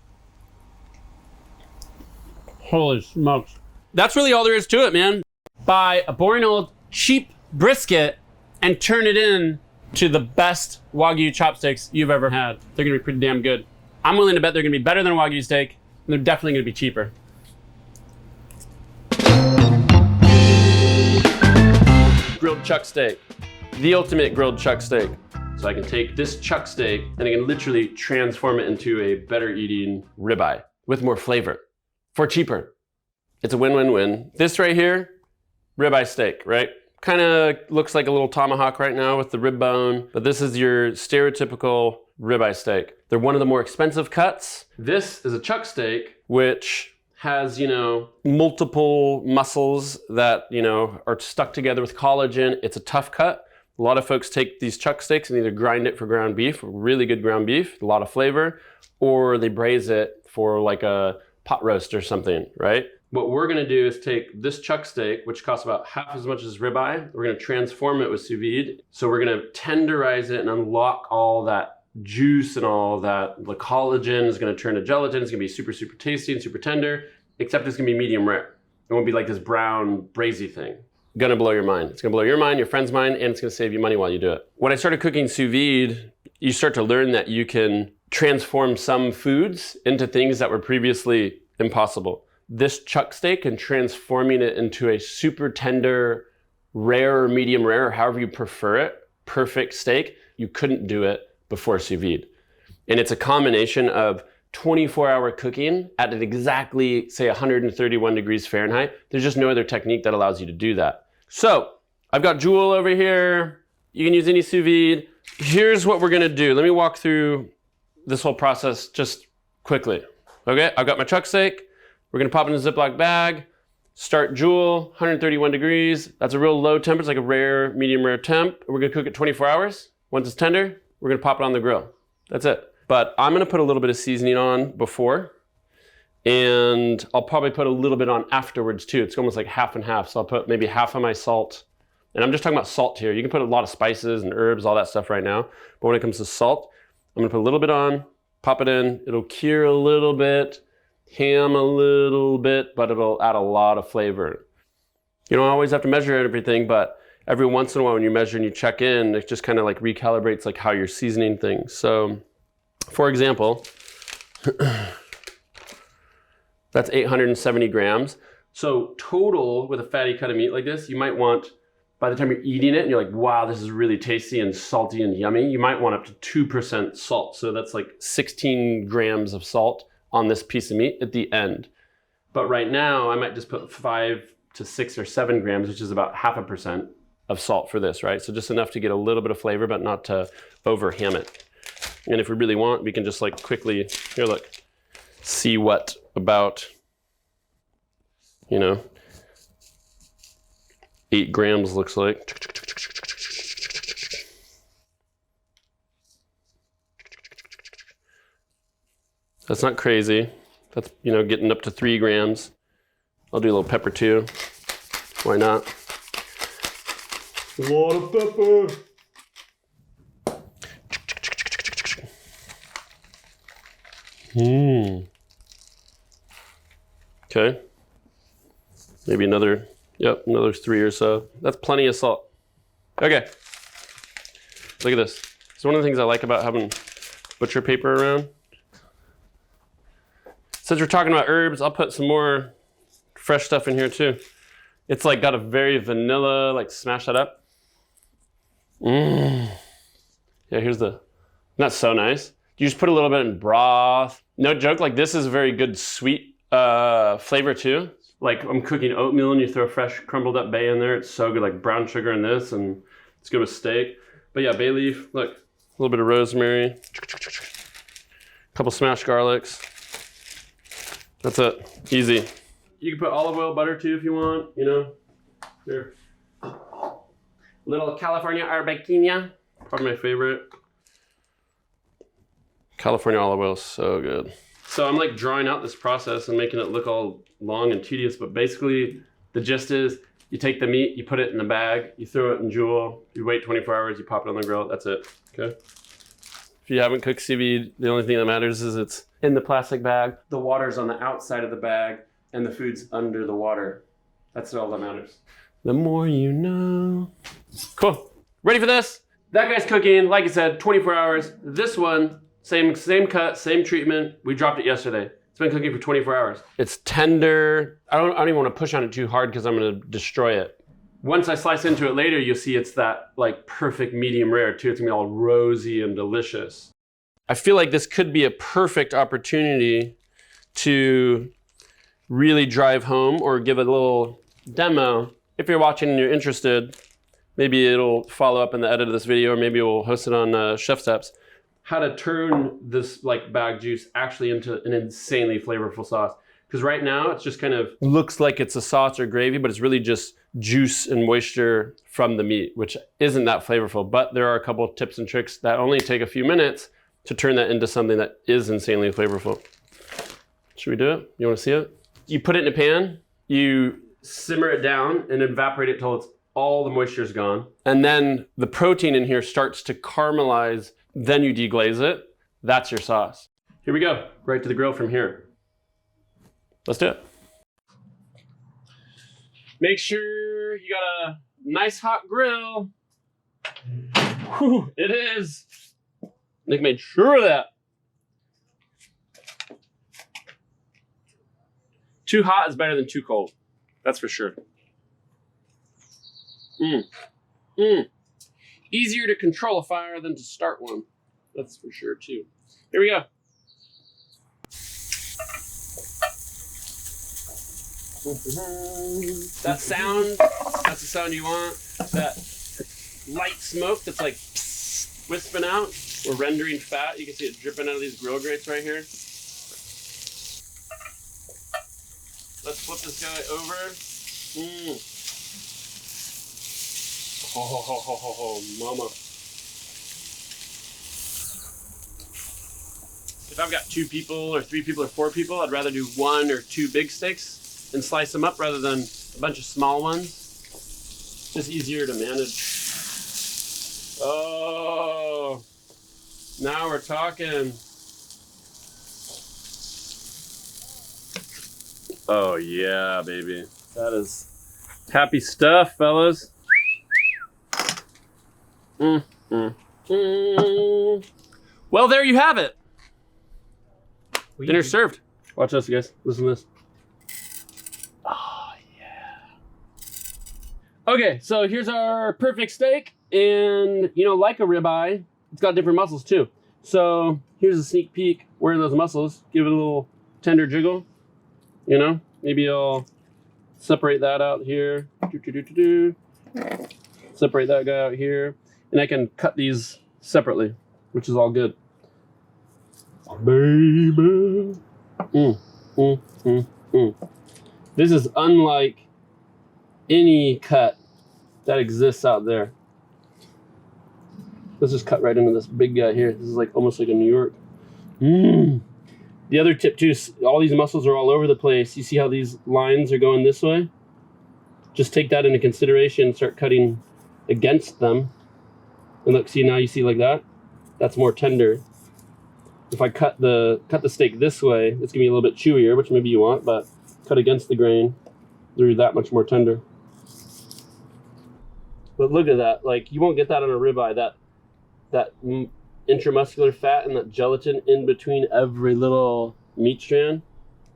Speaker 1: Holy smokes. That's really all there is to it, man. Buy a boring old cheap brisket and turn it in to the best Wagyu chopsticks you've ever had. They're gonna be pretty damn good. I'm willing to bet they're gonna be better than a Wagyu steak, and they're definitely gonna be cheaper. Grilled chuck steak. The ultimate grilled chuck steak. So I can take this chuck steak and I can literally transform it into a better eating ribeye with more flavor for cheaper. It's a win-win-win. This right here, ribeye steak, right? Kind of looks like a little tomahawk right now with the rib bone, but this is your stereotypical ribeye steak. They're one of the more expensive cuts. This is a chuck steak, which has, you know, multiple muscles that, you know, are stuck together with collagen. It's a tough cut. A lot of folks take these chuck steaks and either grind it for ground beef, really good ground beef, a lot of flavor, or they braise it for like a pot roast or something, right? What we're gonna do is take this chuck steak, which costs about half as much as ribeye. We're gonna transform it with sous vide. So we're gonna tenderize it and unlock all that juice and all that. The collagen is gonna turn to gelatin. It's gonna be super, super tasty and super tender, except it's gonna be medium rare. It won't be like this brown, braisy thing. gonna blow your mind. It's gonna blow your mind, your friend's mind, and it's gonna save you money while you do it. When I started cooking sous vide, you start to learn that you can transform some foods into things that were previously impossible. This chuck steak and transforming it into a super tender, rare or medium rare, or however you prefer it, perfect steak, you couldn't do it before sous vide. And it's a combination of 24-hour cooking at exactly, say, 131 degrees Fahrenheit. There's just no other technique that allows you to do that. So I've got Joule over here. You can use any sous vide. Here's what we're gonna do. Let me walk through this whole process just quickly. Okay, I've got my chuck steak. We're gonna pop it in a Ziploc bag, start Joule, 131 degrees. That's a real low temp, it's like a rare, medium rare temp. We're gonna cook it 24 hours. Once it's tender, we're gonna pop it on the grill. That's it. But I'm gonna put a little bit of seasoning on before, and I'll probably put a little bit on afterwards too. It's almost like half and half. So I'll put maybe half of my salt, and I'm just talking about salt here. You can put a lot of spices and herbs, all that stuff right now. But when it comes to salt, I'm gonna put a little bit on, pop it in. It'll cure a little bit, ham a little bit, but it'll add a lot of flavor. You don't always have to measure everything, but every once in a while when you measure and you check in, it just kind of like recalibrates like how you're seasoning things. So for example, that's 870 grams. So total with a fatty cut of meat like this, you might want, by the time you're eating it and you're like, wow, this is really tasty and salty and yummy, you might want up to 2% salt. So that's like 16 grams of salt on this piece of meat at the end. But right now I might just put 5 to 6 or 7 grams, which is about 0.5% of salt for this, right? So just enough to get a little bit of flavor, but not to over ham it. And if we really want, we can just like quickly, here look, see what about, 8 grams looks like. That's not crazy. That's, getting up to 3 grams. I'll do a little pepper too. Why not? A lot of pepper. Okay. Maybe another 3 or so. That's plenty of salt. Okay. Look at this. It's one of the things I like about having butcher paper around. Since we're talking about herbs, I'll put some more fresh stuff in here too. It's like got a very vanilla, like smash that up. Yeah, here's that's so nice. You just put a little bit in broth. No joke, like this is a very good sweet flavor too. Like I'm cooking oatmeal and you throw fresh crumbled up bay in there. It's so good, like brown sugar in this, and it's good with steak. But yeah, bay leaf, look, a little bit of rosemary, a couple smashed garlics. That's it, easy. You can put olive oil, butter too if you want, Here. Little California arbequina, probably my favorite. California olive oil is so good. So I'm like drawing out this process and making it look all long and tedious, but basically the gist is you take the meat, you put it in a bag, you throw it in Joule, you wait 24 hours, you pop it on the grill, that's it, okay? If you haven't cooked sous vide, the only thing that matters is it's in the plastic bag, the water's on the outside of the bag, and the food's under the water. That's all that matters. The more you know. Cool, ready for this? That guy's cooking, like I said, 24 hours. This one, same cut, same treatment. We dropped it yesterday. It's been cooking for 24 hours. It's tender. I don't even want to push on it too hard because I'm gonna destroy it. Once I slice into it later, you'll see it's that like perfect medium rare too. It's gonna be all rosy and delicious. I feel like this could be a perfect opportunity to really drive home or give a little demo. If you're watching and you're interested, maybe it'll follow up in the edit of this video, or maybe we'll host it on ChefSteps. How to turn this like bag juice actually into an insanely flavorful sauce. Because right now it's just kind of looks like it's a sauce or gravy, but it's really just juice and moisture from the meat, which isn't that flavorful. But there are a couple of tips and tricks that only take a few minutes to turn that into something that is insanely flavorful. Should we do it? You want to see it? You put it in a pan, you simmer it down and evaporate it till it's all the moisture is gone. And then the protein in here starts to caramelize. Then you deglaze it. That's your sauce. Here we go, right to the grill from here. Let's do it. Make sure sure you got a nice hot grill. Whew, it is. Nick made sure of that. Too hot is better than too cold. That's for sure. Easier to control a fire than to start one. That's for sure too. Here we go. That sound, that's the sound you want. That light smoke that's like wisping out. We're rendering fat. You can see it dripping out of these grill grates right here. Let's flip this guy over. Oh, mama. If I've got 2 people or 3 people or 4 people, I'd rather do 1 or 2 big steaks and slice them up rather than a bunch of small ones. Just easier to manage. Oh, now we're talking. Oh yeah, baby. That is happy stuff, fellas. Well, there you have it. Dinner served. Watch this, guys. Listen to this. Oh, yeah. Okay, so here's our perfect steak. And, you know, like a ribeye, it's got different muscles too. So here's a sneak peek. Where are those muscles? Give it a little tender jiggle. You know, maybe I'll separate that out here. Separate that guy out here. And I can cut these separately, which is all good. Baby. This is unlike any cut that exists out there. Let's just cut right into this big guy here. This is like almost like a New York. The other tip too, all these muscles are all over the place. You see how these lines are going this way? Just take that into consideration and start cutting against them. And look, see, now you see like that? That's more tender. If I cut the steak this way, it's gonna be a little bit chewier, which maybe you want, but cut against the grain, they're that much more tender. But look at that, like you won't get that on a ribeye, that intramuscular fat and that gelatin in between every little meat strand.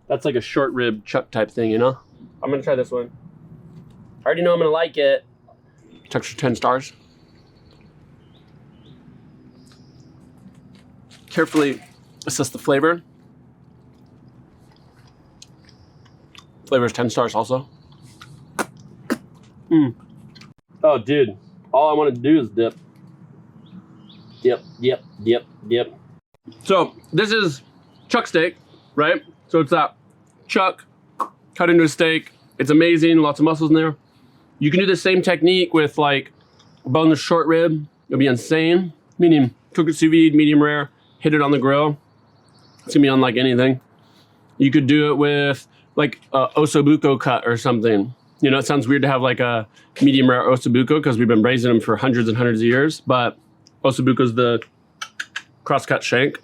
Speaker 1: That's like a short rib chuck type thing, you know? I'm gonna try this one. I already know I'm gonna like it. Texture 10 stars. Carefully assess the flavor. Flavor is 10 stars also. Oh, dude. All I want to do is dip. Dip. So this is chuck steak, right? So it's that chuck cut into a steak. It's amazing. Lots of muscles in there. You can do the same technique with like a boneless short rib. It'll be insane. Meaning cook it sous vide, medium rare. Hit it on the grill. It's gonna be unlike anything. You could do it with like a ossobuco cut or something. You know, it sounds weird to have like a medium rare ossobuco because we've been braising them for hundreds and hundreds of years, but ossobuco's the cross-cut shank.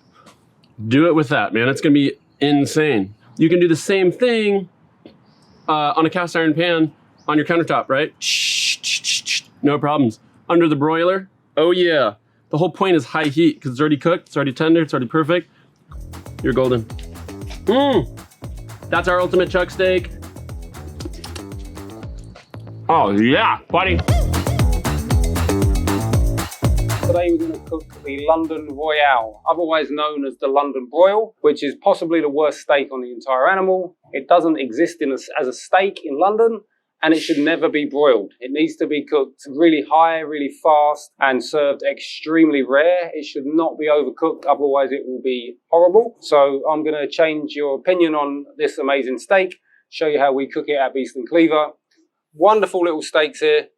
Speaker 1: Do it with that, man. It's gonna be insane. You can do the same thing on a cast iron pan on your countertop, right? No problems. Under the broiler, oh yeah. The whole point is high heat because it's already cooked, it's already tender, it's already perfect. You're golden. That's our ultimate chuck steak. Oh yeah, buddy.
Speaker 2: Today we're going to cook the London Royale, otherwise known as the London Broil, which is possibly the worst steak on the entire animal. It doesn't exist as a steak in London, and it should never be broiled. It needs to be cooked really high, really fast, and served extremely rare. It should not be overcooked, otherwise it will be horrible. So I'm going to change your opinion on this amazing steak, show you how we cook it at Peasant and Cleaver. Wonderful little steaks here.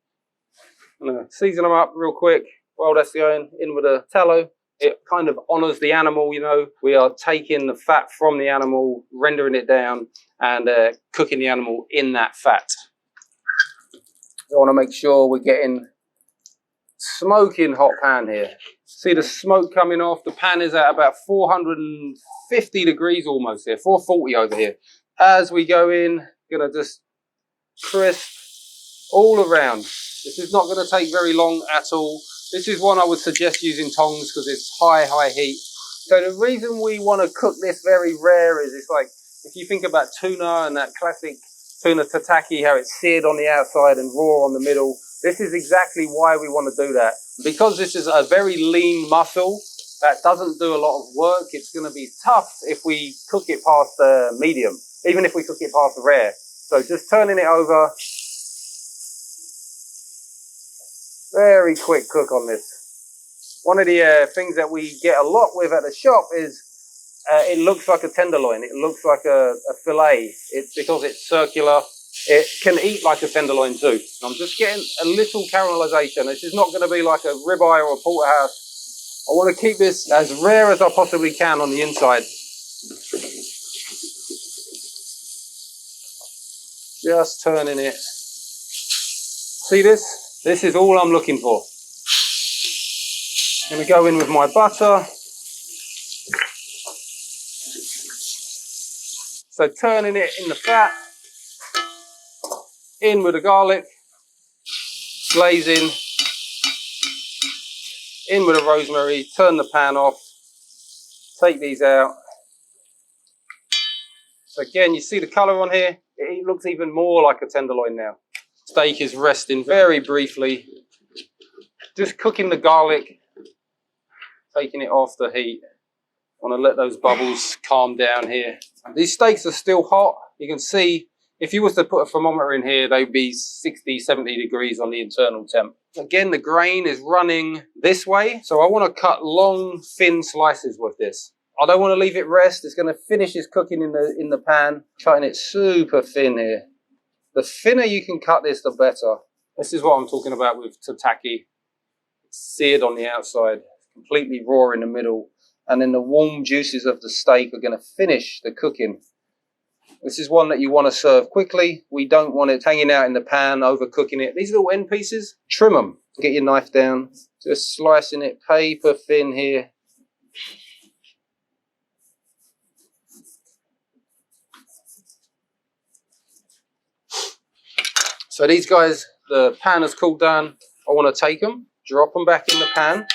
Speaker 2: I'm going to season them up real quick while that's going in with a tallow. It kind of honors the animal, you know. We are taking the fat from the animal, rendering it down, and cooking the animal in that fat. I want to make sure we're getting smoking hot pan here. See the smoke coming off. The pan is at about 450 degrees almost here, 440 over here. As we go in, gonna just crisp all around. This is not going to take very long at all. This is one I would suggest using tongs because it's high heat. So the reason we want to cook this very rare is it's like, if you think about tuna and that classic tuna tataki, how it's seared on the outside and raw on the middle, this is exactly why we want to do that. Because this is a very lean muscle that doesn't do a lot of work, it's going to be tough if we cook it past medium, even if we cook it past rare. So just turning it over, very quick cook on this. One of the things that we get a lot with at the shop is it looks like a tenderloin. It looks like a filet. It's because it's circular. It can eat like a tenderloin too. I'm just getting a little caramelization. This is not going to be like a ribeye or a porterhouse. I want to keep this as rare as I possibly can on the inside. Just turning it. See this? This is all I'm looking for. I'm going to go in with my butter. So turning it in the fat, in with the garlic, glazing, in with the rosemary, turn the pan off, take these out. So again, you see the colour on here? It looks even more like a tenderloin now. Steak is resting very briefly, just cooking the garlic, taking it off the heat. I want to let those bubbles calm down here. These steaks are still hot. You can see if you was to put a thermometer in here, they'd be 60, 70 degrees on the internal temp. Again, the grain is running this way, so I want to cut long, thin slices with this. I don't want to leave it rest. It's going to finish its cooking in the pan. Cutting it super thin here. The thinner you can cut this, the better. This is what I'm talking about with tataki. It's seared on the outside, completely raw in the middle. And then the warm juices of the steak are going to finish the cooking. This is one that you want to serve quickly. We don't want it hanging out in the pan, overcooking it. These little end pieces, trim them. Get your knife down, just slicing it paper thin here. So these guys, the pan has cooled down. I want to take them, drop them back in the pan.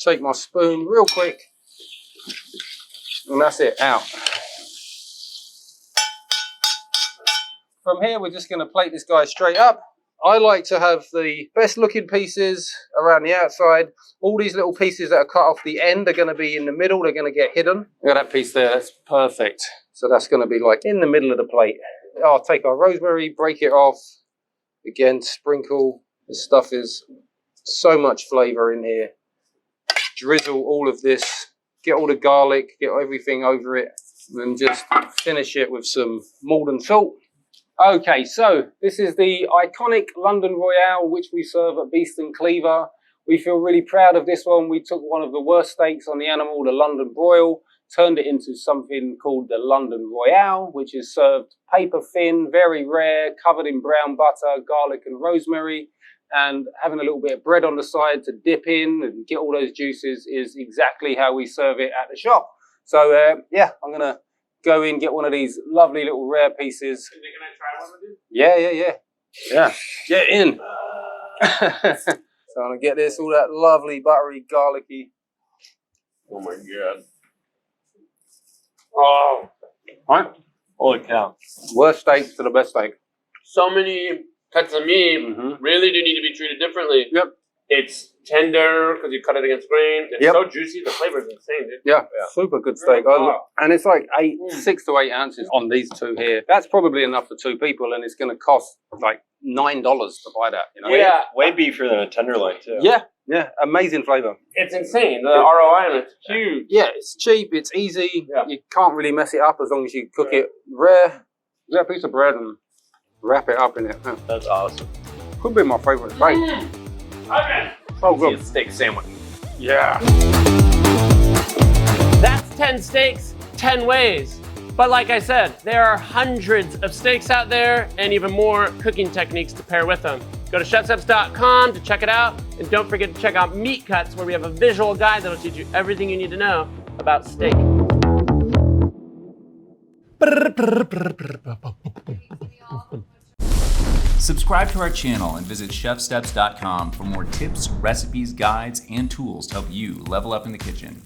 Speaker 2: Take my spoon real quick, and that's it, out. From here, we're just going to plate this guy straight up. I like to have the best looking pieces around the outside. All these little pieces that are cut off the end are going to be in the middle. They're going to get hidden. Look at that piece there, that's perfect. So that's going to be like in the middle of the plate. I'll take our rosemary, break it off. Again, sprinkle. This stuff is so much flavor in here. Drizzle all of this, get all the garlic, get everything over it, and just finish it with some Maldon salt. Okay, so this is the iconic London Royale, which we serve at Peasant Cleaver. We feel really proud of this one. We took one of the worst steaks on the animal, the London broil, turned it into something called the London Royale, which is served paper thin, very rare, covered in brown butter, garlic and rosemary. And having a little bit of bread on the side to dip in and get all those juices is exactly how we serve it at the shop. So yeah, I'm going to go in, get one of these lovely little rare pieces.
Speaker 1: Can I try one with you?
Speaker 2: Yeah, get in. So I'm going to get this, all that lovely buttery, garlicky.
Speaker 1: Oh my God. Oh,
Speaker 2: Right?
Speaker 1: holy cow.
Speaker 2: Worst steak to the best steak.
Speaker 1: So many cuts of meat really do need to be treated differently.
Speaker 2: Yep.
Speaker 1: It's tender because you cut it against grain. It's so juicy. The flavor is insane, dude.
Speaker 2: Yeah, super good steak. And it's like 6 to 8 ounces on these two here. That's probably enough for 2 people, and it's going to cost like $9 to buy that. You know?
Speaker 1: Yeah.
Speaker 3: Way beefier than a tenderloin too.
Speaker 2: Yeah, amazing flavor.
Speaker 1: It's insane. The ROI on it's huge.
Speaker 2: Yeah, it's cheap, it's easy.
Speaker 1: Yeah.
Speaker 2: You can't really mess it up as long as you cook it rare. Get a piece of bread and wrap it up in it. Yeah.
Speaker 3: That's awesome.
Speaker 2: Could be my favorite steak.
Speaker 1: Okay.
Speaker 2: So good.
Speaker 3: It's a steak sandwich.
Speaker 2: Yeah.
Speaker 1: That's 10 steaks, 10 ways. But like I said, there are hundreds of steaks out there and even more cooking techniques to pair with them. Go to ChefSteps.com to check it out. And don't forget to check out Meat Cuts, where we have a visual guide that'll teach you everything you need to know about steak.
Speaker 4: Subscribe to our channel and visit ChefSteps.com for more tips, recipes, guides, and tools to help you level up in the kitchen.